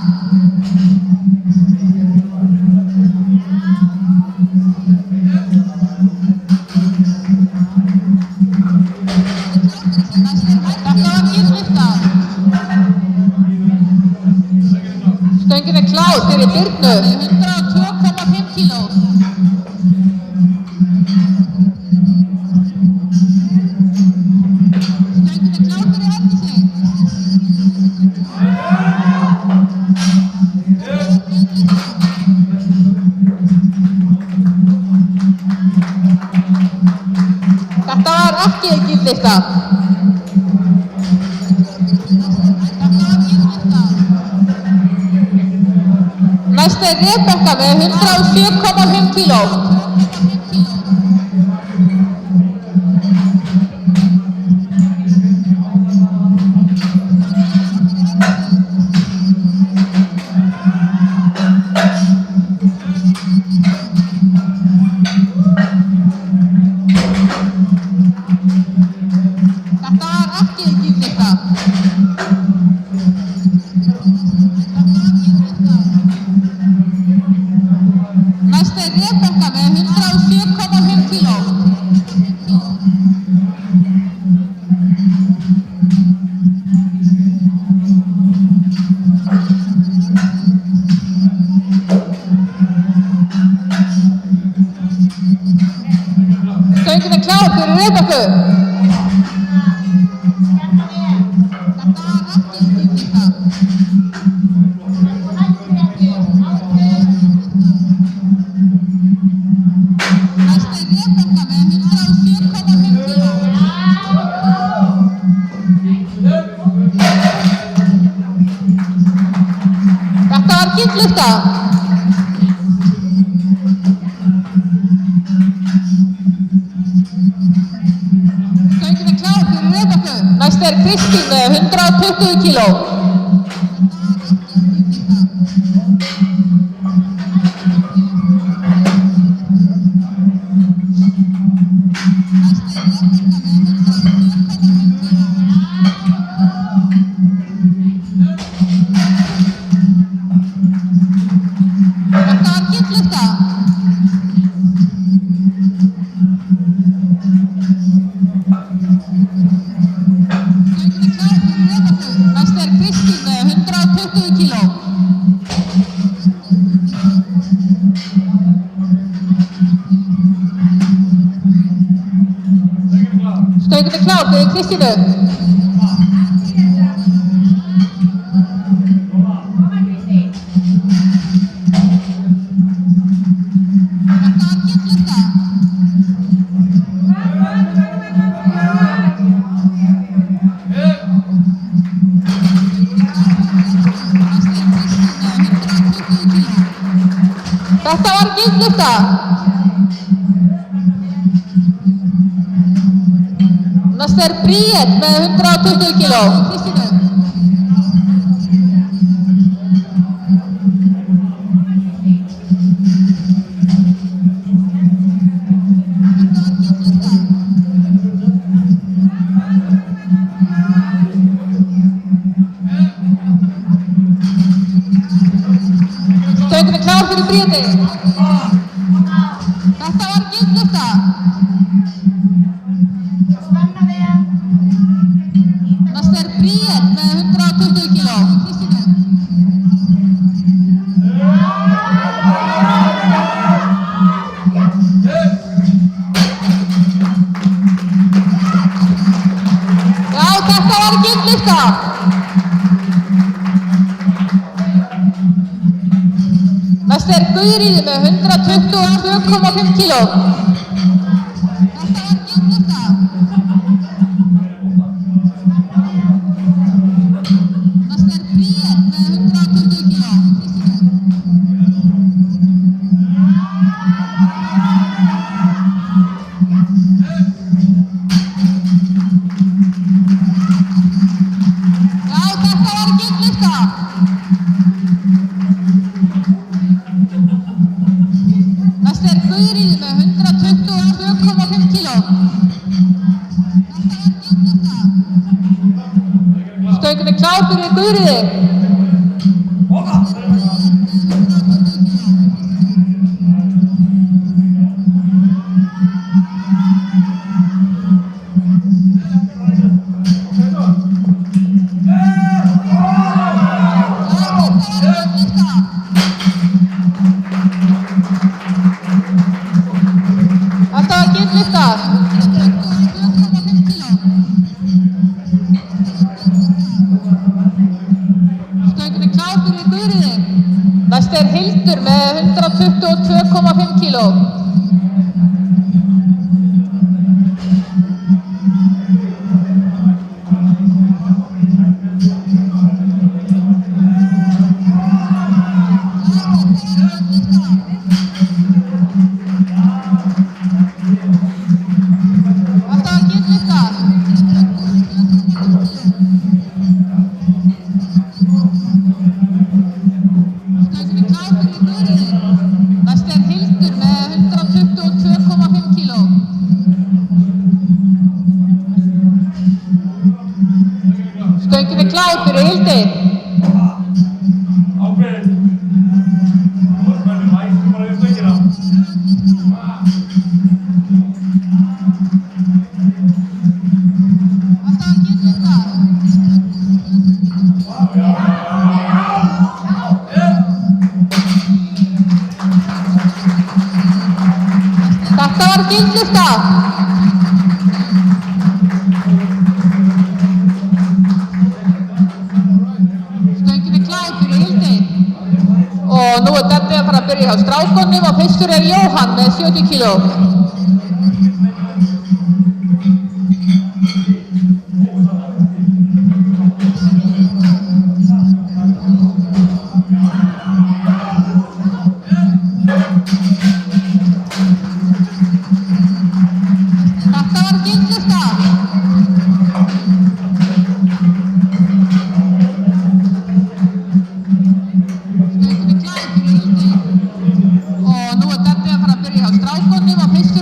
Speaker 1: Þetta gillyfta. Stöngin klár fyrir Birnu. 102,5 kíló. Stöngin klár fyrir Herdísi. Þetta ekki gillyfta. Næst Rebekka með 107,5 kíló. Þetta ekki gillyfta. Næst Rebekka með 107,5 kíló. Stöngin klár fyrir Rebekku. Þetta ekki gillyfta. Næst Rebekka með 107,5 kíló. Þetta gillyfta. Stöngin klár fyrir Rebekku. Næst Kristín með 120 kíló. Stöngin klár 20 kíló. Stöngin er klár fyrir Kristínu. Þetta var gildlifta. Næst er Bríet með 120 kíló. Kristínu. Stöngin er klár fyrir Bríeti. Þetta var gildlifta. Næst er Bríet með 120 kíló. Kristínu. Já, þetta var gildlifta. Næst er Guðríður með 122,5 kíló. Þetta var gildlifta. Næst er Bríet með 120 kíló. Já, þetta var gildlifta. Næst er Guðríður með 122,5 kíló. Stöngin er klár fyrir Guðríði. Þetta var gildlifta. Stöngin er klár fyrir Guðríði. Næst er Hildur með 122,5 kíló. Þetta var gildlifta. Stöngin er klár fyrir Guðríði. Næst er Hildur með 122,5 kíló. Stöngin er klár fyrir Hildi.
Speaker 3: Ákveðið. Þú ert með væsku bara við stöngina.
Speaker 1: Þetta var gildlifta. Þetta var gildlifta. Stöngin er klár fyrir Hildi. Og nú er þetta að fara að byrja hjá strákunum og fyrstur er Jóhann með 70 kíló. Þetta var gildlifta. Stöngin er klár fyrir Hildi. Og nú er þetta að fara að byrja hjá strákunum og fyrstur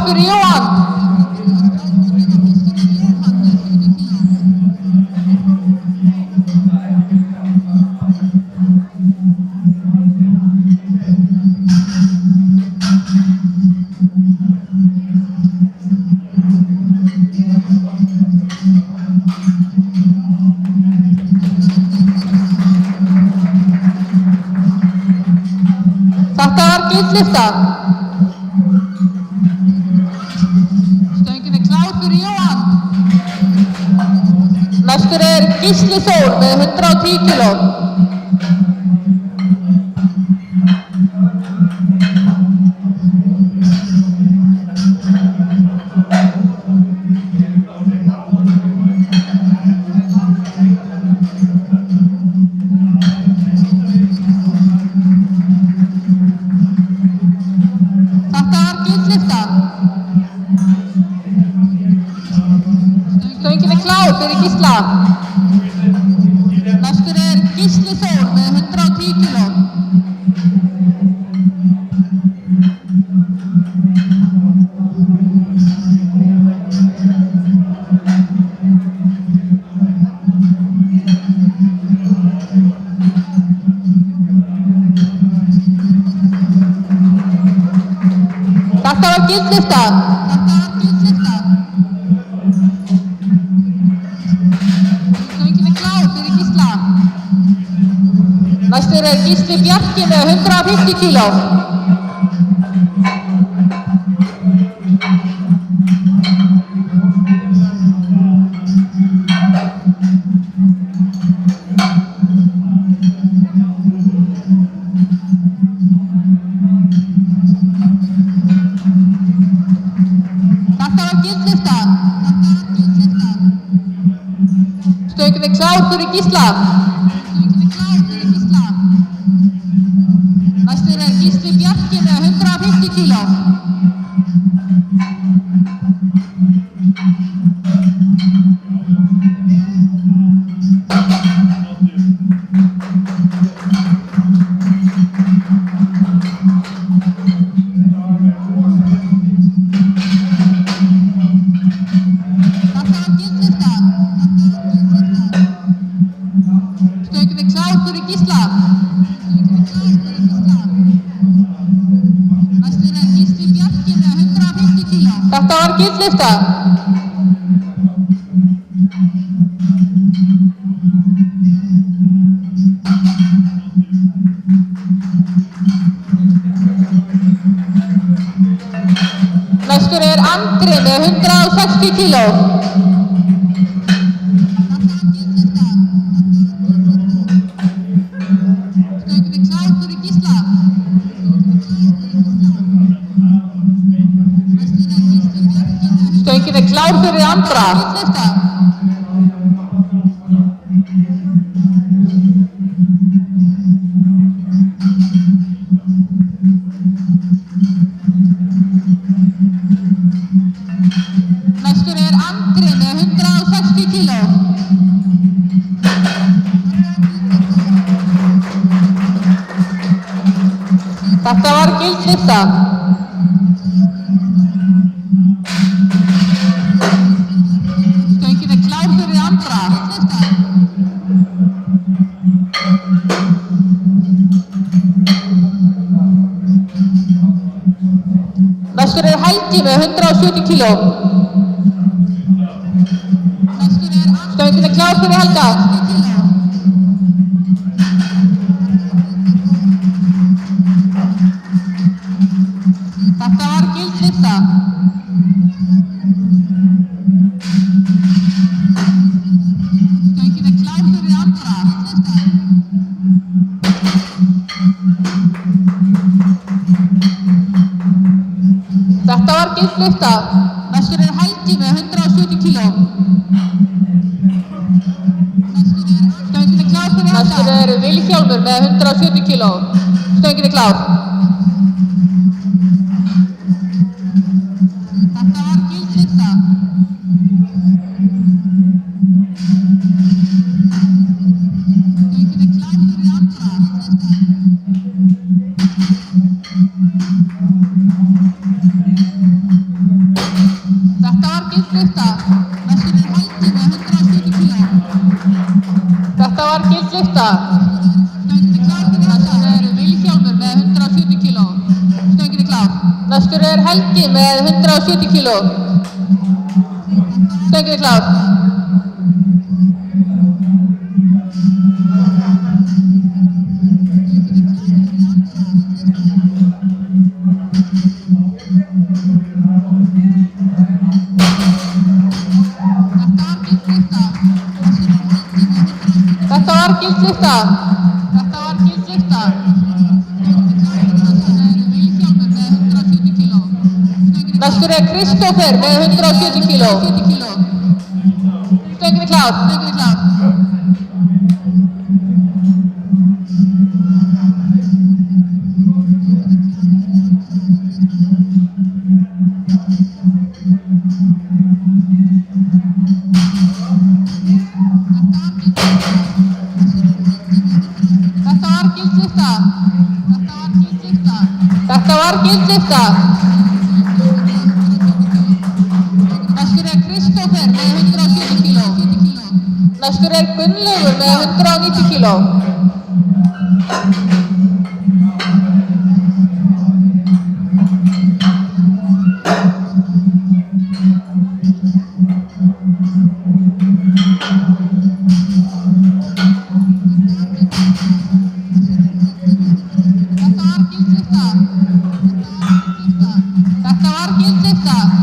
Speaker 1: klár fyrir Jóhann. Þetta var gillifta. Stöngin klár fyrir Jóhann. Næstur Gísli Þór með 110 kíló. Stöngin klár fyrir Gísla. Næstur Gísli Þór með 110 kíló. Þetta var gillifta. Stöngin klár fyrir Gísla. Næstur Gísli Bjarki með 150 kíló. Þetta var gillifta. Stöngin klár fyrir Gísla. Næstur Gísli Bjarki með 150 kíló. Þetta var gillifta. Stöngin klár fyrir Gísla. Næstur Gísli Bjarki með 150 kíló. Þetta var gillifta. Næstur Andri með 160 kíló. Stöngin klár fyrir Gísla. Stöngin klár fyrir Andra. Næstur Andri með 160 kíló. Þetta var gillifta. Stöngin klár fyrir Andra. Næstur Helgi með 170 kíló. Stöngin klár fyrir Helga. Þetta var gillifta. Stöngin klár fyrir Andra. Þetta var gillifta. Næstur Helgi með 170 kíló. Stöngin klár fyrir Helga. Næstur Vilhjálmur með 170 kíló. Stöngin klár. Þetta var gillifta. Stöngin klár fyrir Andra. gildlykta. Næstur Helgi með 170 kíló. Þetta var gildlykta. Stöngin klár fyrir þetta. Næstur Vilhjálmur með 170 kíló. Stöngin klár. Næstur Helgi með 170 kíló. Stöngin klár. Þetta var gildlykta. Þetta var gildlykta. Vilhjálmur með 170 kíló. Næstur Kristófer með 170 kíló. Stöngin klár. Stöngin klár. Þetta var gildlykta. Næstur Kristófer með 170 kíló. Næstur Gunnlaugur með 190 kíló.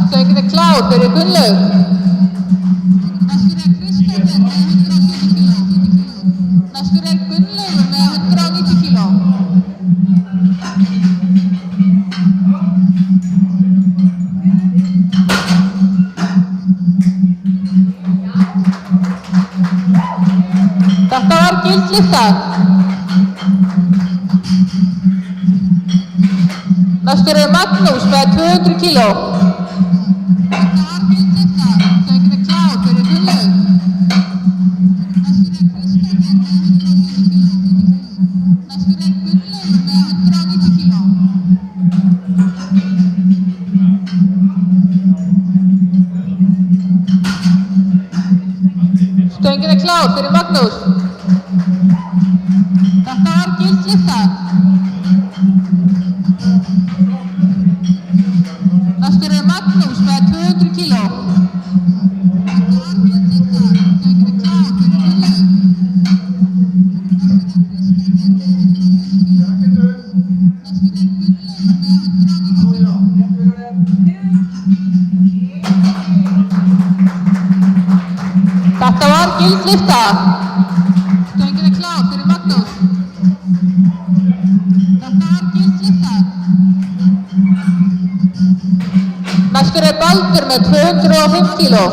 Speaker 1: Stöngin klár fyrir Gunnlaug. Næstur Kristófer með 170 kíló. Næstur Gunnlaugur með 190 kíló. Þetta var gildlykta. Næstur Magnús með 200 kíló. Þetta var gildlykta. Stöngin klár fyrir Gunnlaug. Næstur Kristófer með 170 kíló. Næstur Gunnlaugur með 190 kíló. Stöngin klár fyrir Magnús. Þetta var gildlykta. Næstur Magnús með 200 kíló. Þetta var gildlykta. Stöngin klár fyrir Gunnlaug. Þetta var gildlykta. Stöngin klár fyrir Magnús. Þetta var gildlykta. Næstur Baldur með 205 kíló.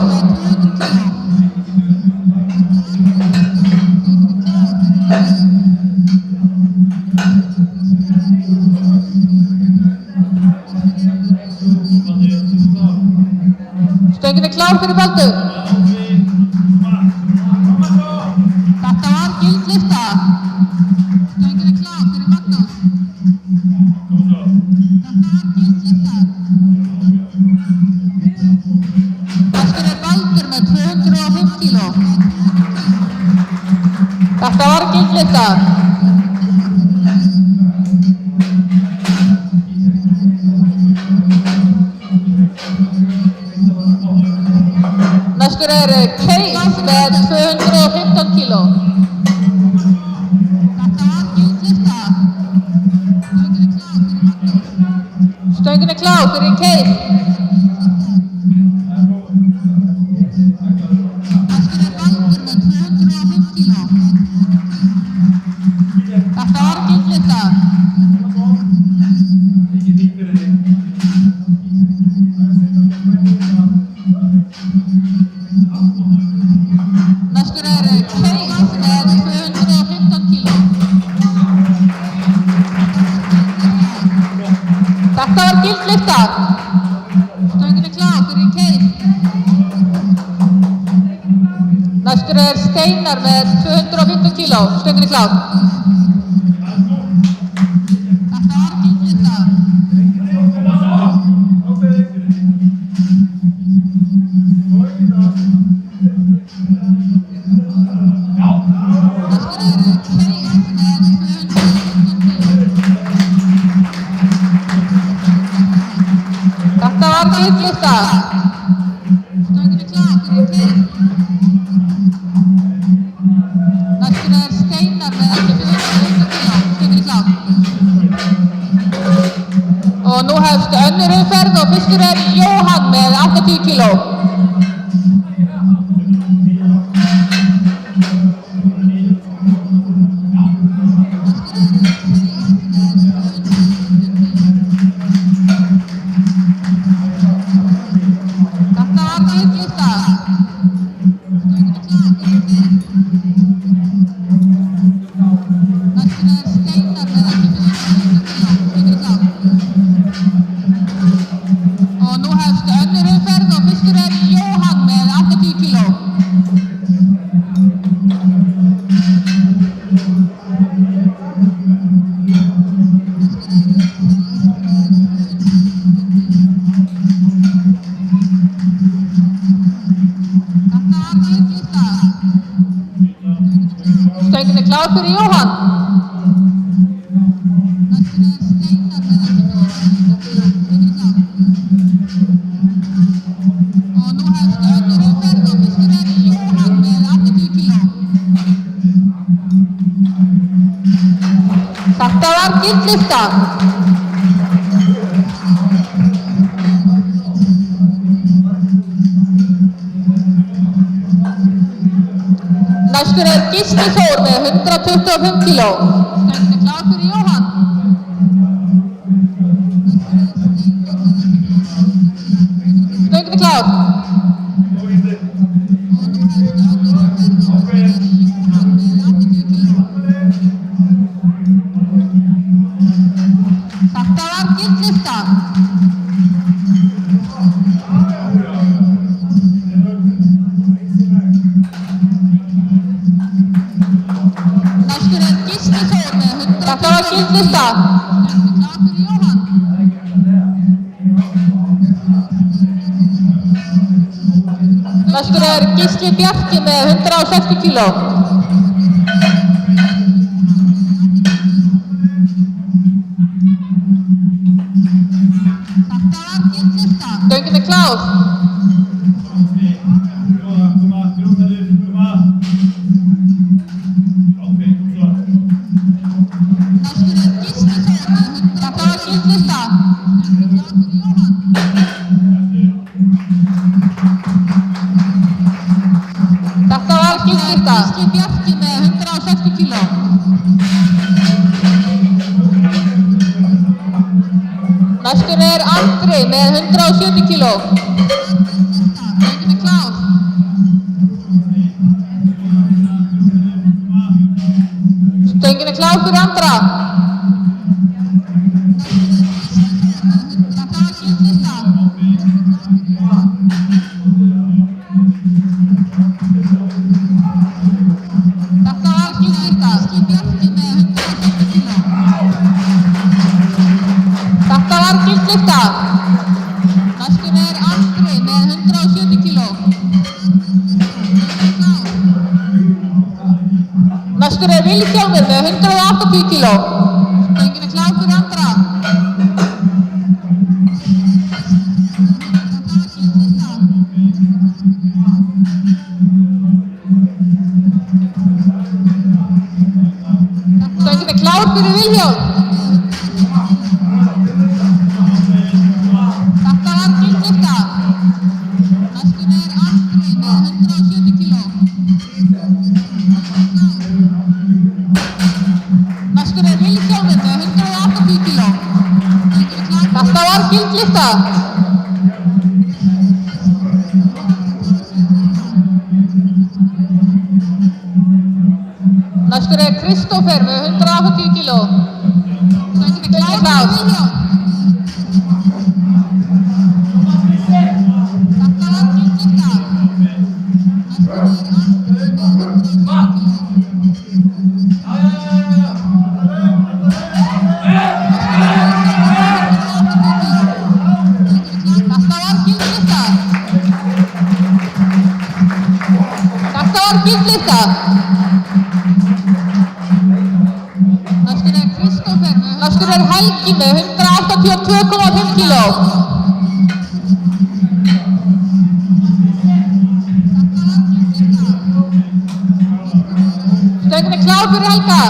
Speaker 1: Stöngin klár fyrir Baldur. Þetta var gildlykta. Stöngin klár fyrir Magnús. Þetta var gildlykta. Næstur Baldur með 205 kíló. Þetta var gildlykta. Næstur Keith með 215 kíló. Þetta var gildlykta. Stöngin klár fyrir Keith. Næstur Baldur með 205 kíló. Þetta var gildlykta. Næstur Keith með 215 kíló. Þetta var gildlykta. Stöngin klár fyrir Keith. Næstur Steinar með 215 kíló. Stöngin klár. Þetta var gildlykta. giltlista. Stöngin er klár fyrir Geir. Næstur Steinar með 11 kíló. Stöngin er klár. Og nú hefst önnur umferð og fyrstur Jóhann með 80 kíló. Stöngin er klár fyrir Jóhann. Og nú hefst önnur umferð og fyrstur Jóhann með 80 kíló. Þetta var giltlista. Næstur Gísli Þór með 125 kíló. Stöngin er klár fyrir Jóhann. Stöngin er klár. Þetta var giltlista. Þetta var giltlista. Klár fyrir Jóhann. Næstur Gísli Bjarki með 160 kíló. Þetta var giltlista. Stöngin er klár. Þetta var giltlista. Gísli Bjarki með 160 kíló. Næstur Andri með 170 kíló. Stöngin er klár. Stöngin er klár fyrir Andra. Þetta var giltlista. Þetta var giltlista. Gísli Bjarki með 170 kíló. Þetta var giltlista. Næstur Andri með 170 kíló. Næstur Vilhjálmur með 180 kíló. Stöngin er klár fyrir Andra. Stöngin er klár fyrir Vilhjálm. Þetta var giltlista. Næstur Andri með 170 kíló. Næstur Vilhjálmur með 180 kíló. Þetta var giltlista. Næstur Kristófer með 180 kíló. Stöngin er klár. Þetta var giltlista. Þetta var giltlista. Næstur Kristófer. Næstur Helgi með 182,5 kíló. klár fyrir Helga.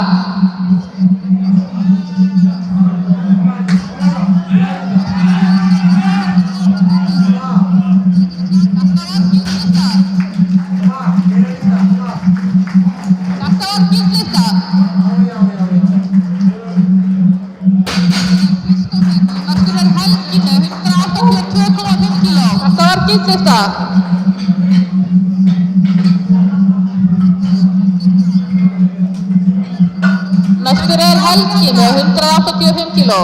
Speaker 1: Þetta var gildlista. Næstur Helgi með 182,5 kíló. Þetta var gildlista. Næstur Helgi með 185 kíló.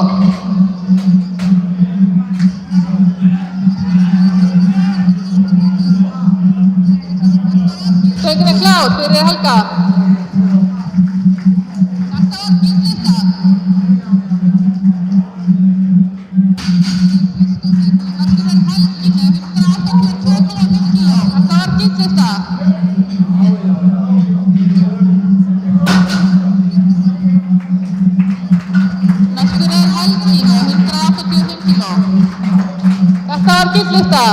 Speaker 1: Stöngin klár fyrir Helga. Þetta var gildlista. Næstur Helgi með 182,5 kíló. Þetta var gildlista. Næstur Helgi með 185 kíló. Þetta var gildlista.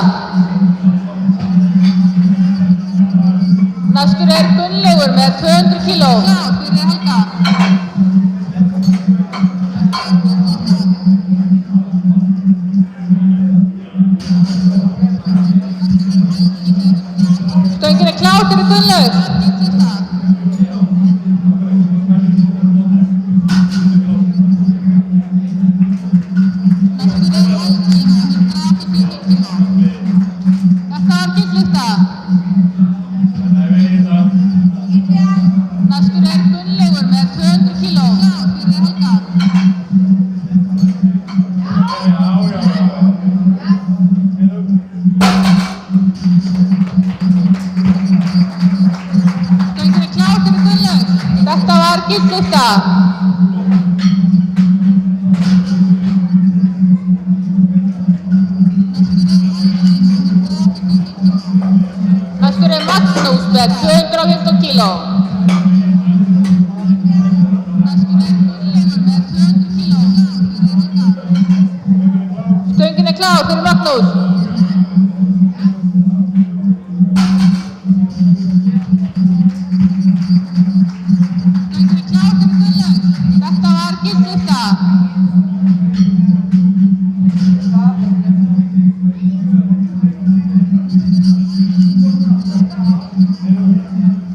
Speaker 1: Næstur Gunnlaugur með 200 kíló. Klár fyrir Helga. Stöngin klár fyrir Gunnlaug. Þetta var gildlista. Næstur Gunnlaugur með 200 kíló. Klár fyrir Helga. Stöngin klár fyrir Gunnlaug. Þetta var gildlista. Næstur Magnús með 215 kíló. Næstur Gunnlaugur með 200 kíló. Stöngin klár fyrir Magnús. Stöngin klár fyrir Gunnlaug. Þetta var gildlista.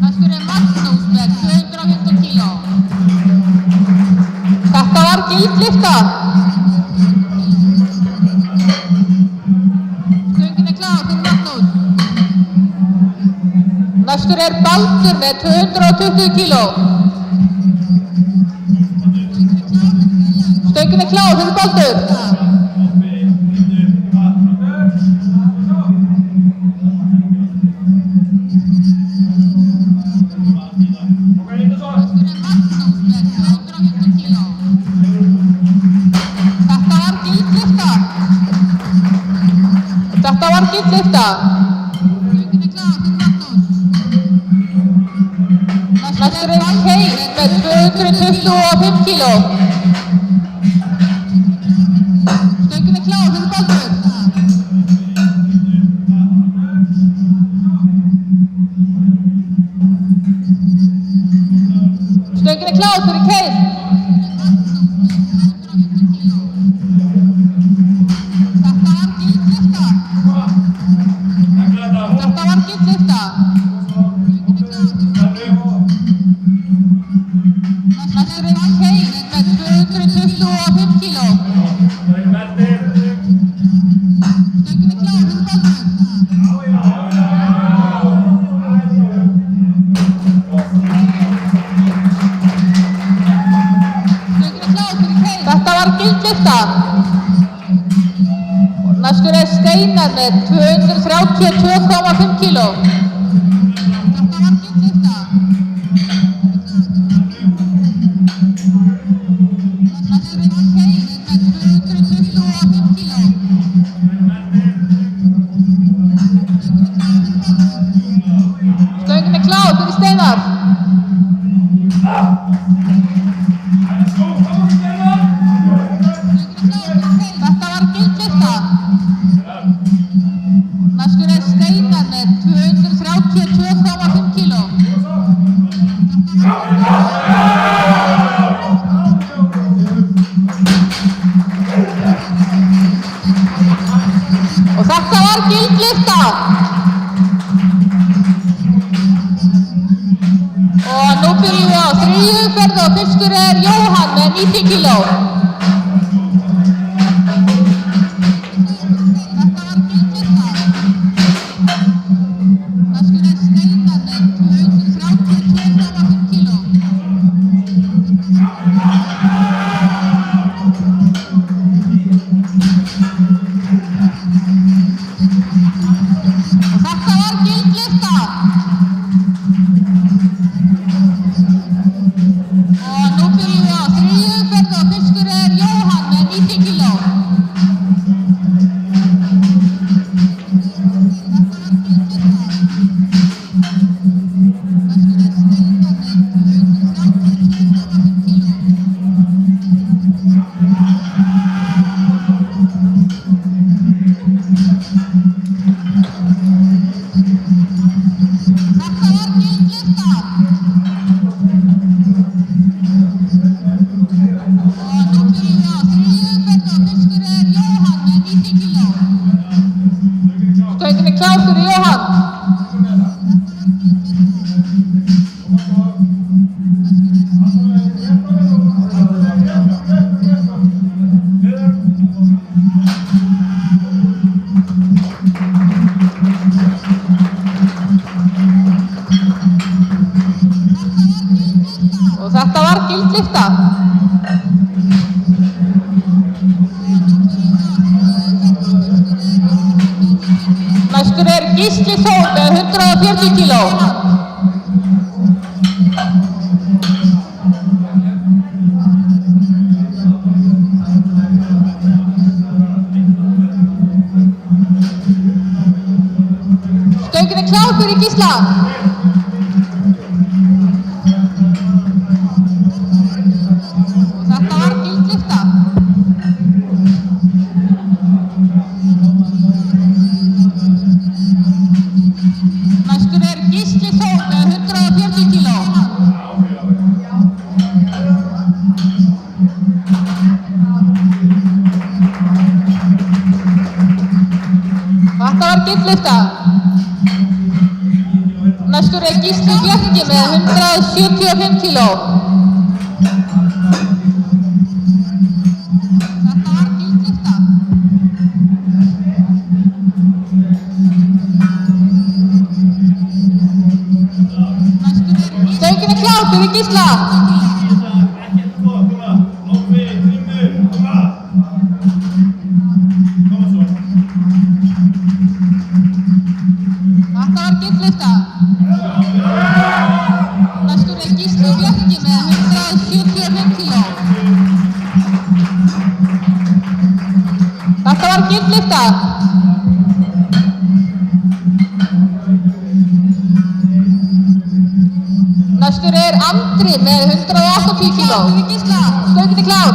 Speaker 1: Næstur Magnús með 215 kíló. Þetta var gildlista. Stöngin klár fyrir Magnús. Næstur Baldur með 220 kíló. Stöngin klár fyrir Baldur. Þetta var gildlista. Stöngin klár fyrir Magnús. Næstur Kei með 225 kíló. Stöngin klár fyrir Baldur. Stöngin klár fyrir Kei. Þetta var gildlista. Næstur Kei með 225 kíló. Stöngin klár fyrir Baldur. Stöngin klár fyrir Kei. Þetta var gildlista. Næstur Steinar með 232,5 kíló. Þetta var gildlista. Næstur Kei með 225 kíló. Stöngin klár fyrir Steinar. Þetta var gildlista. Næstur Steinar með 232 umferð og fyrstur Jóhann með 90 kíló. Stöngin klár fyrir Jóhann. Og þetta var gild lyfta. Næstur Gísli Þór með 140 kíló. Stöngin klár fyrir Gísla. Og þetta var gild lyfta. Næstur Gísli Þór með 140 kíló. Þetta var gild lyfta. Næstur Gísli Bjarki með 175 kíló. Þetta var gild lyfta. Stöngin klár fyrir Gísla. Þetta var gild lyfta. Næstur Gísli Bjarki með 175 kíló. Þetta var gild lyfta. Næstur Andri með 180 kíló. Stöngin klár.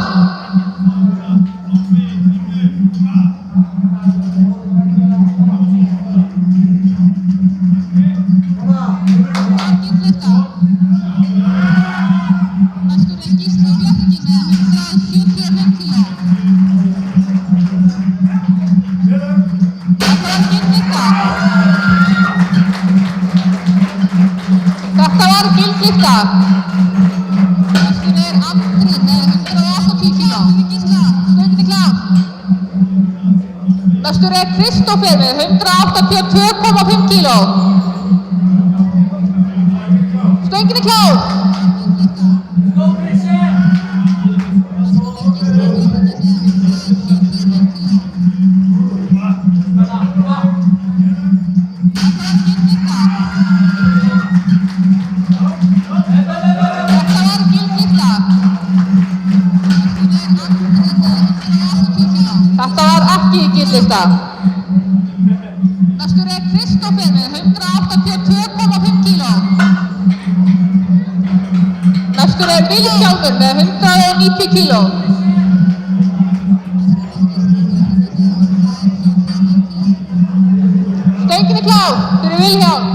Speaker 1: Þetta var gild lyfta. Næstur Andri með 180 kíló. Stöngin klár. Næstur Kristófer með 182,5 kíló. Stöngin klár. Þetta var ekki gild lyfta. Næstur Kristófer með 182,5 kíló. Næstur Vilhjálmur með 190 kíló. Stöngin klár fyrir Vilhjálm.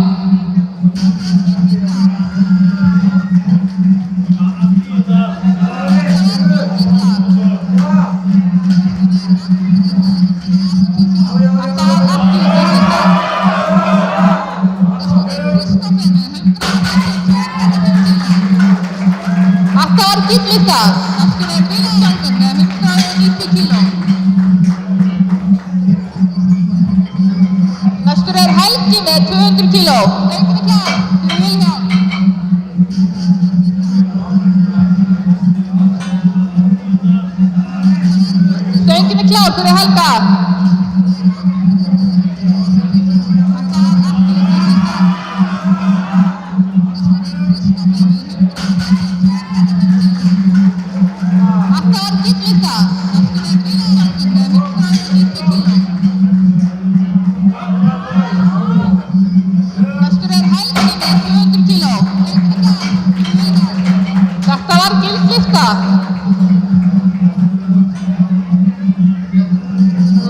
Speaker 1: Þetta gillista. Næstur Vilhjálmur með 190 kíló. Næstur Helgi með 200 kíló. Stöngin klár fyrir Vilhjálm. Stöngin klár fyrir Helga.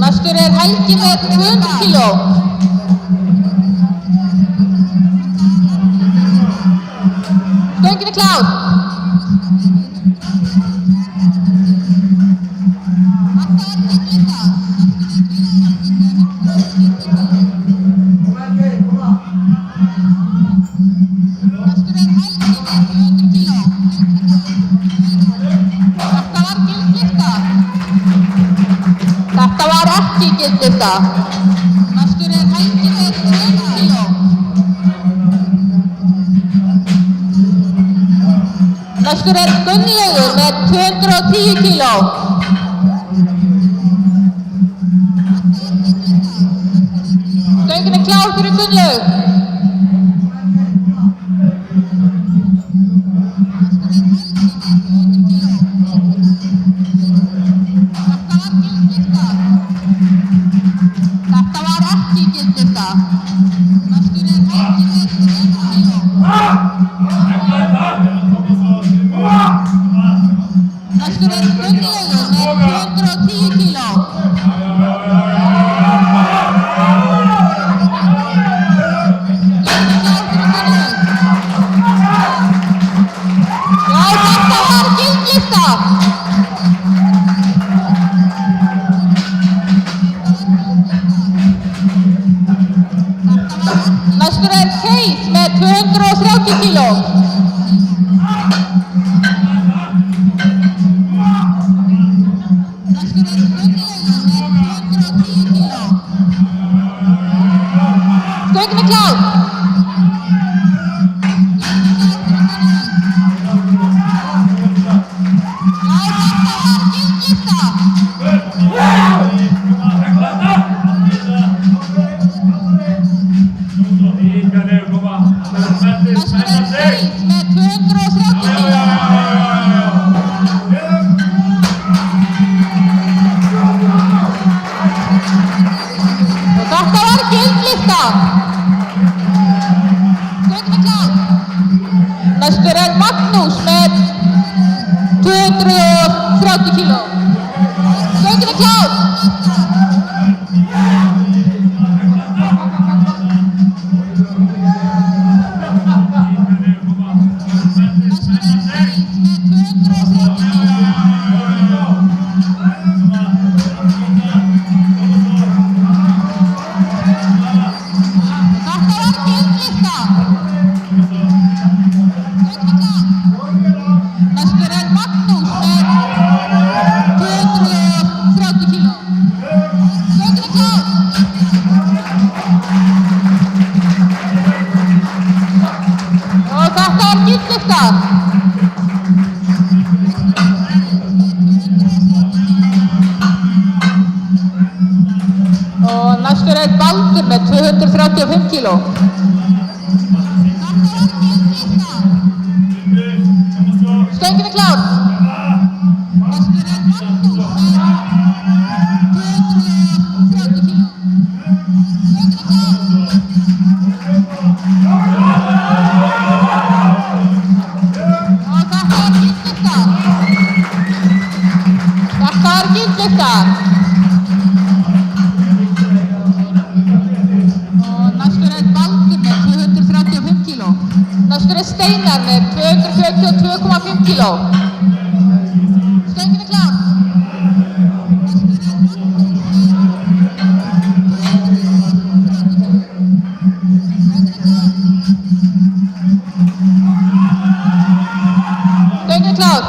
Speaker 1: Næstur Helgi með 200 kíló. Stöngin klár. Þetta var ekki gildista. Næstur Helgi með 200 kíló. Næstur Gunnlaugur með 210 kíló. Stöngin klár fyrir Gunnlaug. Þetta var ekki gildista. Næstur Helgi með 200 kíló. Næstur Gunnlaugur með 210 kíló. Stöngin klár fyrir Gunnlaug. Já, þetta var gildista. Næstur Keith með 230 kíló. Næstur Gunnlaugur með 210 kíló. Stöngin klár. Já, þetta var gildista. Næstur Keith með 230 kíló. Og þetta var gildista. Stöngin klár. Næstur Magnús með 230 kíló. Stöngin klár. Og næstur Baldur með 235 kíló. Stöngin klár. Næstur Magnús með 230 kíló. Stöngin klár. Og þetta var gildista. Þetta var gildista. Næstur Steinar með 242,5 kíló. Stöngin klár. Stöngin klár.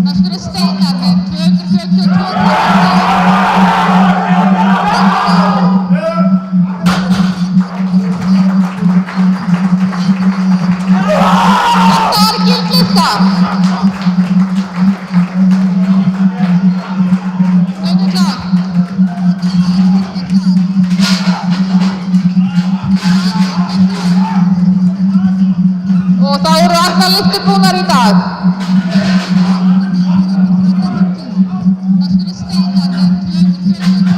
Speaker 1: Næstur er Steinar með 242 kíló. Þetta var gild lyfta. Stöngin klár. Og það eru allar lyftur búnar í dag. Næstur er Steinar með 242 kíló.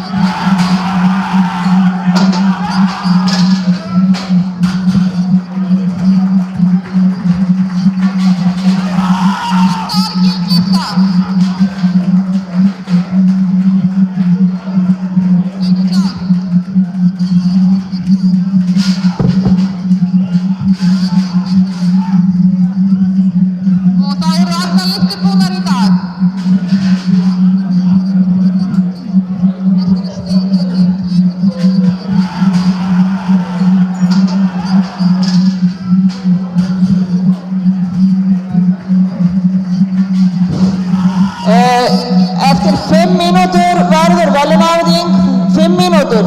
Speaker 5: Eftir 5 mínútur verður verðlaunaafhending, 5 mínútur.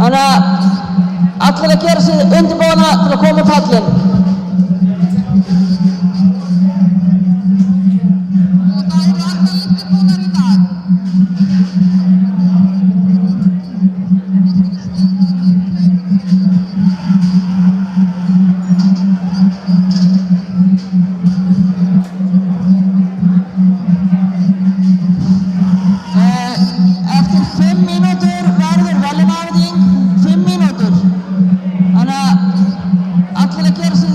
Speaker 5: Þannig að allir að gera sig undirbúna til að koma á pallinn.
Speaker 1: Og það eru allar lyftur búnar í dag.
Speaker 5: Eftir 5 mínútur verður verðlaunaafhending, 5 mínútur. Þannig að allir að gera sig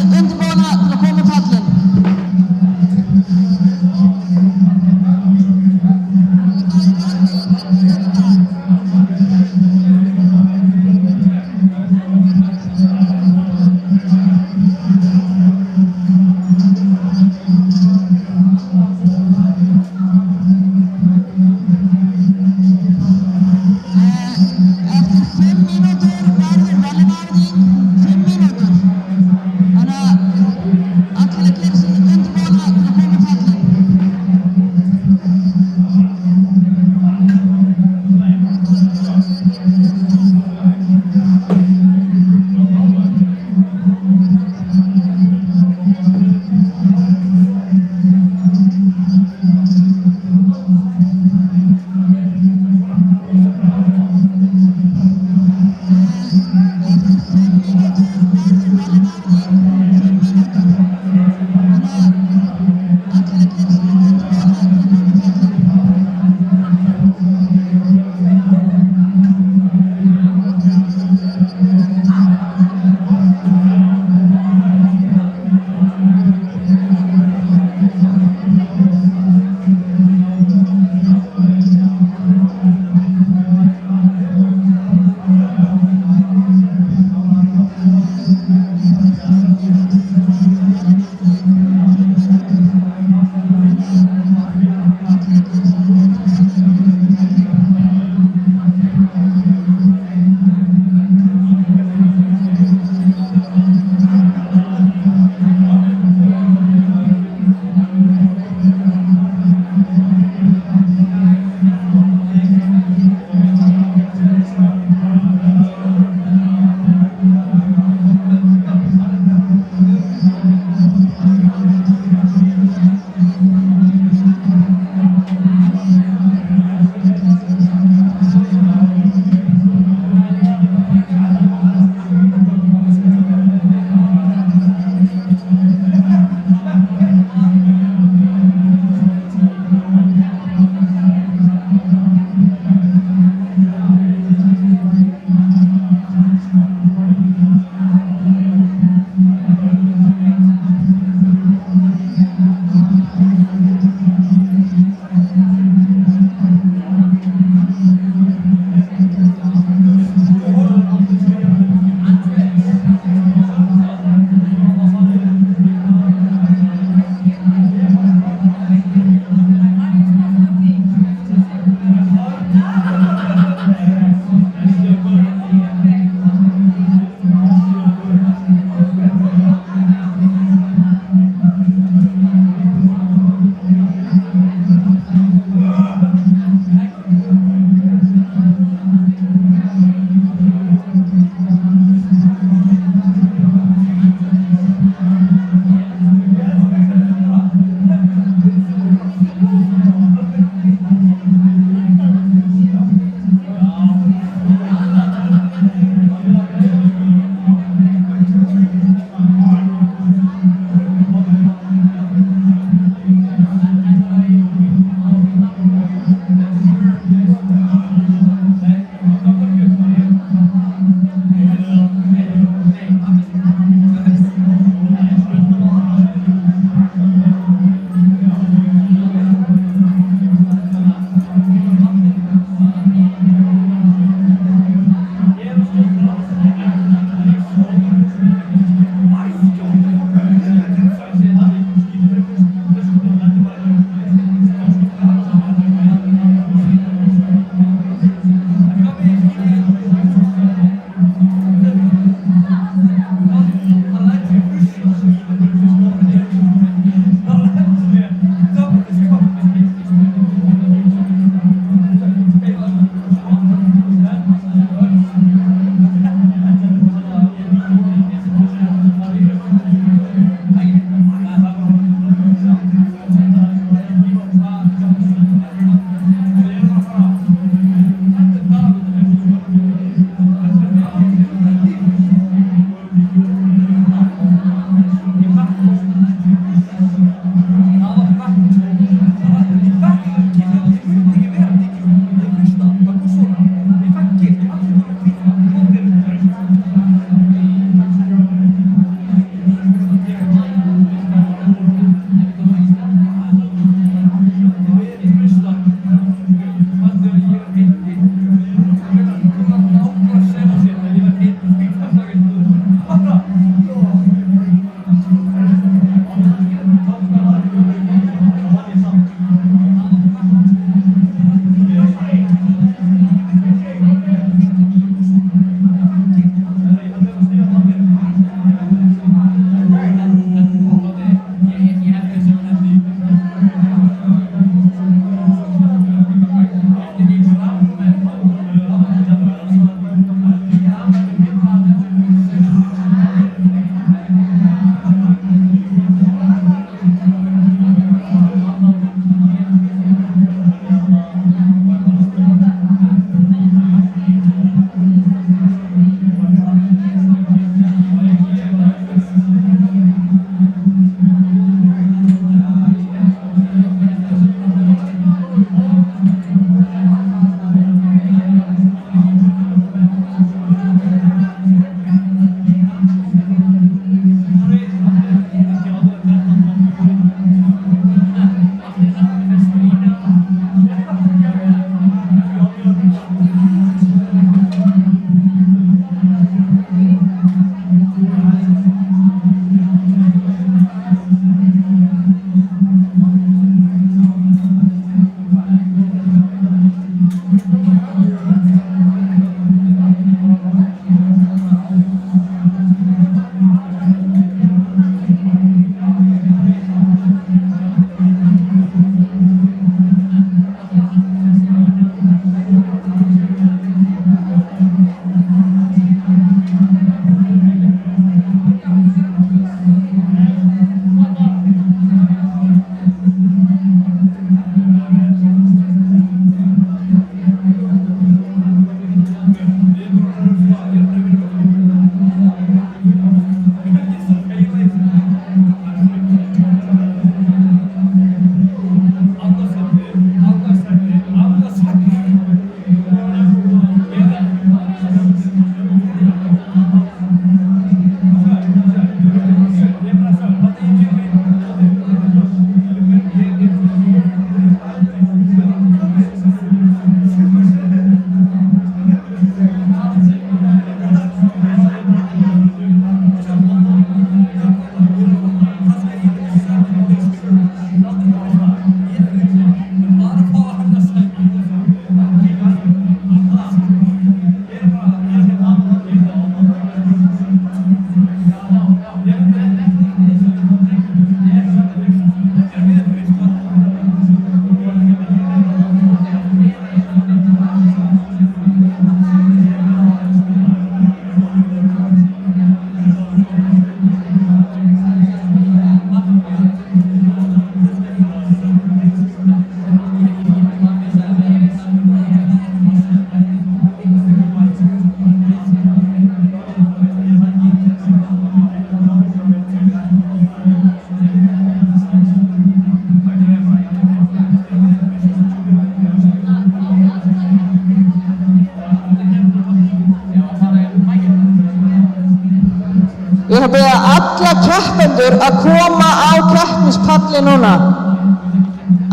Speaker 5: biðja alla keppendur að koma á keppnispalli núna.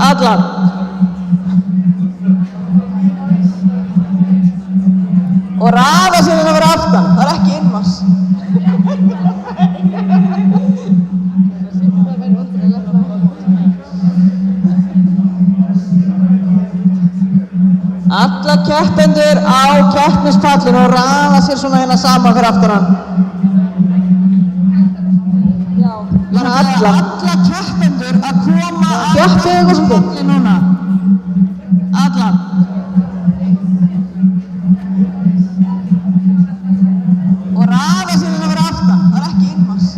Speaker 5: Alla. Og raða sér inn yfir aftan, það er ekki innmars. Alla keppendur á keppnispallinu og raða sér svona hérna saman fyrir aftan hann. Bara alla keppendur að koma á keppnispalli núna. Alla. Og raða sér inn yfir aftan, það er ekki innmars.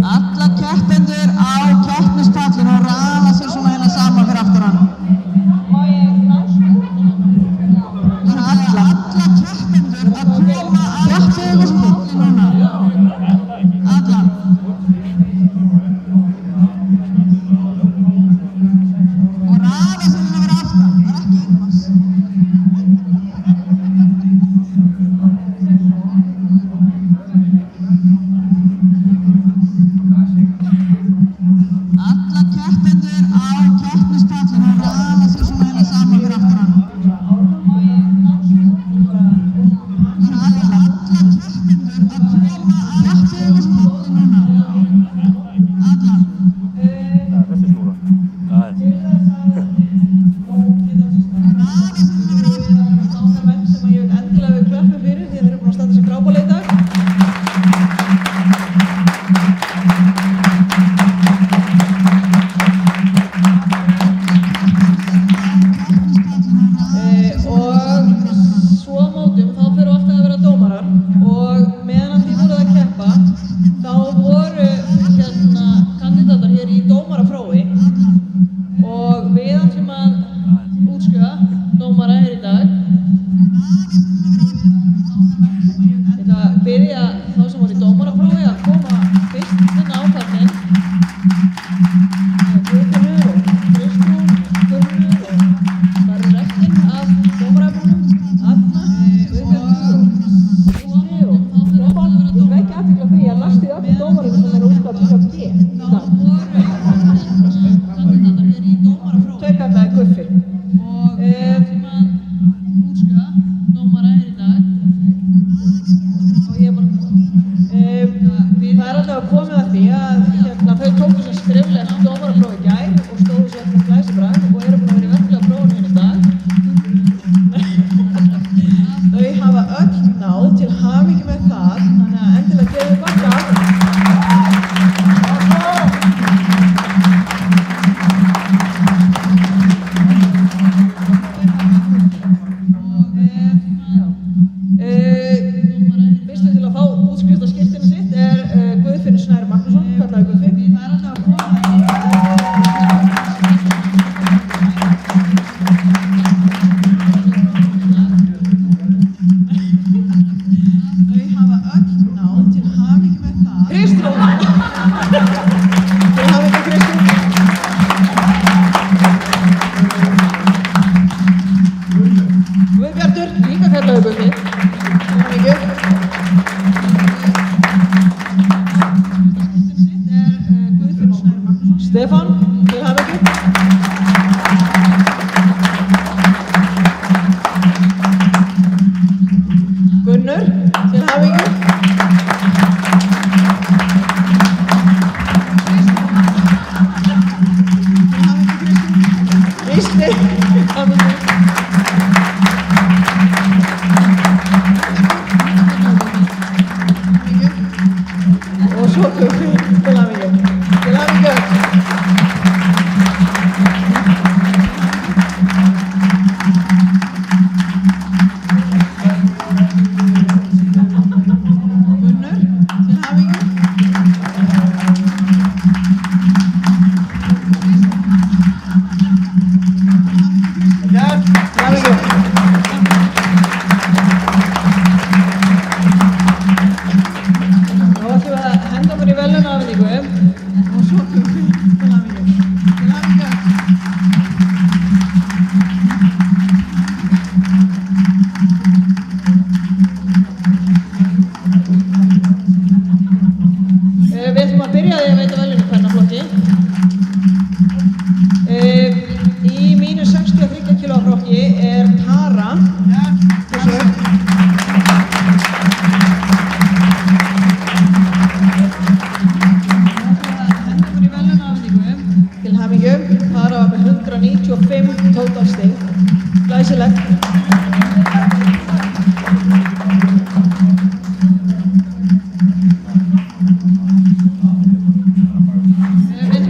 Speaker 5: Alla keppendur á keppnispallinu og raða sér svona hérna saman fyrir aftan hann. Bara alla keppendur að koma á keppnispalli núna. Alla. Og raða sér inn yfir aftan, það er ekki innmars. Alla keppendur á keppnispallinu og raða sér svona hérna saman fyrir aftan hann. Bara alla keppendur að koma á keppnispalli núna. Alla.
Speaker 2: Menn sem ég vil endilega við klöppum fyrir því þeir eru búin að standa sig frábærlega í dag. Og svo á mótum þá fyrir alltaf að vera dómarar og meðan að þið voruð að keppa þá voru kandidatar hér í dómaraprófi og við ætlum að útskrifa dómara hér í dag. Ég ætla að biðja þá sem voru í dómaraprófi að koma fyrst inn á pallinn. Guðfinnur og Kristrún, Guðfinnur og það eru restin af dómarafrófum, Anna, Guðbjörn og Gísli og Stefán. Ég vekja athygli á því að næstu öllu dómararnir sem eru útskrifaðir hjá G í dag. Tveir kallaði Guffi. Og útskrifa dómara hér í dag. Og ég er bara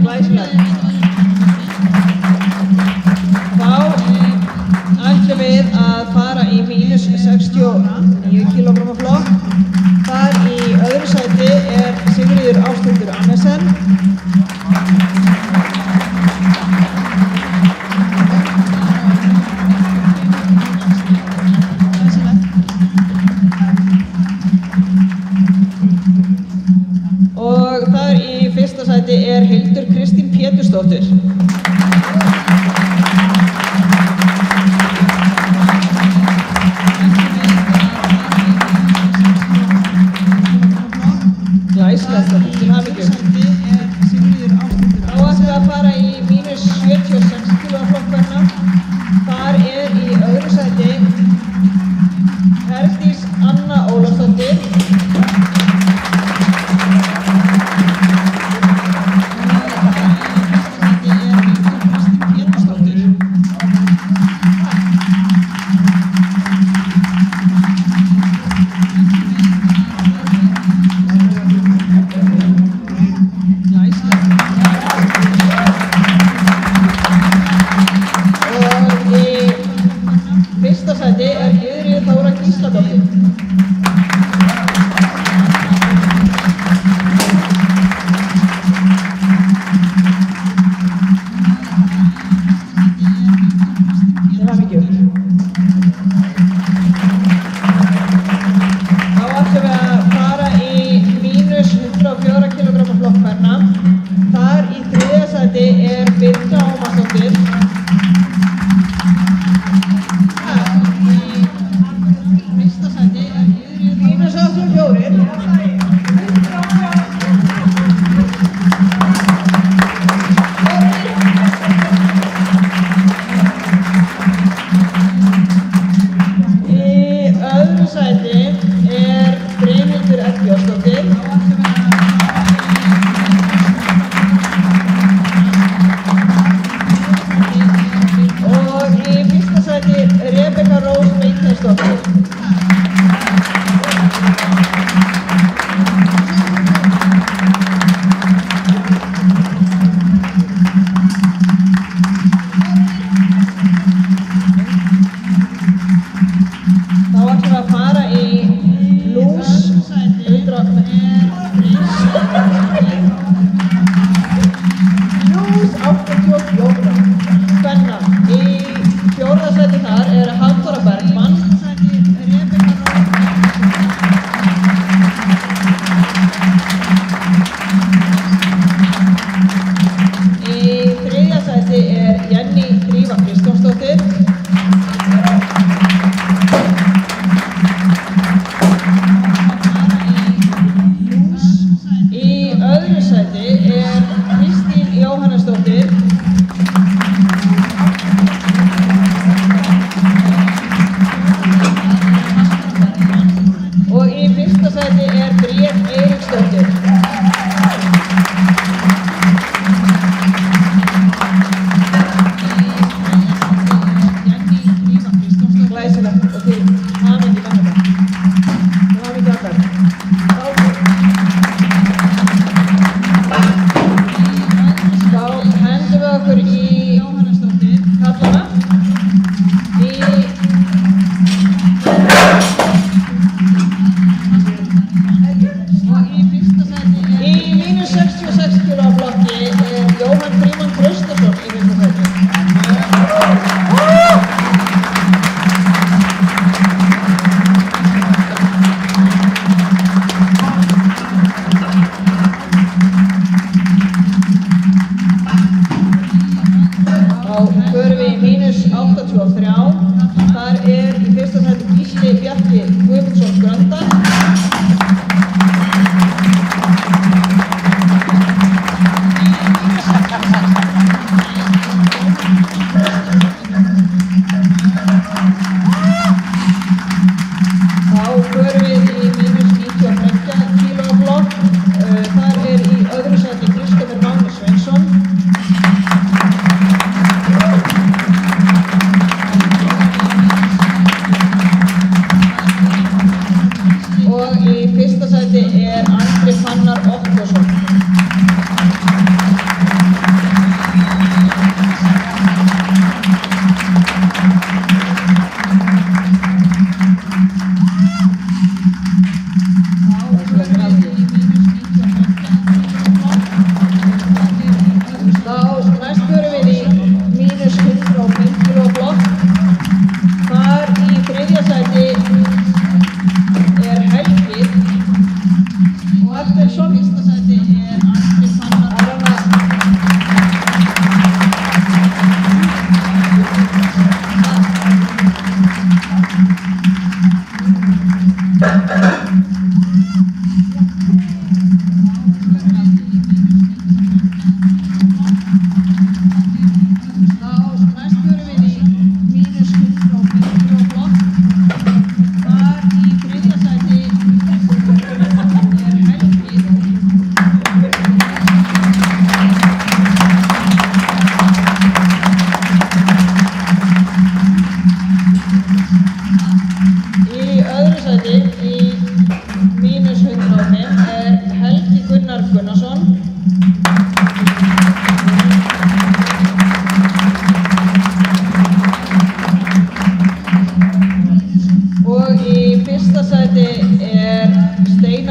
Speaker 2: Glæsilegt. Glæsilegt. Þá ætlum við að fara í mínus 69 kg flokk. Þar í öðru sæti er Sigríður Ásthildur Annesen. Og þar í fyrsta sæti er Hildur Kristín Pétursdóttir. Glæsilegt, til hamingju. Þá ætlum við að fara í mínus 76 kg flokk kvenna. Þar er í öðru sæti Herdís Anna Ólafsdóttir.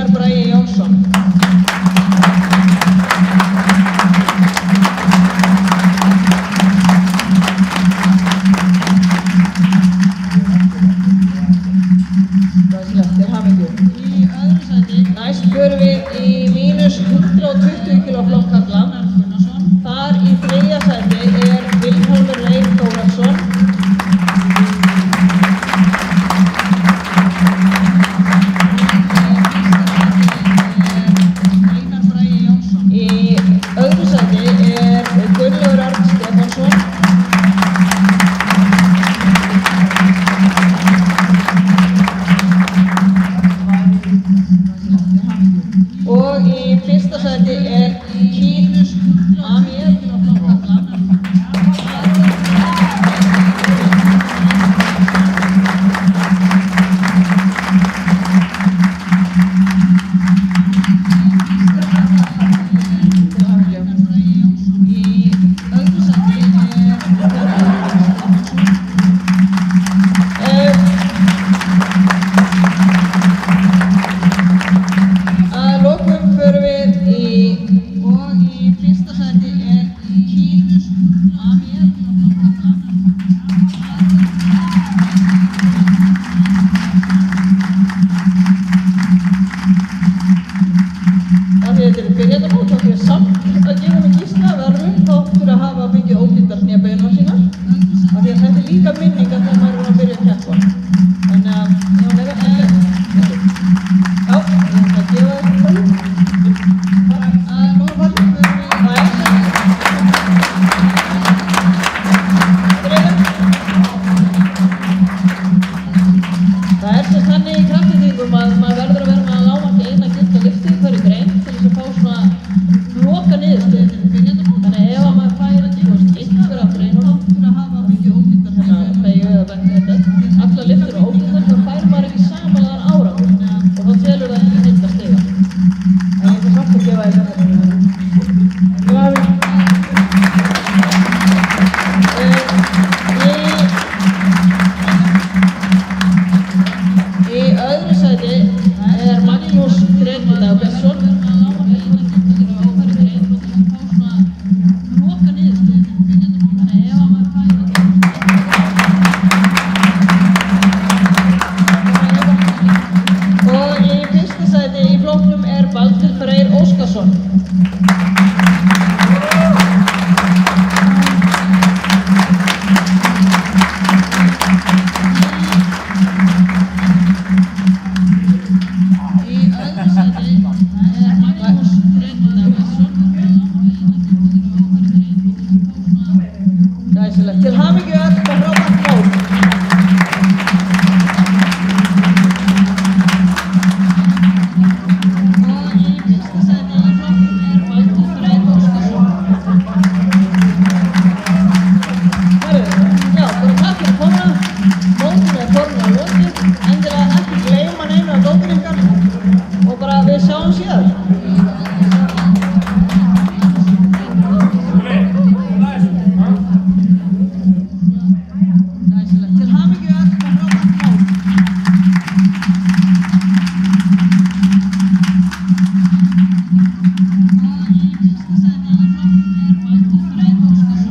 Speaker 2: Einar Bragi Jónsson. Glæsilegt, til hamingju. Í öðru sæti næst förum við í mínus 120 kg flokk karla. Þar í þriðja sæti er Vilhjálmur Leif Þórhallsson. Í öðru sæti er Gunnlaugur Örn Stefánsson. Og í fyrsta sæti er Kínus Amir. Að lokum förum við í fyrsta sæti er Kínus Amir. Af því þetta eru byrjandamót, þá fyrir samt að gefa mig Gísla verðlaun þátt fyrir að hafa fengið ógildar hnébeina sínar. Af því að þetta er líka minning að þegar maður er að byrja að keppa. Þannig að, já, meira ekki. Já, ég ætla að gefa þetta hverju. Að lokum förum við Það er sem þannig í kraftsetningum að maður verður að